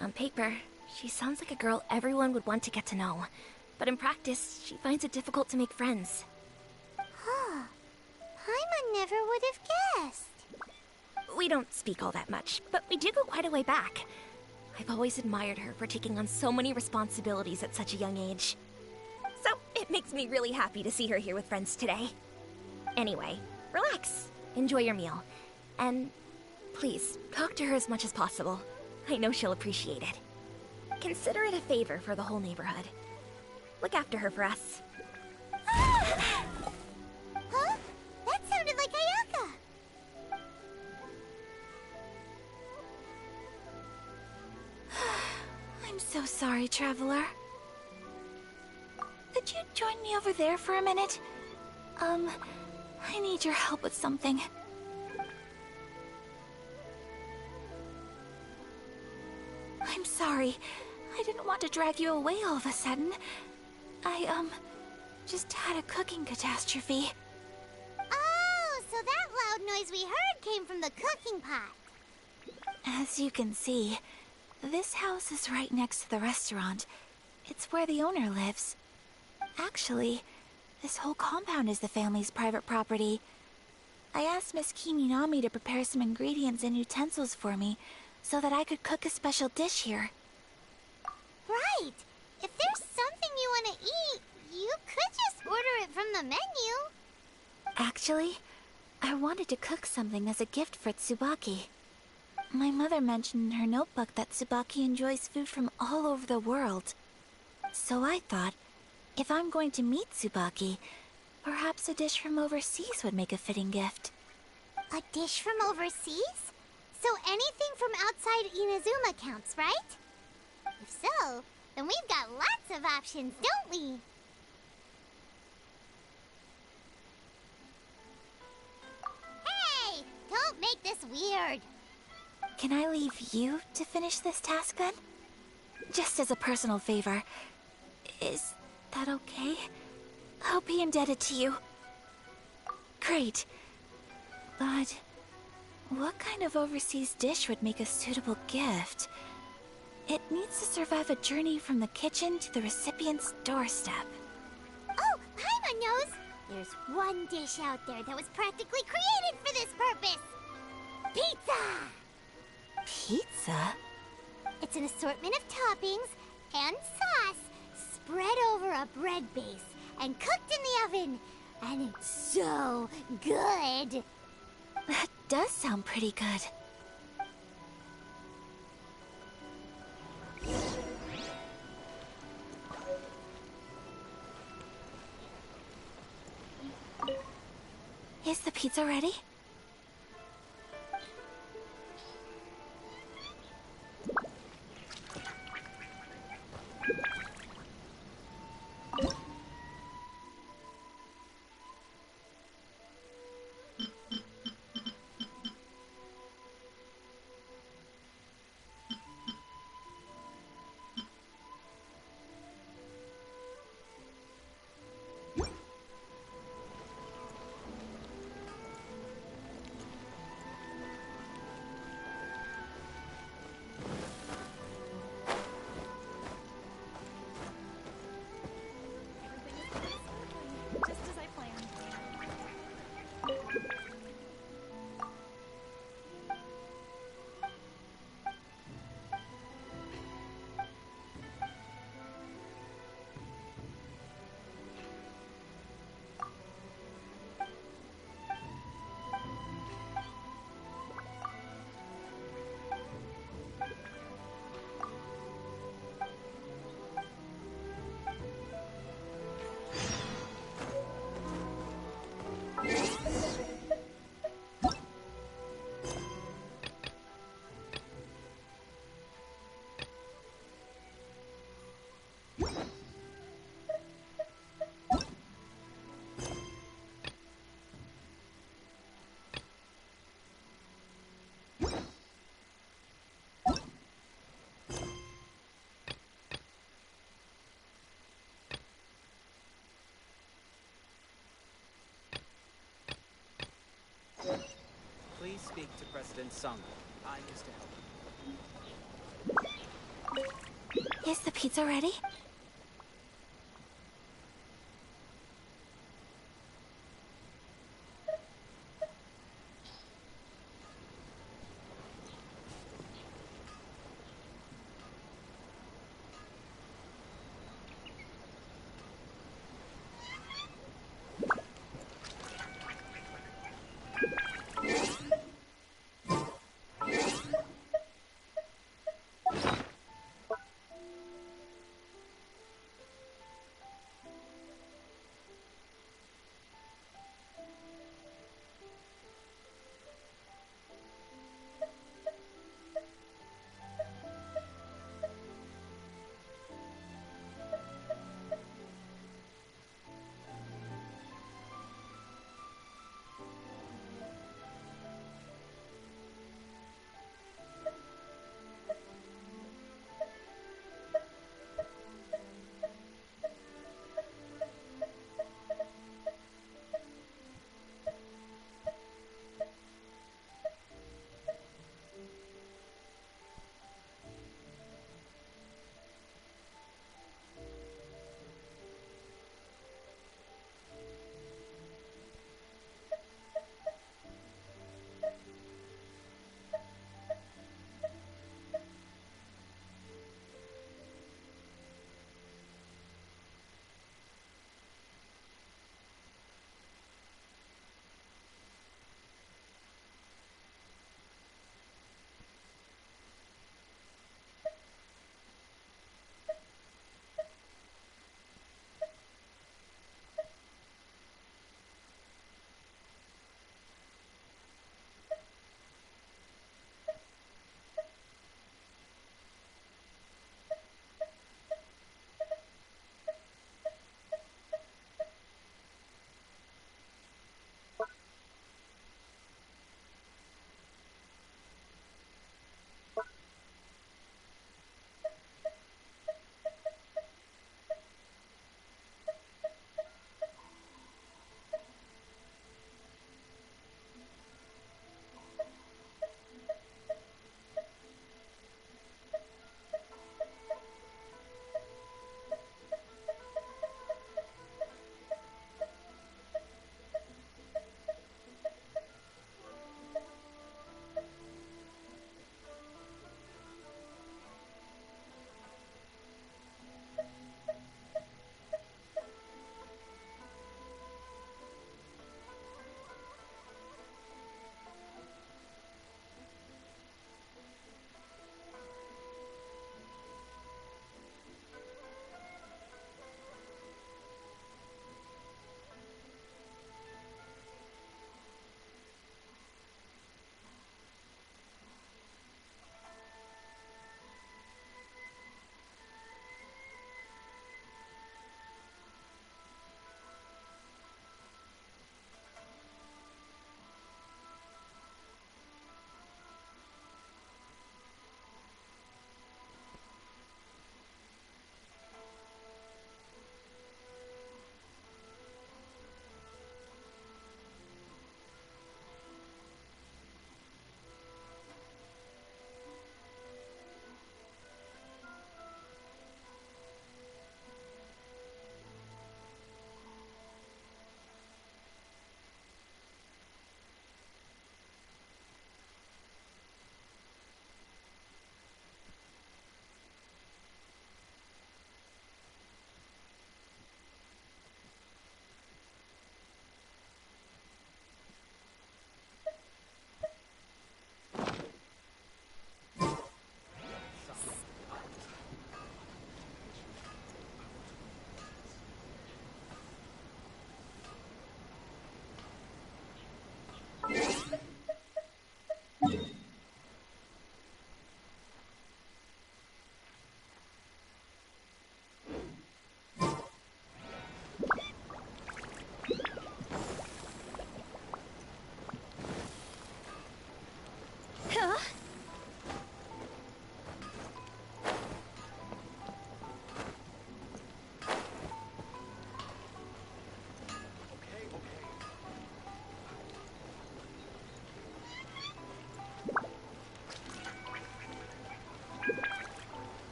on paper, she sounds like a girl everyone would want to get to know. But in practice, she finds it difficult to make friends. Huh. Paimon never would have guessed. We don't speak all that much, but we do go quite a way back. I've always admired her for taking on so many responsibilities at such a young age. So it makes me really happy to see her here with friends today. Anyway, relax, enjoy your meal, and please, talk to her as much as possible. I know she'll appreciate it. Consider it a favor for the whole neighborhood. Look after her for us. Huh? That sounded like Ayaka! I'm so sorry, Traveler. Could you join me over there for a minute? I need your help with something. I'm sorry. I didn't want to drag you away all of a sudden. I, just had a cooking catastrophe. Oh, so that loud noise we heard came from the cooking pot. As you can see, this house is right next to the restaurant. It's where the owner lives. Actually, this whole compound is the family's private property. I asked Miss Kiminami to prepare some ingredients and utensils for me so that I could cook a special dish here. Right! If there's something you want to eat, you could just order it from the menu. Actually, I wanted to cook something as a gift for Tsubaki. My mother mentioned in her notebook that Tsubaki enjoys food from all over the world. So I thought, if I'm going to meet Tsubaki, perhaps a dish from overseas would make a fitting gift. A dish from overseas? So anything from outside Inazuma counts, right? If so, then we've got lots of options, don't we? Hey! Don't make this weird! Can I leave you to finish this task then? Just as a personal favor. Is that okay? I'll be indebted to you. Great. But what kind of overseas dish would make a suitable gift? It needs to survive a journey from the kitchen to the recipient's doorstep. Oh, Paimon knows! There's one dish out there that was practically created for this purpose! Pizza! Pizza? It's an assortment of toppings and sauce spread over a bread base and cooked in the oven. And it's so good! That does sound pretty good. Is the pizza ready? Please speak to President Sung. I'm here to help. Is the pizza ready?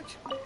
front.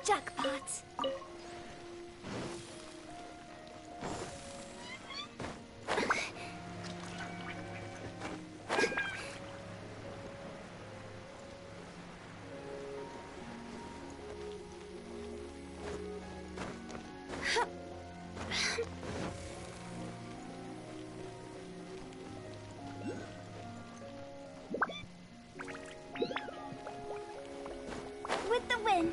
Jackpot. With the wind.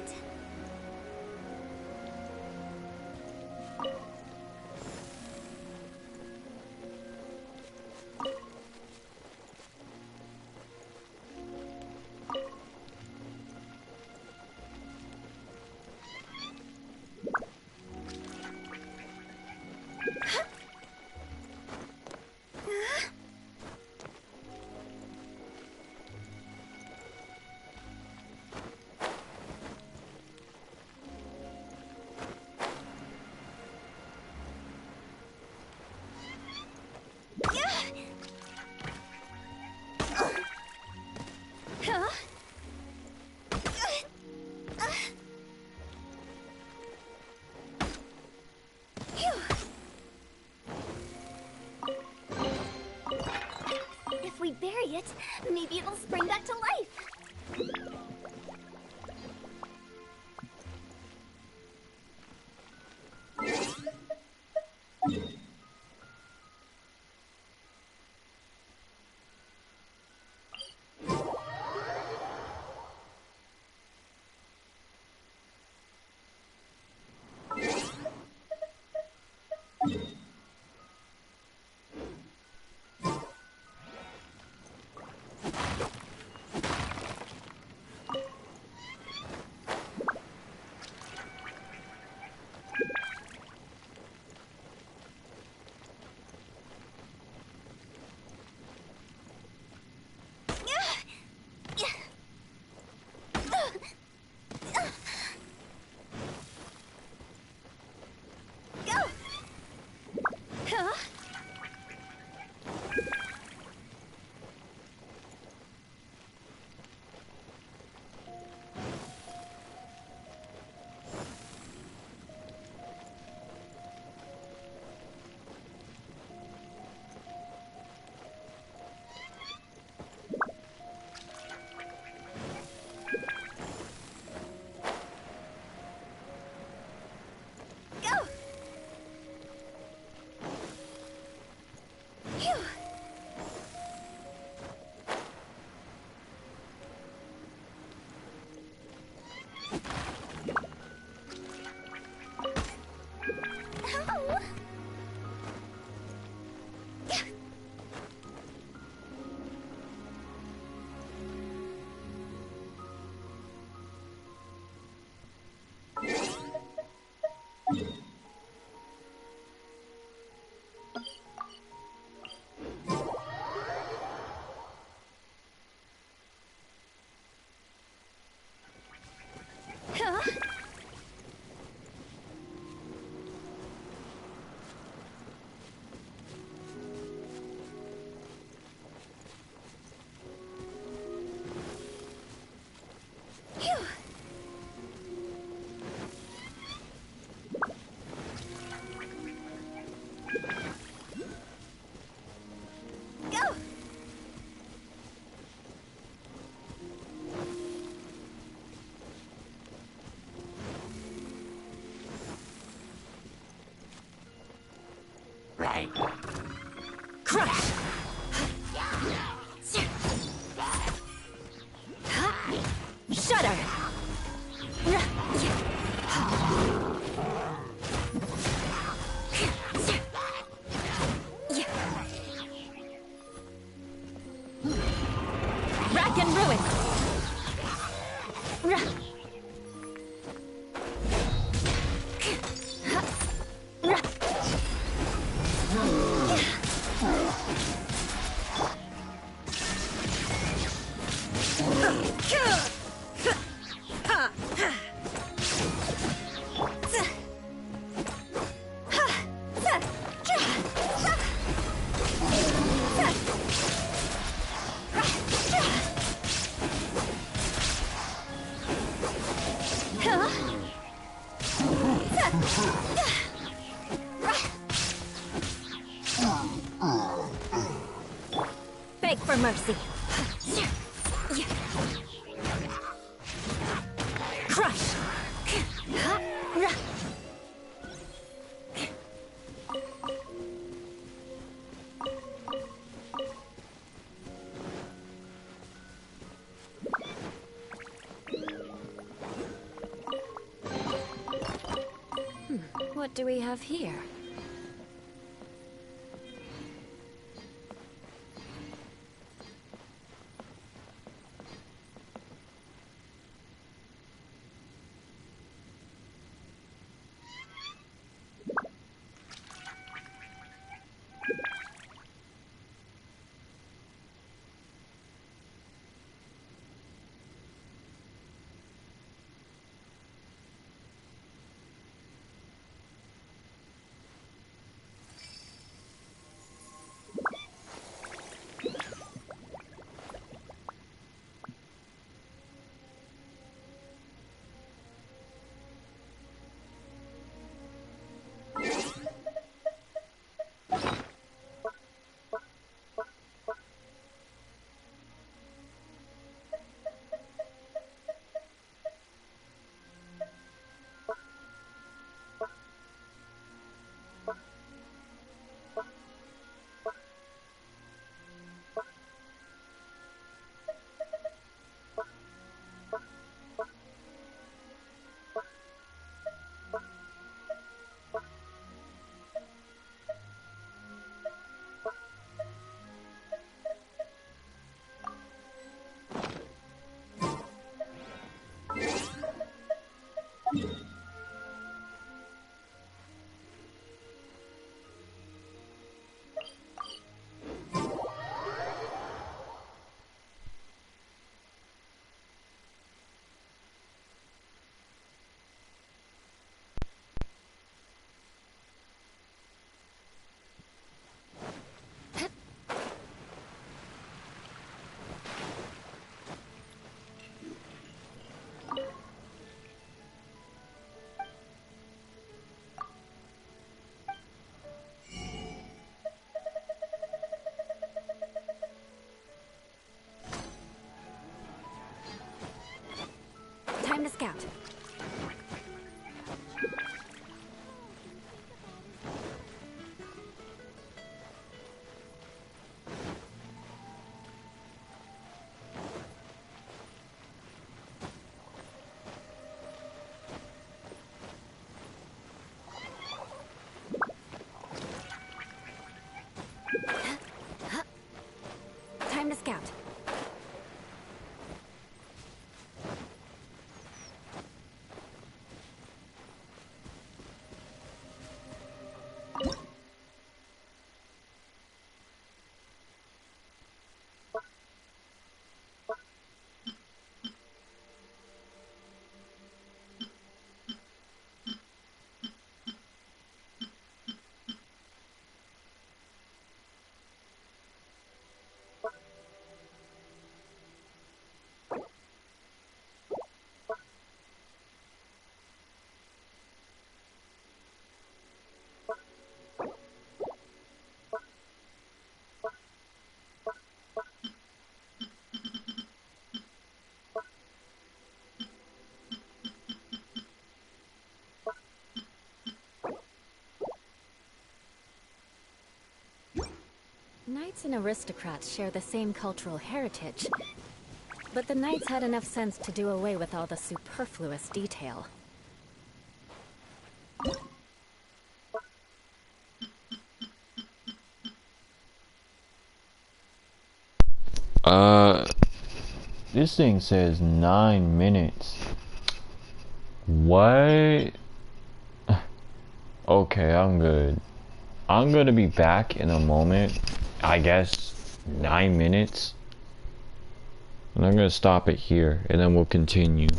If we bury it, maybe it'll spring back to life. Crush! Shudder! Beg for mercy. Crush. What do we have here? Time to scout. Time to scout. Knights and aristocrats share the same cultural heritage, but the knights had enough sense to do away with all the superfluous detail. This thing says 9 minutes. What? Okay, I'm good. I'm gonna be back in a moment. I guess 9 minutes. And I'm gonna stop it here and then we'll continue.